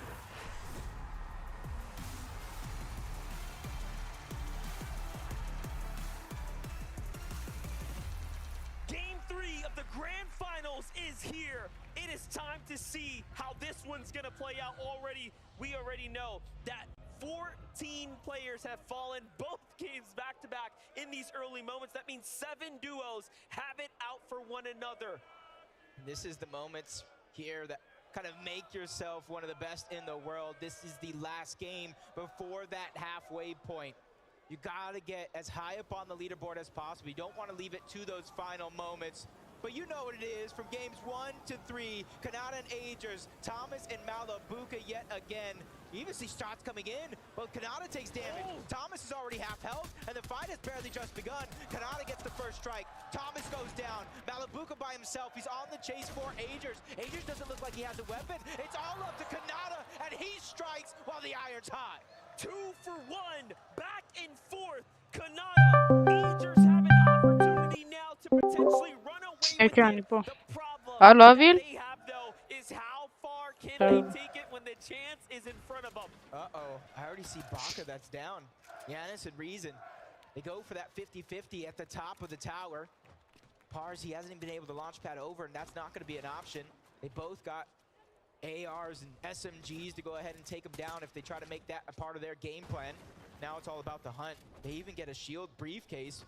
Game 3 of the grand finals is here. It It is time to see how this one's gonna play out already. We already know that 14 players have fallen both games back to back in these early moments. That means 7 duos have it out for one another. This is the moments here that kind of make yourself one of the best in the world. This is the last game before that halfway point. You gotta get as high up on the leaderboard as possible. You don't want to leave it to those final moments. But you know what it is from games 1 to 3. Kanata and Agers, Thomas and Malabuka yet again. You even see shots coming in, but Kanata takes damage. Thomas is already half health, and the fight has barely just begun. Kanata gets the first strike. Thomas goes down. Malabuka by himself. He's on the chase for Agers. Agers doesn't look like he has a weapon. It's all up to Kanata, and he strikes while the iron's hot. 2 for 1, back and forth. Kanata, Agers have an opportunity now to potentially run away with it. The problem they have, though, is how far can they take it when the chance is in front of them. Uh-oh, I already see Baka that's down. Giannis and Reason, they go for that 50-50 at the top of the tower. Pars, he hasn't even been able to launch pad over, and that's not going to be an option. They both got ARs and SMGs to go ahead and take them down if they try to make that a part of their game plan. Now it's all about the hunt. They even get a shield briefcase.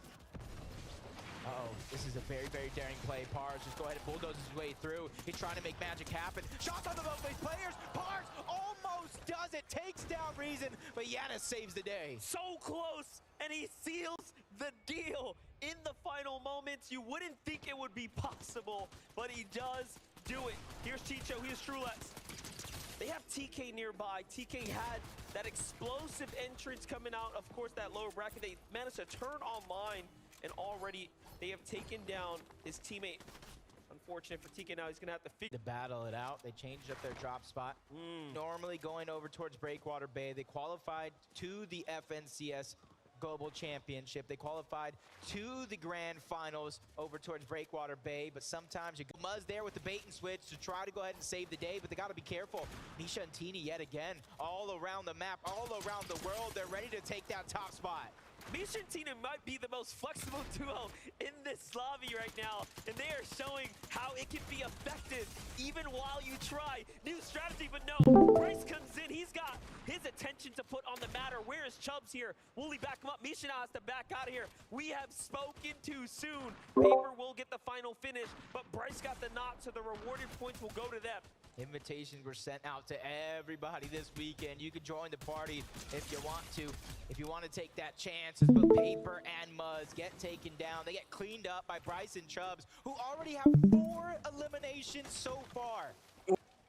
Uh-oh, this is a very, very daring play. Pars just go ahead and bulldoze his way through. He's trying to make magic happen. Shots on the both these players. Pars almost does it. Takes down Reason, but Giannis saves the day. So close, and he seals the deal in the final moments. You wouldn't think it would be possible, but he does do it. Here's Chicho, here's Trulex. They have TK nearby. TK had that explosive entrance coming out. Of course, that lower bracket, they managed to turn online, and already they have taken down his teammate. Unfortunate for TK now, he's gonna have to To battle it out, they changed up their drop spot. Normally going over towards Breakwater Bay. They qualified to the FNCS Global Championship. They qualified to the grand finals over towards Breakwater Bay, but sometimes you Muzz there with the bait and switch to try to go ahead and save the day, but they got to be careful. Misha and Tini yet again, all around the map, all around the world. They're ready to take that top spot. Misha and Tina might be the most flexible duo in this lobby right now, and they are showing how it can be effective even while you try new strategy. But no, Bryce comes in. He's got his attention to put on the matter. Where is Chubbs here? Will he back him up? Misha now has to back out of here. We have spoken too soon. Paper will get the final finish, but Bryce got the knot, so the rewarded points will go to them. Invitations were sent out to everybody this weekend. You can join the party if you want to. If you want to take that chance, it's both Paper and Muzz get taken down. They get cleaned up by Bryce and Chubbs, who already have 4 eliminations so far.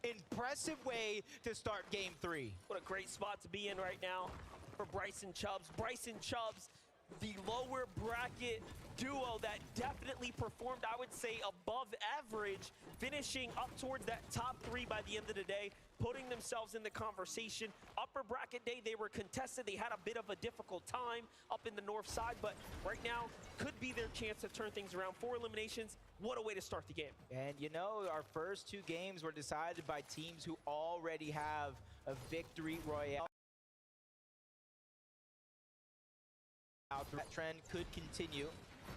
Impressive way to start game 3. What a great spot to be in right now for Bryson Chubbs. Bryson Chubbs, the lower bracket duo that definitely performed, I would say, above average, finishing up towards that top 3 by the end of the day, putting themselves in the conversation. Upper bracket day, they were contested. They had a bit of a difficult time up in the north side, but right now could be their chance to turn things around. 4 eliminations, what a way to start the game. And you know, our first 2 games were decided by teams who already have a victory royale. That trend could continue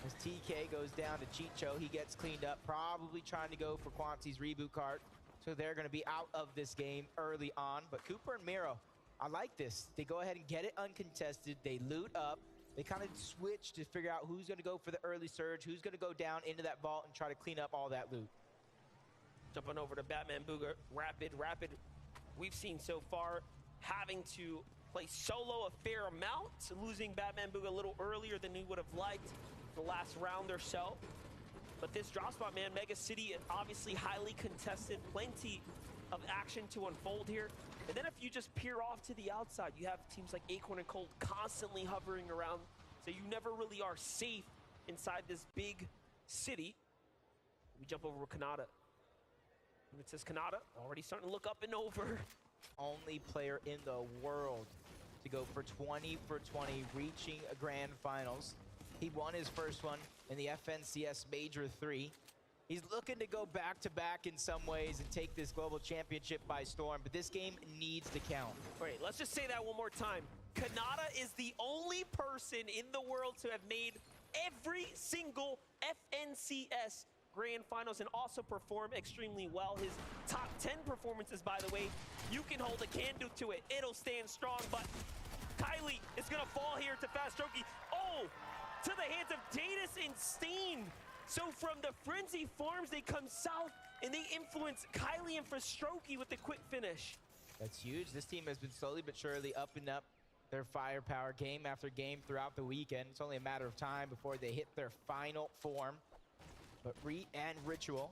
as TK goes down to Chicho. He gets cleaned up, probably trying to go for Quanti's reboot card. So they're going to be out of this game early on. But Cooper and Miro, I like this. They go ahead and get it uncontested. They loot up. They kind of switch to figure out who's going to go for the early surge, who's going to go down into that vault and try to clean up all that loot. Jumping over to Batman Booga, Rapid. We've seen so far having to play solo a fair amount, losing Batman Booga a little earlier than he would have liked the last round or so. But this drop spot, man, Mega City, obviously highly contested, plenty of action to unfold here. And then if you just peer off to the outside, you have teams like Acorn and Cold constantly hovering around, so you never really are safe inside this big city. We jump over with Kanata. And it says Kanata, already starting to look up and over. Only player in the world to go for 20 for 20, reaching a grand finals. He won his first one in the FNCS Major 3. He's looking to go back-to-back in some ways and take this global championship by storm, but this game needs to count. Wait, let's just say that one more time. Kanata is the only person in the world to have made every single FNCS grand finals and also perform extremely well. His top 10 performances, by the way, you can hold a candle to it. It'll stand strong, but Kylie is gonna fall here to Fast Strokey. Oh, to the hands of Datus and Steen. So from the Frenzy Farms, they come south and they influence Kylie and Fastrokey with the quick finish. That's huge. This team has been slowly but surely upping up their firepower game after game throughout the weekend. It's only a matter of time before they hit their final form. But Reet and Ritual,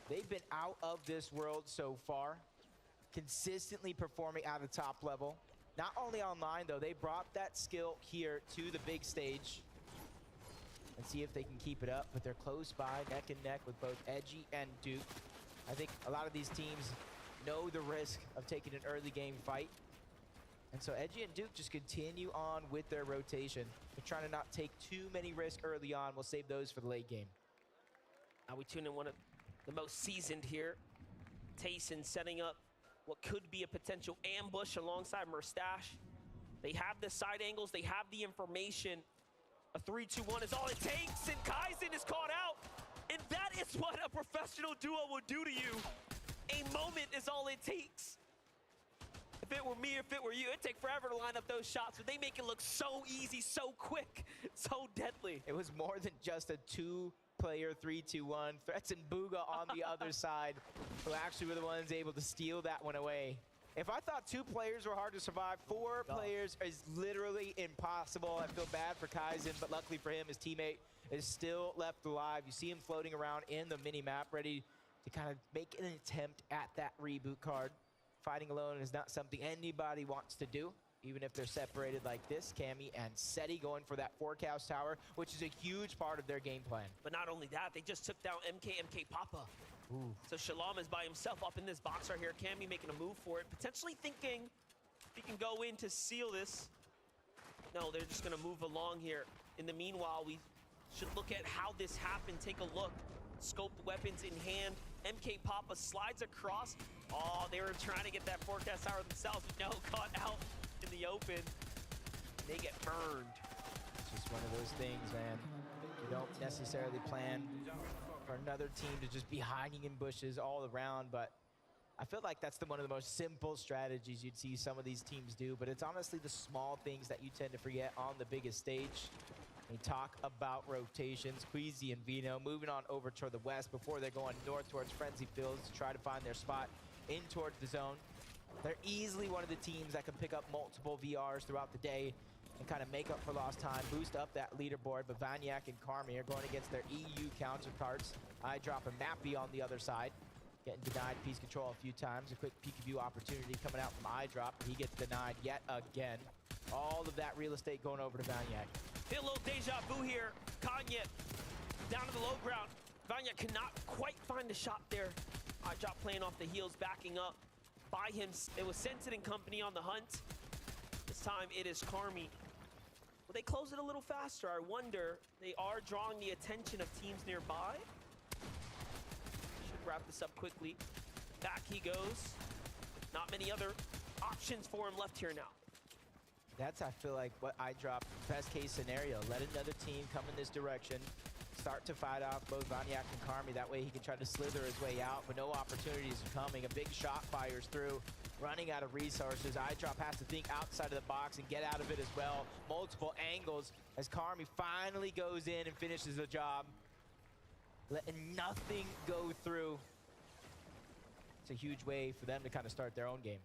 they've been out of this world so far, consistently performing at the top level. Not only online, though, they brought that skill here to the big stage. And see if they can keep it up, but they're close by, neck and neck with both Edgy and Duke. I think a lot of these teams know the risk of taking an early game fight. And so Edgy and Duke just continue on with their rotation. They're trying to not take too many risks early on. We'll save those for the late game. Now we tune in one of the most seasoned here. Tayson setting up what could be a potential ambush alongside Murstache. They have the side angles, they have the information. A 3-2-1 is all it takes, and Kaizen is caught out. And that is what a professional duo will do to you. A moment is all it takes. If it were me, if it were you, it'd take forever to line up those shots, but they make it look so easy, so quick, so deadly. It was more than just a two-player 3-2-1. Threats and Booga on the other side, who actually were the ones able to steal that one away. If I thought 2 players were hard to survive, 4 players is literally impossible. I feel bad for Kaizen, but luckily for him, his teammate is still left alive. You see him floating around in the mini-map, ready to kind of make an attempt at that reboot card. Fighting alone is not something anybody wants to do, even if they're separated like this. Cammy and Seti going for that forecast tower, which is a huge part of their game plan. But not only that, they just took down MK Papa. Ooh. So Shalom is by himself up in this box right here. Cammy making a move for it, potentially thinking he can go in to seal this. No, they're just gonna move along here. In the meanwhile, we should look at how this happened. Take a look. Scoped weapons in hand. MK Papa slides across. Oh, they were trying to get that forecast tower themselves. No, caught out in the open. They get burned. It's just one of those things, man. You don't necessarily plan for another team to just be hiding in bushes all around, but I feel like that's one of the most simple strategies you'd see some of these teams do, but it's honestly the small things that you tend to forget on the biggest stage. We talk about rotations. Queasy and Vino moving on over toward the west before they're going north towards Frenzy Fields to try to find their spot in towards the zone. They're easily one of the teams that can pick up multiple VRs throughout the day and kind of make up for lost time, boost up that leaderboard. But Vanyak and Carmi are going against their EU counterparts. I drop a Mappy on the other side, getting denied piece control a few times. A quick peek view opportunity coming out from iDrop. He gets denied yet again. All of that real estate going over to Vanyak. Feel a little deja vu here. Kanye down to the low ground. Vanyak cannot quite find the shot there. iDrop playing off the heels, backing up by him. It was Sensen and company on the hunt. This time it is Carmi. Will they close it a little faster? I wonder. They are drawing the attention of teams nearby. Should wrap this up quickly. Back he goes. Not many other options for him left here now. That's, I feel like, what iDrop best case scenario. Let another team come in this direction, start to fight off both Vanyak and Carmi. That way he can try to slither his way out, but no opportunities are coming. A big shot fires through, running out of resources. iDrop has to think outside of the box and get out of it as well. Multiple angles as Carmi finally goes in and finishes the job, letting nothing go through. It's a huge way for them to kind of start their own game.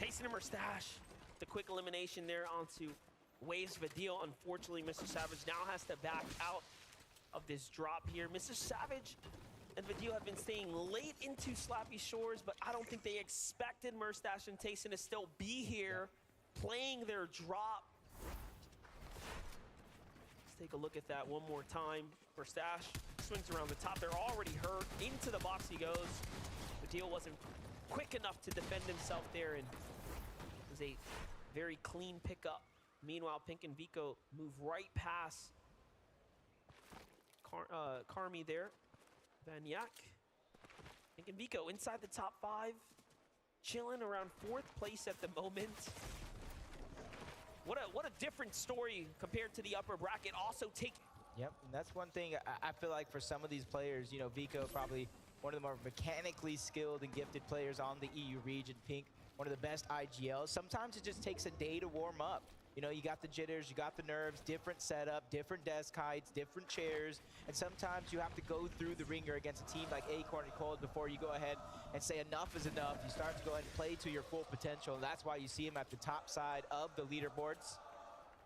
Tayson and Murstache. The quick elimination there onto Waves Vidil. Unfortunately, Mr. Savage now has to back out of this drop here. Mr. Savage and Vidil have been staying late into Slappy Shores, but I don't think they expected Murstache and Tayson to still be here playing their drop. Let's take a look at that one more time. Murstache swings around the top. They're already hurt. Into the box he goes. Vidil wasn't quick enough to defend himself there, and it was a very clean pickup. Meanwhile, Pink and Vico move right past Carmi there. Vanyak. Pink and Vico inside the top 5. Chilling around 4th place at the moment. What a different story compared to the upper bracket. Also take Yep, and that's one thing I feel like for some of these players, you know, Vico probably one of the more mechanically skilled and gifted players on the EU region. Pink, one of the best IGLs. Sometimes it just takes a day to warm up. You know, you got the jitters, you got the nerves, different setup, different desk heights, different chairs, and sometimes you have to go through the ringer against a team like Acorn and Cold before you go ahead and say enough is enough. You start to go ahead and play to your full potential, and that's why you see him at the top side of the leaderboards.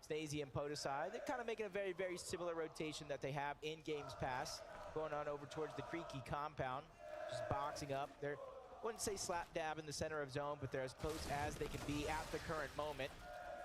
Snazy and Podeside, they're kind of making a very, very similar rotation that they have in Games Pass, going on over towards the Creaky compound, just boxing up. They're, I wouldn't say slap dab in the center of zone, but they're as close as they can be at the current moment,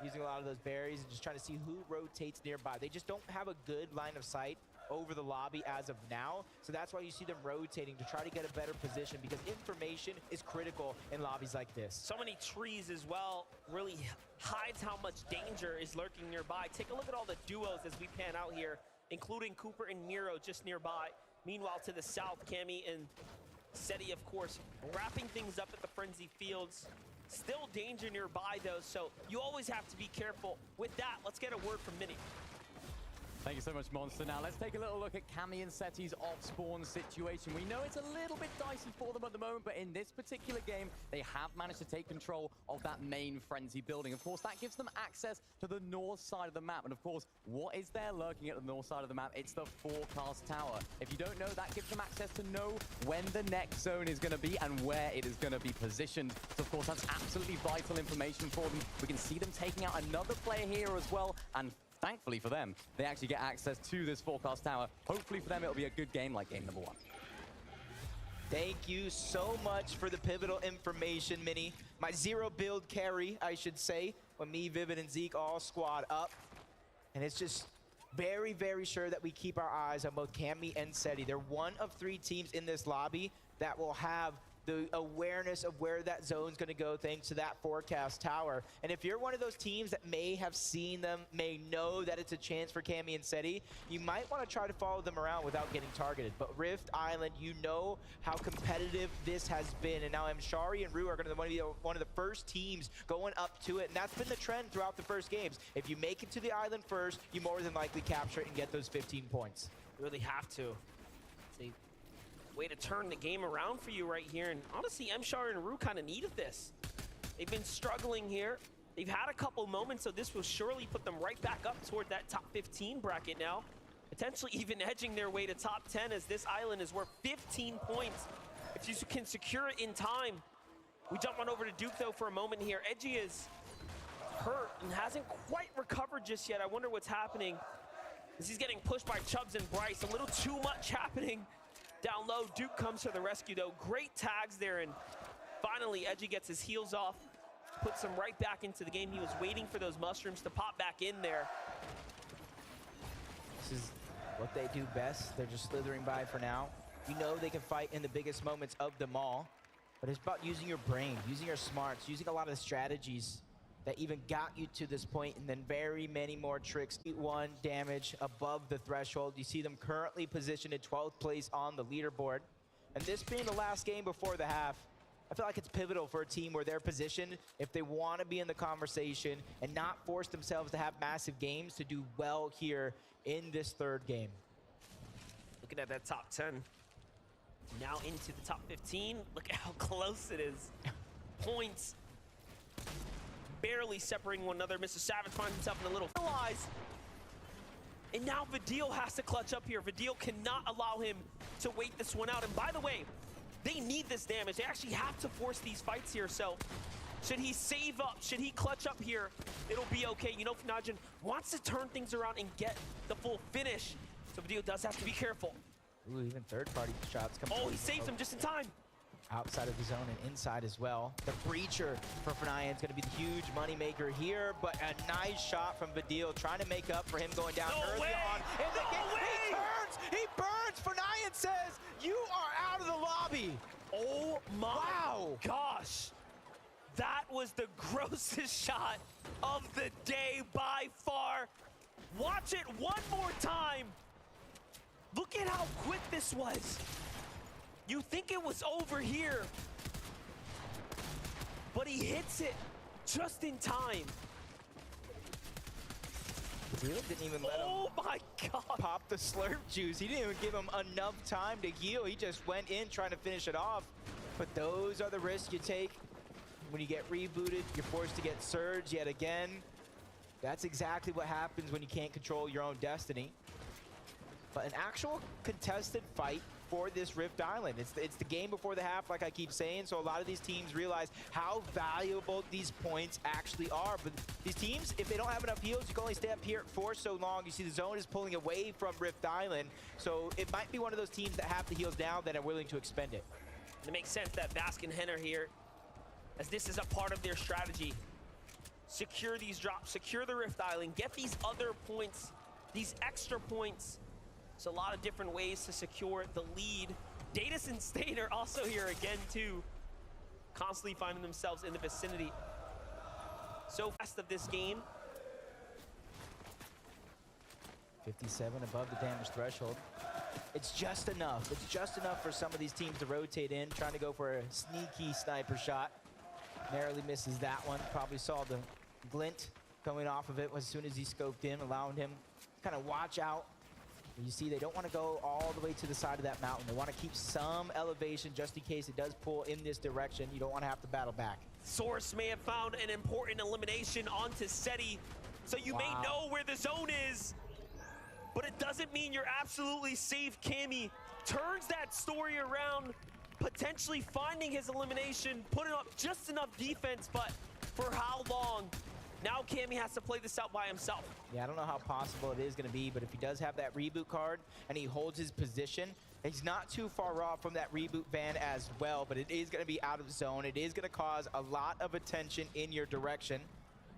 using a lot of those berries and just trying to see who rotates nearby. They just don't have a good line of sight over the lobby as of now, so that's why you see them rotating to try to get a better position, because information is critical in lobbies like this. So many trees as well really hides how much danger is lurking nearby. Take a look at all the duos as we pan out here, including Cooper and Miro just nearby. Meanwhile, to the south, Cammy and Seti, of course, wrapping things up at the Frenzy Fields. Still danger nearby, though, so you always have to be careful. With that, let's get a word from Mini. Thank you so much, Monster. Now, let's take a little look at Cammy and Seti's off-spawn situation. We know it's a little bit dicey for them at the moment, but in this particular game, they have managed to take control of that main Frenzy building. Of course, that gives them access to the north side of the map. And of course, what is there lurking at the north side of the map? It's the forecast tower. If you don't know, that gives them access to know when the next zone is going to be and where it is going to be positioned. So, of course, that's absolutely vital information for them. We can see them taking out another player here as well, and thankfully for them, they actually get access to this forecast tower. Hopefully for them, it'll be a good game like game number 1. Thank you so much for the pivotal information, Mini. My zero build carry, I should say, when me, Vivid, and Zeke all squad up. And it's just very, very sure that we keep our eyes on both Cammy and Seti. They're one of 3 teams in this lobby that will have the awareness of where that zone's going to go thanks to that forecast tower. And if you're one of those teams that may have seen them, may know that it's a chance for Cammy and Seti, you might want to try to follow them around without getting targeted. But Rift Island, you know how competitive this has been. And now Mshari and Rue are going to be one of the first teams going up to it. And that's been the trend throughout the first games. If you make it to the island first, you more than likely capture it and get those 15 points. You really have to. It's a way to turn the game around for you right here. And honestly, Mshar and Rue kind of needed this. They've been struggling here. They've had a couple moments, so this will surely put them right back up toward that top 15 bracket now. Potentially even edging their way to top 10, as this island is worth 15 points. If you can secure it in time. We jump on over to Duke, though, for a moment here. Edgy is hurt and hasn't quite recovered just yet. I wonder what's happening, as he's getting pushed by Chubbs and Bryce. A little too much happening down low. Duke comes to the rescue, though. Great tags there, and finally Edgy gets his heels off, puts him right back into the game. He was waiting for those mushrooms to pop back in there. This is what they do best. They're just slithering by for now. You know they can fight in the biggest moments of them all, but it's about using your brain, using your smarts, using a lot of the strategies that even got you to this point, and then very many more tricks. 1 damage above the threshold. You see them currently positioned in 12th place on the leaderboard. And this being the last game before the half, I feel like it's pivotal for a team where they're positioned, if they want to be in the conversation and not force themselves to have massive games, to do well here in this 3rd game. Looking at that top 10. Now into the top 15. Look at how close it is. Points barely separating one another. Mr. Savage finds himself in a little realize. And now Vidil has to clutch up here. Vidil cannot allow him to wait this one out. And by the way, they need this damage. They actually have to force these fights here. So should he save up, should he clutch up here, it'll be okay. You know, Fnajan wants to turn things around and get the full finish. So Vidil does have to be careful. Ooh, even third-party shots come. Oh, he saves him just in time. Outside of the zone and inside as well. The breacher for Fnajan is going to be the huge moneymaker here, but a nice shot from Vidil, trying to make up for him going down early on in the game. He turns, he burns. Fnajan says, "You are out of the lobby." Oh my gosh. That was the grossest shot of the day by far. Watch it one more time. Look at how quick this was. You think it was over here, but he hits it just in time. Zealand didn't even let him my God. pop the slurp juice. He didn't even give him enough time to heal. He just went in trying to finish it off. But those are the risks you take. When you get rebooted, you're forced to get surged yet again. That's exactly what happens when you can't control your own destiny. But an actual contested fight for this Rift Island. It's the game before the half, like I keep saying, so a lot of these teams realize how valuable these points actually are. But these teams, if they don't have enough heals, you can only stay up here for so long. You see the zone is pulling away from Rift Island, so it might be one of those teams that have the heals down that are willing to expend it. And it makes sense that Bask and Hen are here, as this is a part of their strategy. Secure these drops, secure the Rift Island, get these other points, these extra points. It's a lot of different ways to secure the lead. Datus and Stain are also here again too, constantly finding themselves in the vicinity. So fast of this game. 57 above the damage threshold. It's just enough. It's just enough for some of these teams to rotate in, trying to go for a sneaky sniper shot. Narrowly misses that one. Probably saw the glint coming off of it as soon as he scoped in, allowing him to kind of watch out. You see, they don't want to go all the way to the side of that mountain. They want to keep some elevation just in case it does pull in this direction. You don't want to have to battle back. Source may have found an important elimination onto Seti, so you may know where the zone is, but it doesn't mean you're absolutely safe. Cammy turns that story around, potentially finding his elimination, putting up just enough defense, but for how long? Now Cammy has to play this out by himself. Yeah, I don't know how possible it is going to be, but if he does have that reboot card and he holds his position, he's not too far off from that reboot van as well, but it is going to be out of zone. It is going to cause a lot of attention in your direction,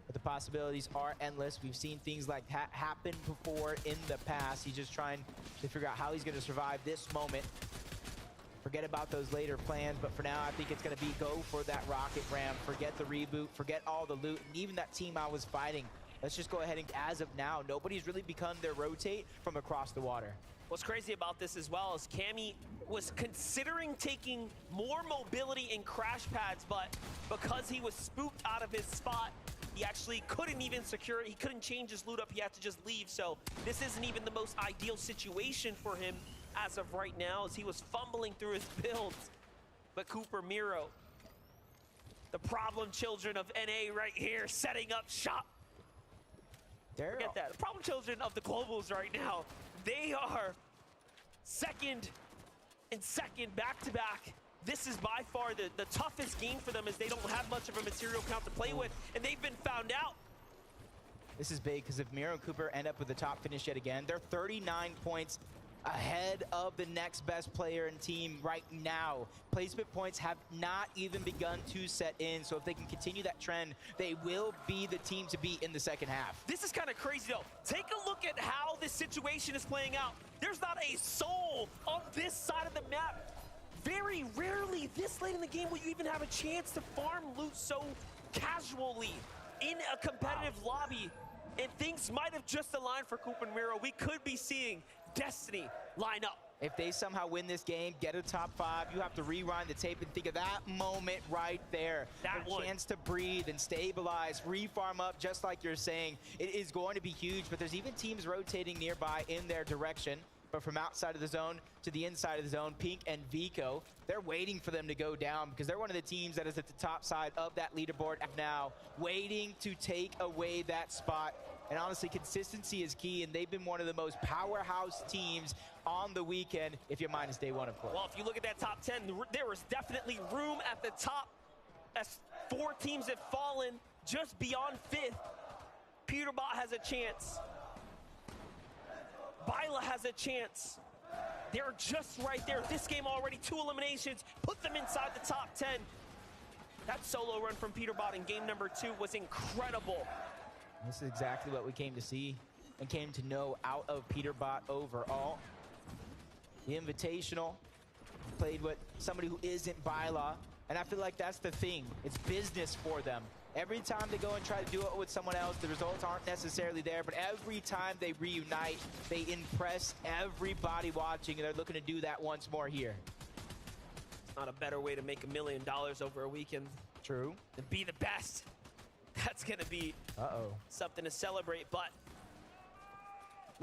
but the possibilities are endless. We've seen things like that happen before in the past. He's just trying to figure out how he's going to survive this moment. Forget about those later plans, but for now, I think it's going to be go for that rocket ram. Forget the reboot, forget all the loot, and even that team I was fighting. Let's just go ahead and, as of now, nobody's really begun their rotate from across the water. What's crazy about this as well is Cammy was considering taking more mobility in crash pads, but because he was spooked out of his spot, he actually couldn't even secure it. He couldn't change his loot up. He had to just leave. So this isn't even the most ideal situation for him as of right now, as he was fumbling through his builds. But Cooper Miro, the problem children of NA right here, setting up shop. Forget that. The problem children of the Globals right now, they are second and second back-to-back. This is by far the toughest game for them, as they don't have much of a material count to play with, and they've been found out. This is big, because if Miro and Cooper end up with the top finish yet again, they're 39 points ahead of the next best player in team right now. Placement points have not even begun to set in, so if they can continue that trend, they will be the team to beat in the second half. This is kind of crazy though. Take a look at how this situation is playing out. There's not a soul on this side of the map. Very rarely this late in the game will you even have a chance to farm loot so casually in a competitive lobby. And things might have just aligned for Coop and Miro. We could be seeing Destiny line up. If they somehow win this game, get a top 5, you have to rewind the tape and think of that moment right there. That one. Chance to breathe and stabilize, refarm up, just like you're saying. It is going to be huge, but there's even teams rotating nearby in their direction. But from outside of the zone to the inside of the zone, Pink and Vico, they're waiting for them to go down, because they're one of the teams that is at the top side of that leaderboard now, waiting to take away that spot. And honestly, consistency is key, and they've been one of the most powerhouse teams on the weekend, if you minus day one, of course. Well, if you look at that top 10, there was definitely room at the top, as 4 teams have fallen just beyond 5th. Peterbot has a chance. Byla has a chance. They're just right there. This game already 2 eliminations, put them inside the top 10. That solo run from Peterbot in game number 2 was incredible. This is exactly what we came to see and came to know out of Peterbot overall. The Invitational played with somebody who isn't Byla, and I feel like that's the thing. It's business for them. Every time they go and try to do it with someone else, the results aren't necessarily there, but every time they reunite, they impress everybody watching, and they're looking to do that once more here. It's not a better way to make $1 million over a weekend. True. Than be the best. That's going to be something to celebrate. But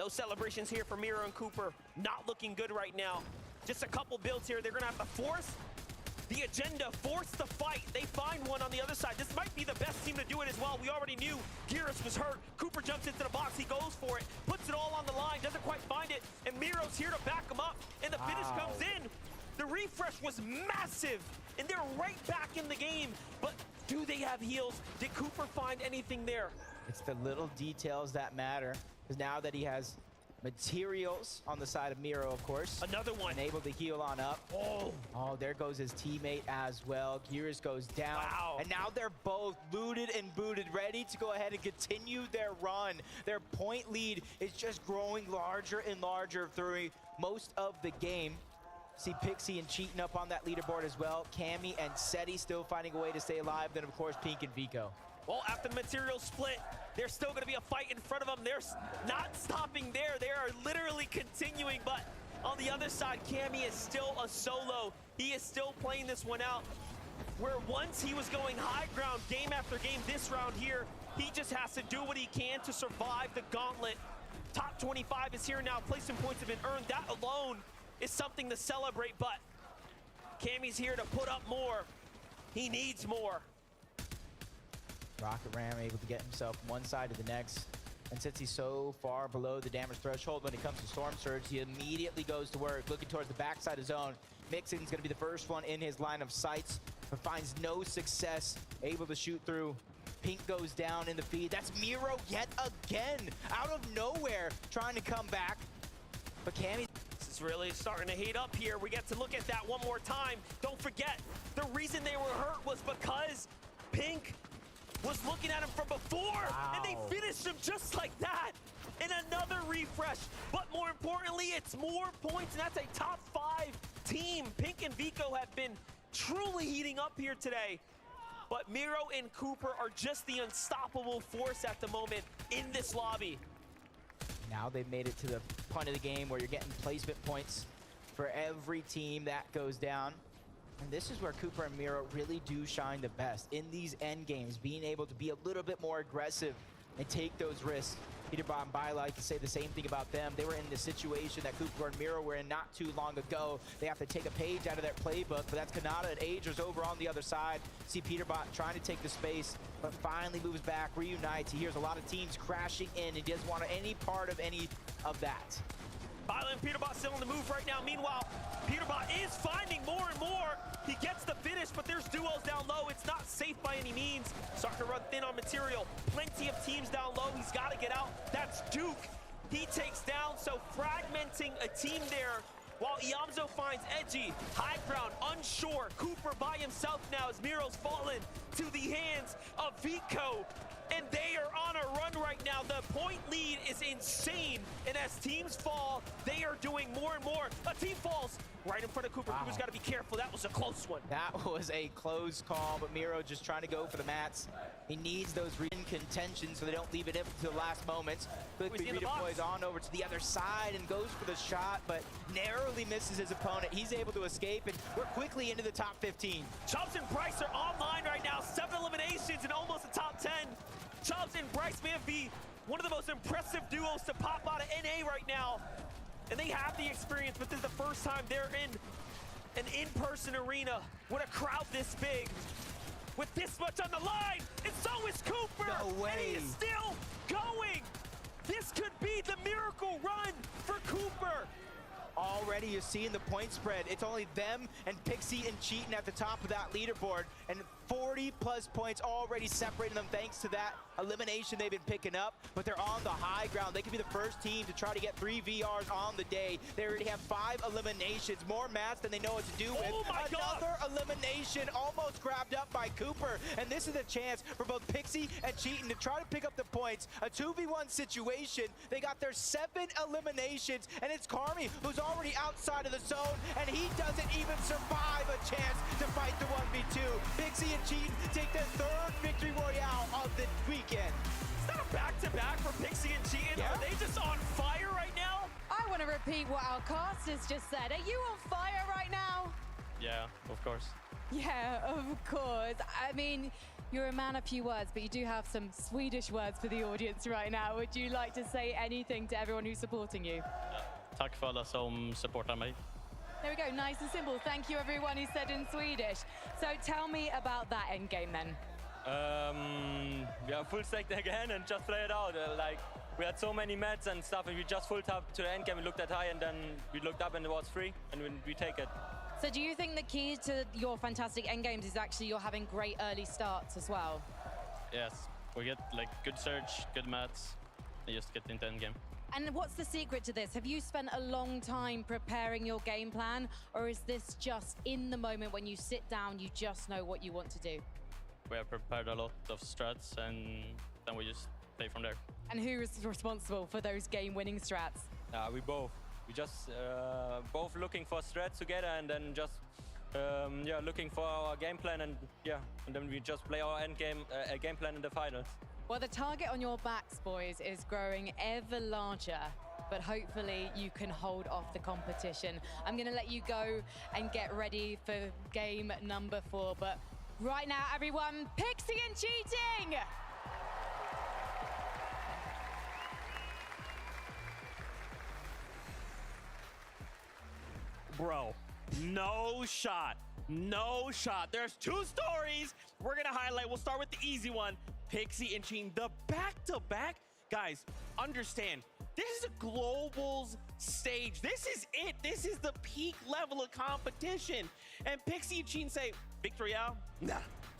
Those celebrations here for Miro and Cooper, not looking good right now. Just a couple builds here. They're gonna have to force the agenda, force the fight. They find one on the other side. This might be the best team to do it as well. We already knew Geras was hurt. Cooper jumps into the box, he goes for it, puts it all on the line, doesn't quite find it, and Miro's here to back him up, and the finish comes in. The refresh was massive, and they're right back in the game. But do they have heals? Did Cooper find anything there? It's the little details that matter, because now that he has materials on the side of Miro, of course. Another one. And able to heal on up. Oh, there goes his teammate as well. Geras goes down. Wow. And now they're both looted and booted, ready to go ahead and continue their run. Their point lead is just growing larger and larger through most of the game. See Pixie and Cheating up on that leaderboard as well. Cammy and Seti still finding a way to stay alive. Then, of course, Pink and Vico. Well, after the material split, there's still going to be a fight in front of them. They're not stopping there. They are literally continuing. But on the other side, Cammy is still a solo. He is still playing this one out. Where once he was going high ground game after game, this round here, he just has to do what he can to survive the gauntlet. Top 25 is here now. Placement points have been earned. That alone is something to celebrate. But Cammy's here to put up more. He needs more. Rocket Ram able to get himself from one side to the next. And since he's so far below the damage threshold when it comes to Storm Surge, he immediately goes to work, looking towards the backside of zone. Mixon's gonna be the first one in his line of sights, but finds no success, able to shoot through. Pink goes down in the feed. That's Miro yet again, out of nowhere, trying to come back. But Cammy... This is really starting to heat up here. We get to look at that one more time. Don't forget, the reason they were hurt was because Pink was looking at him from before, and they finished him just like that. And another refresh, but more importantly, it's more points, and that's a top 5 team. Pink and Vico have been truly heating up here today. But Miro and Cooper are just the unstoppable force at the moment in this lobby. Now they've made it to the point of the game where you're getting placement points for every team that goes down. And this is where Cooper and Miro really do shine the best in these end games, being able to be a little bit more aggressive and take those risks. Peterbot and Bai like to say the same thing about them. They were in the situation that Cooper and Miro were in not too long ago. They have to take a page out of their playbook, but that's Kanata and Agers over on the other side. See Peterbot trying to take the space, but finally moves back, reunites. He hears a lot of teams crashing in. He doesn't want any part of any of that. Violet and Peterbot still on the move right now. Meanwhile, Peterbot is finding more and more. He gets the finish, but there's duos down low. It's not safe by any means. Starting to run thin on material. Plenty of teams down low. He's got to get out. That's Duke. He takes down, so fragmenting a team there. While Iamzo finds Edgy, high ground, unsure. Cooper by himself now as Miro's fallen to the hands of Vico. And they are on a run right now. The point lead is insane. And as teams fall, they are doing more and more. A team falls right in front of Cooper. Cooper's got to be careful. That was a close one. That was a close call, but Miro just trying to go for the mats. He needs those contention so they don't leave it up to the last moments. Quickly redeploys on over to the other side and goes for the shot, but narrowly misses his opponent. He's able to escape, and we're quickly into the top 15. Chubbs and Bryce are online right now. 7 eliminations and almost the top 10. Chubbs and Bryce may be one of the most impressive duos to pop out of NA right now. And they have the experience, but this is the first time they're in an in-person arena with a crowd this big, with this much on the line. And so is Cooper. No way. And he is still going. This could be the miracle run for Cooper. Already you're seeing the point spread. It's only them and Pixie and Cheatin at the top of that leaderboard, and 40 plus points already separating them thanks to that elimination they've been picking up, but they're on the high ground. They could be the first team to try to get 3 VRs on the day. They already have 5 eliminations, more mats than they know what to do with. Another elimination almost grabbed up by Cooper, and this is a chance for both Pixie and Cheatin to try to pick up the points. A 2v1 situation. They got their 7 eliminations, and it's Carmi who's already outside of the zone, and he doesn't even survive a chance to fight the 1v2. Pixie and Cheatin take their 3rd victory royale of the weekend. Is that a back-to-back for Pixie and Cheatin? Yeah. Are they just on fire right now? I want to repeat what our casters just said. Are you on fire right now? Yeah, of course. Yeah, of course. I mean, You're a man of few words, but you do have some Swedish words for the audience right now. Would you like to say anything to everyone who's supporting you? Tack för alla som supportar mig. There we go, nice and simple. Thank you, everyone who said in Swedish. So tell me about that end game then. Yeah, full stack again and just play it out. Like, we had so many mats and stuff, and we just full tapped to the end game. We looked at high, and then we looked up, and it was free, and we take it. So do you think the key to your fantastic end games is actually you're having great early starts as well? Yes, we get like good surge, good mats, and just get into end game. And what's the secret to this? Have you spent a long time preparing your game plan, or is this just in the moment when you sit down, you just know what you want to do? We have prepared a lot of strats, and then we just play from there. And who is responsible for those game-winning strats? We both. We just both looking for strats together, and then just yeah, looking for our game plan, and yeah, and then we just play our end game game plan in the finals. Well, the target on your backs, boys, is growing ever larger, but hopefully you can hold off the competition. I'm going to let you go and get ready for game number 4, but right now, everyone, Pixie and cheating! Bro, no shot. No shot. There's 2 stories we're going to highlight. We'll start with the easy one. Pixie and Cheating, the back-to-back. Guys, understand, this is a globals stage. This is it. This is the peak level of competition. And Pixie and Cheating say, Victory out? Nah,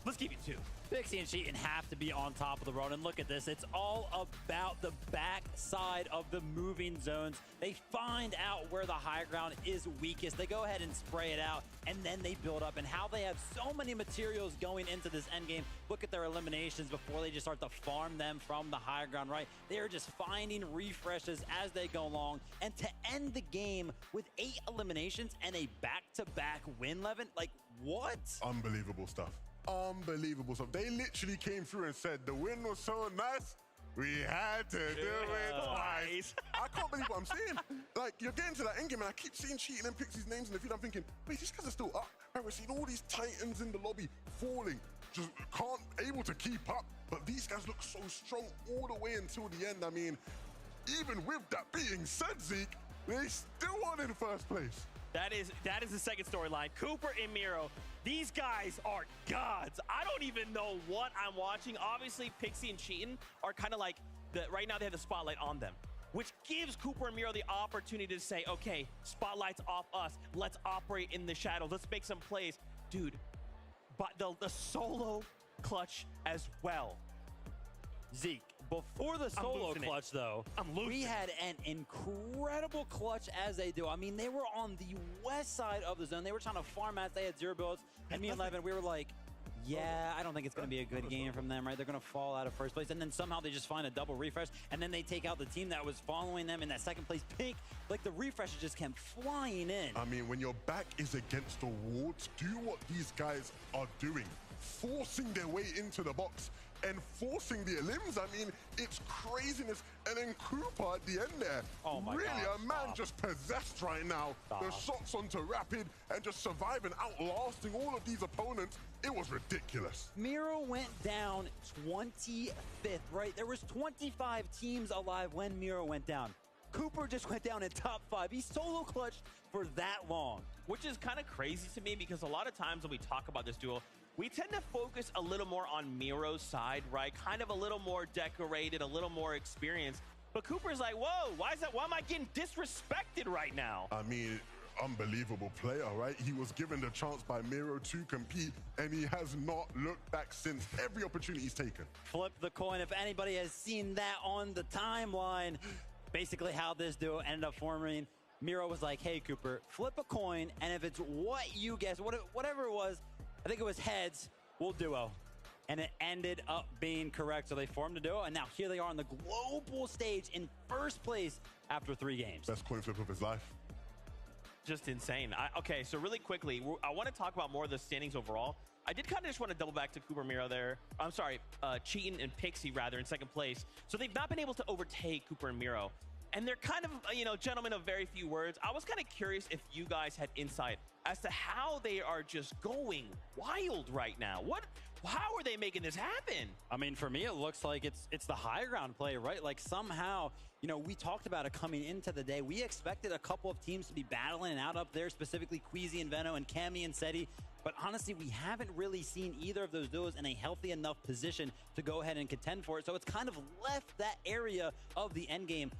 let's give you 2. Pixie and Cheating have to be on top of the road, and look at this. It's all about the back side of the moving zones. They find out where the high ground is weakest. They go ahead and spray it out, and then they build up. And how they have so many materials going into this end game. Look at their eliminations before they just start to farm them from the high ground, right? They are just finding refreshes as they go along. And to end the game with 8 eliminations and a back-to-back win, Levin, like what? Unbelievable stuff. Unbelievable stuff. They literally came through and said the win was so nice, we had to do it twice. I can't believe what I'm saying. Like, you're getting to that end game, and I keep seeing Cheating and Pixie's names in the field. I'm thinking, wait, these guys are still up. Right, we're seeing all these titans in the lobby falling, just able to keep up. But these guys look so strong all the way until the end. I mean, even with that being said, Zeke, they still won in first place. That is the second storyline. Cooper and Miro, these guys are gods. I don't even know what I'm watching. Obviously, Pixie and Cheating are kind of like, right now they have the spotlight on them, which gives Cooper and Miro the opportunity to say, okay, spotlight's off us. Let's operate in the shadows. Let's make some plays. Dude, but the solo clutch as well. Zeke, before the solo clutch, though, we had an incredible clutch as they do. I mean, they were on the west side of the zone. They were trying to farm out. They had 0 builds. And me and Levin, we were like, yeah, I don't think it's going to be a good game from them, right? They're going to fall out of first place. And then somehow they just find a double refresh. And then they take out the team that was following them in that second place Pink. Like, the refreshes just came flying in. I mean, when your back is against the wall, do what these guys are doing. Forcing their way into the box and forcing the elims. I mean, it's craziness. And then Cooper at the end there, really a man just possessed right now. The shots onto Rapid and just surviving, outlasting all of these opponents. It was ridiculous. Miro went down 25th, right? There was 25 teams alive when Miro went down. Cooper just went down in top 5. He solo clutched for that long. Which is kind of crazy to me because a lot of times when we talk about this duel, we tend to focus a little more on Miro's side, right? Kind of a little more decorated, a little more experienced. But Cooper's like, whoa, why am I getting disrespected right now? I mean, unbelievable player, right? He was given the chance by Miro to compete, and he has not looked back since. Every opportunity he's taken. Flip the coin. If anybody has seen that on the timeline, basically how this duo ended up forming. Miro was like, hey, Cooper, flip a coin, and if it's what you guess, whatever it was, I think it was heads, we'll duo. And it ended up being correct. So they formed a duo, and now here they are on the global stage in first place after 3 games. Best coin flip of his life. Just insane. Okay, so really quickly, I want to talk about more of the standings overall. I did kind of just want to double back to Cooper Miro there. I'm sorry, Cheating and Pixie, rather, in second place. So they've not been able to overtake Cooper and Miro. and they're kind of, you know, gentlemen of very few words. I was kind of curious if you guys had insight as to how they are just going wild right now. How are they making this happen? I mean, for me, it looks like it's the high ground play, right? Like somehow, you know, we talked about it coming into the day. We expected a couple of teams to be battling it out up there, specifically Queasy and Veno and Cammy and Seti. But honestly, we haven't really seen either of those duos in a healthy enough position to go ahead and contend for it. So it's kind of left that area of the end game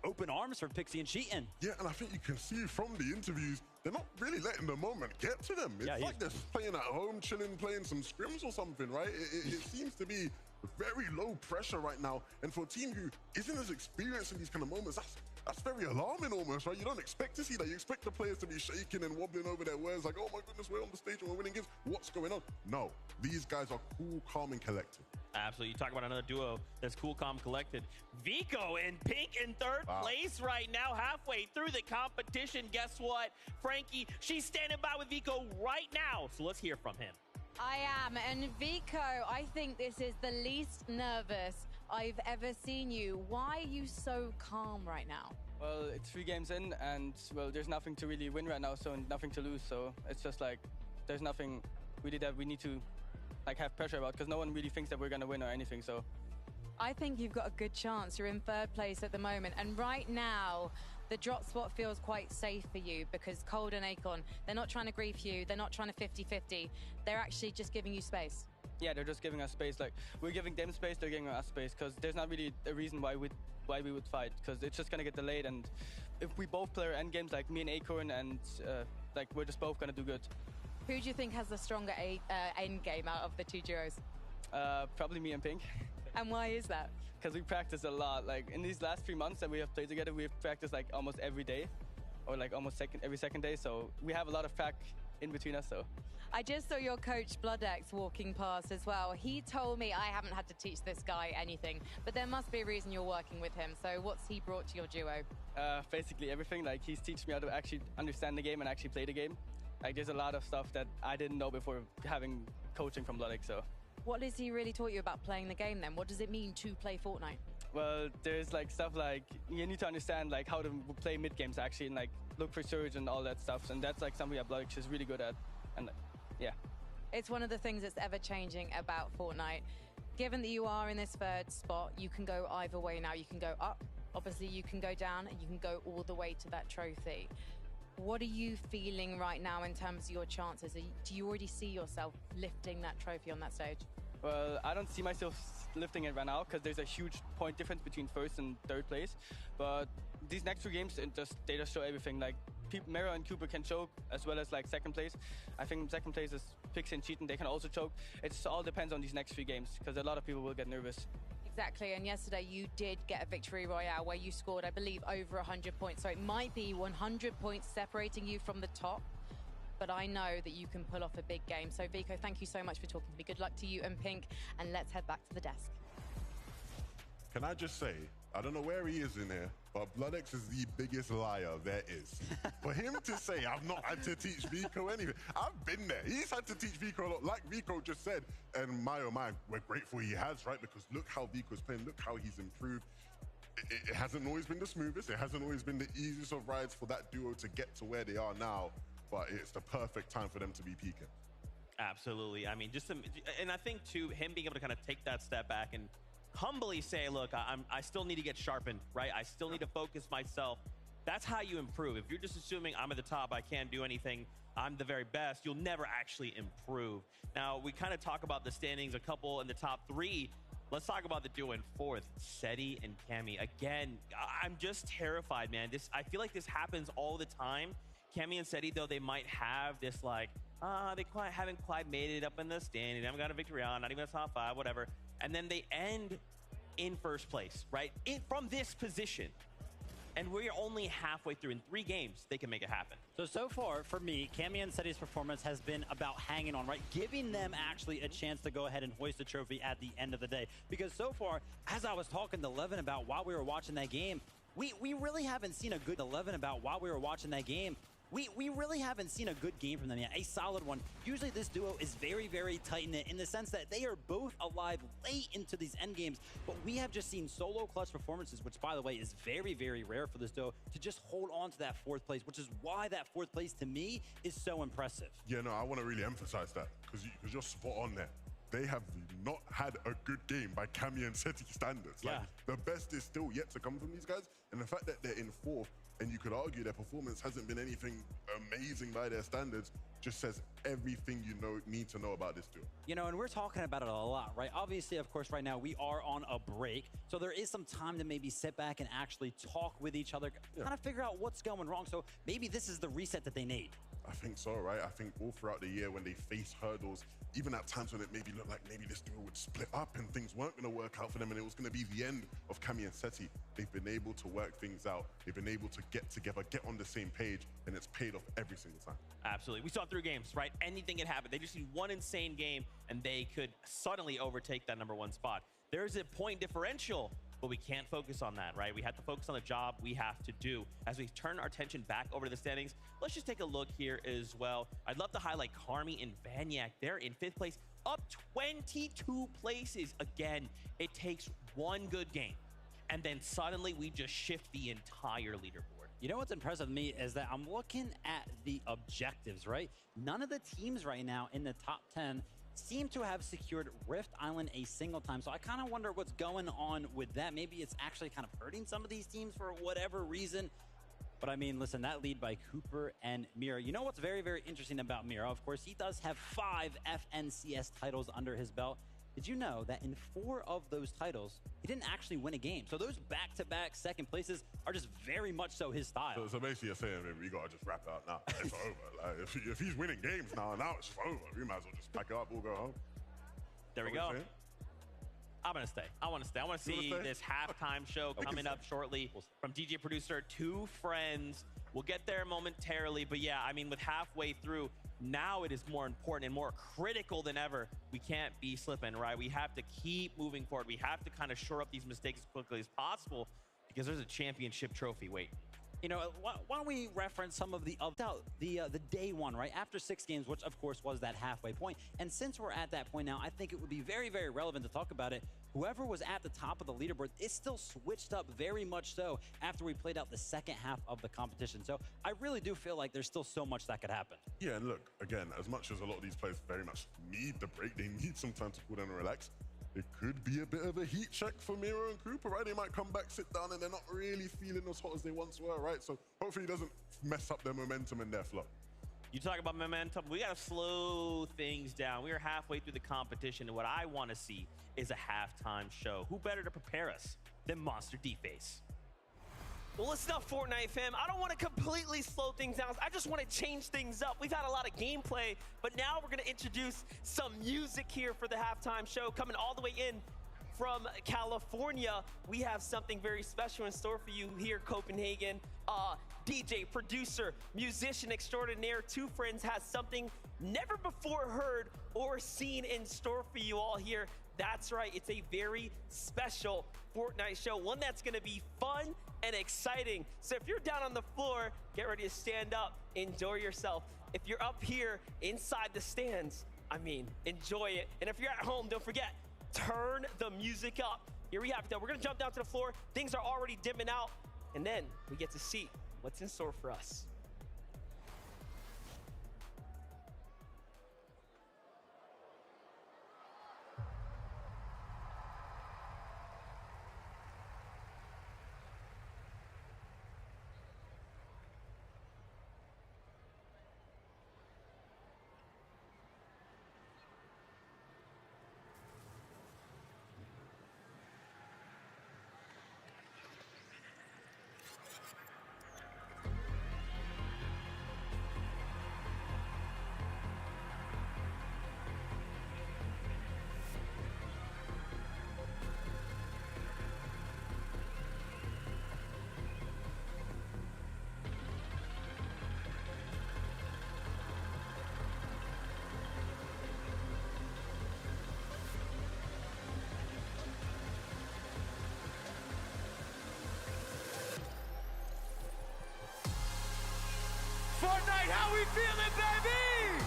open arms for Pixie and Sheetan. Yeah, and I think you can see from the interviews, they're not really letting the moment get to them. It's like they're playing at home, chilling, playing some scrims or something, right? It seems to be very low pressure right now. And for a team who isn't as experienced in these kind of moments, that's very alarming almost, right? You don't expect to see that. You expect the players to be shaking and wobbling over their words like, oh my goodness, we're on the stage and we're winning games. What's going on? No, these guys are cool, calm, and collected. Absolutely. You talk about another duo that's cool, calm, collected. Vico and Pink in third place right now, halfway through the competition. Guess what? Frankie, she's standing by with Vico right now. So let's hear from him. I am. And Vico, I think this is the least nervous I've ever seen you. Why are you so calm right now? Well, it's 3 games in, and, well, there's nothing to really win right now, so nothing to lose. So it's just like there's nothing really that we need to like have pressure about, because no one really thinks that we're going to win or anything. So I think you've got a good chance. You're in third place at the moment. And right now, the drop spot feels quite safe for you because Cold and Acorn, they're not trying to grief you. They're not trying to 50-50. They're actually just giving you space. Yeah, they're just giving us space. Like, we're giving them space, they're giving us space, because there's not really a reason why we would fight, because it's just going to get delayed. And if we both play our end games, like me and Acorn, and like we're just both going to do good. Who do you think has the stronger end game out of the two duos? Probably me and Pink. And why is that? Because we practice a lot. Like in these last 3 months that we have played together, we've practiced like almost every day, or like almost every second day. So we have a lot of prac in between us. So I just saw your coach Bloodex walking past as well. He told me I haven't had to teach this guy anything, but there must be a reason you're working with him. So what's he brought to your duo? Basically everything. Like he's teaching me how to actually understand the game and actually play the game. Like there's a lot of stuff that I didn't know before having coaching from Bloodex. So what has he really taught you about playing the game then? What does it mean to play Fortnite? Well, there's like stuff like you need to understand like how to play mid games actually, and like look for surge and all that stuff. And that's like something that Bloodex is really good at. And yeah. It's one of the things that's ever changing about Fortnite. Given that you are in this third spot, you can go either way now. You can go up, obviously you can go down, and you can go all the way to that trophy. What are you feeling right now in terms of your chances? Do you already see yourself lifting that trophy on that stage? Well, I don't see myself lifting it right now because there's a huge point difference between first and third place. But these next 2 games, they just show everything. Like Mero and Cooper can choke as well as like second place. I think second place is Pixie and Cheatin. They can also choke. It all depends on these next 3 games because a lot of people will get nervous. Exactly, and yesterday you did get a victory royale where you scored, I believe, over 100 points. So it might be 100 points separating you from the top, but I know that you can pull off a big game. So Vico, thank you so much for talking to me. Good luck to you and Pink, and let's head back to the desk. Can I just say, I don't know where he is in here, but Bloodex is the biggest liar there is. For him to say, I've not had to teach Vico anything, I've been there. He's had to teach Vico a lot, like Vico just said. And my, oh my, we're grateful he has, right? Because look how Vico's playing, look how he's improved. It hasn't always been the smoothest. It hasn't always been the easiest of rides for that duo to get to where they are now, but it's the perfect time for them to be peaking. Absolutely. I mean, and I think too, him being able to kind of take that step back and humbly say, look, I still need to get sharpened, right? I still need to focus myself. That's how you improve. If you're just assuming I'm at the top, I can't do anything, I'm the very best, you'll never actually improve. Now, we kind of talk about the standings, a couple in the top 3. Let's talk about the duo in 4th, Seti and Cammy. Again, I'm just terrified, man. I feel like this happens all the time. Cammy and Seti, though, they might have this like, they haven't quite made it up in the standing. They haven't got a victory on, not even a top 5, whatever. And then they end in first place, right? From this position. And we're only halfway through. In 3 games, they can make it happen. So far, for me, Cammy and Seti's performance has been about hanging on, right? Giving them actually a chance to go ahead and hoist the trophy at the end of the day. Because so far, as I was talking to Levin about while we were watching that game, we really haven't seen a good 11 about while we were watching that game. we really haven't seen a good game from them yet, a solid one. Usually this duo is very, very tight-knit in the sense that they are both alive late into these end games, but we have just seen solo clutch performances, which, by the way, is very, very rare for this duo, to just hold on to that 4th place, which is why that 4th place, to me, is so impressive. Yeah, no, I want to really emphasize that because you're spot on there. They have not had a good game by Cammy and Seti standards. Like, the best is still yet to come from these guys. And the fact that they're in 4th, and you could argue their performance hasn't been anything amazing by their standards, just says everything you need to know about this duo. You know, and we're talking about it a lot, right? Obviously, of course, right now we are on a break, so there is some time to maybe sit back and actually talk with each other, kind of figure out what's going wrong. So maybe this is the reset that they need. I think so, right? I think all throughout the year when they face hurdles, even at times when it maybe looked like maybe this duo would split up and things weren't going to work out for them and it was going to be the end of Cammy and Seti, they've been able to work things out. They've been able to get together, get on the same page, and it's paid off every single time. Absolutely. We saw it through games, right? Anything can happen. They just need one insane game, and they could suddenly overtake that #1 spot. There's a point differential, but we can't focus on that, right? We have to focus on the job we have to do. As we turn our attention back over to the standings, let's just take a look here as well. I'd love to highlight Carmi and Vanyak. They're in 5th place, up 22 places. Again, it takes one good game, and then suddenly we just shift the entire leaderboard. You know what's impressive to me is that I'm looking at the objectives, right? None of the teams right now in the top 10 seem to have secured Rift Island a single time. So I kind of wonder what's going on with that. Maybe it's actually kind of hurting some of these teams for whatever reason. But I mean, listen, that lead by Cooper and Mira. You know what's very, very interesting about Mira? Of course, he does have 5 FNCS titles under his belt. Did you know that in 4 of those titles, he didn't actually win a game? So those back-to-back second places are just very much so his style. So basically you're saying, maybe we got to just wrap it up now. It's over. Like, if he's winning games now it's just over. We might as well just pack it up, we'll go home. There we go. I'm going to stay. I want to stay. I want to see this halftime show coming up shortly from DJ Producer, 2 Friends. We'll get there momentarily, but yeah, I mean, with halfway through, now it is more important and more critical than ever. We can't be slipping, right? We have to keep moving forward. We have to kind of shore up these mistakes as quickly as possible because there's a championship trophy waiting. You know, why don't we reference some of the day one, right? After 6 games, which of course was that halfway point. And since we're at that point now, I think it would be very, very relevant to talk about it. Whoever was at the top of the leaderboard, it still switched up very much so after we played out the second half of the competition. So I really do feel like there's still so much that could happen. Yeah, and look, again, as much as a lot of these players very much need the break, they need some time to cool down and relax. It could be a bit of a heat check for Miro and Cooper, right? They might come back, sit down, and they're not really feeling as hot as they once were, right? So hopefully it doesn't mess up their momentum and their flow. You talk about momentum, we got to slow things down. We are halfway through the competition, and what I want to see is a halftime show. Who better to prepare us than Monster D-Face? Well, listen up, Fortnite fam. I don't want to completely slow things down. I just want to change things up. We've had a lot of gameplay, but now we're going to introduce some music here for the halftime show. Coming all the way in from California, we have something very special in store for you here, Copenhagen. DJ, producer, musician extraordinaire, 2 Friends has something never before heard or seen in store for you all here. That's right, it's a very special Fortnite show, one that's gonna be fun and exciting. So if you're down on the floor, get ready to stand up, enjoy yourself. If you're up here inside the stands, I mean, enjoy it. And if you're at home, don't forget, turn the music up. Here we have it though. We're gonna jump down to the floor. Things are already dimming out, and then we get to see what's in store for us. right, how we feeling, baby?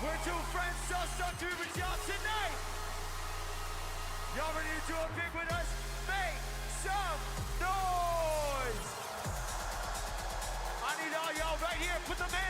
We're two friends just stuck to with y'all tonight. Y'all ready to do a big with us? Make some noise! I need all y'all right here. Put them in.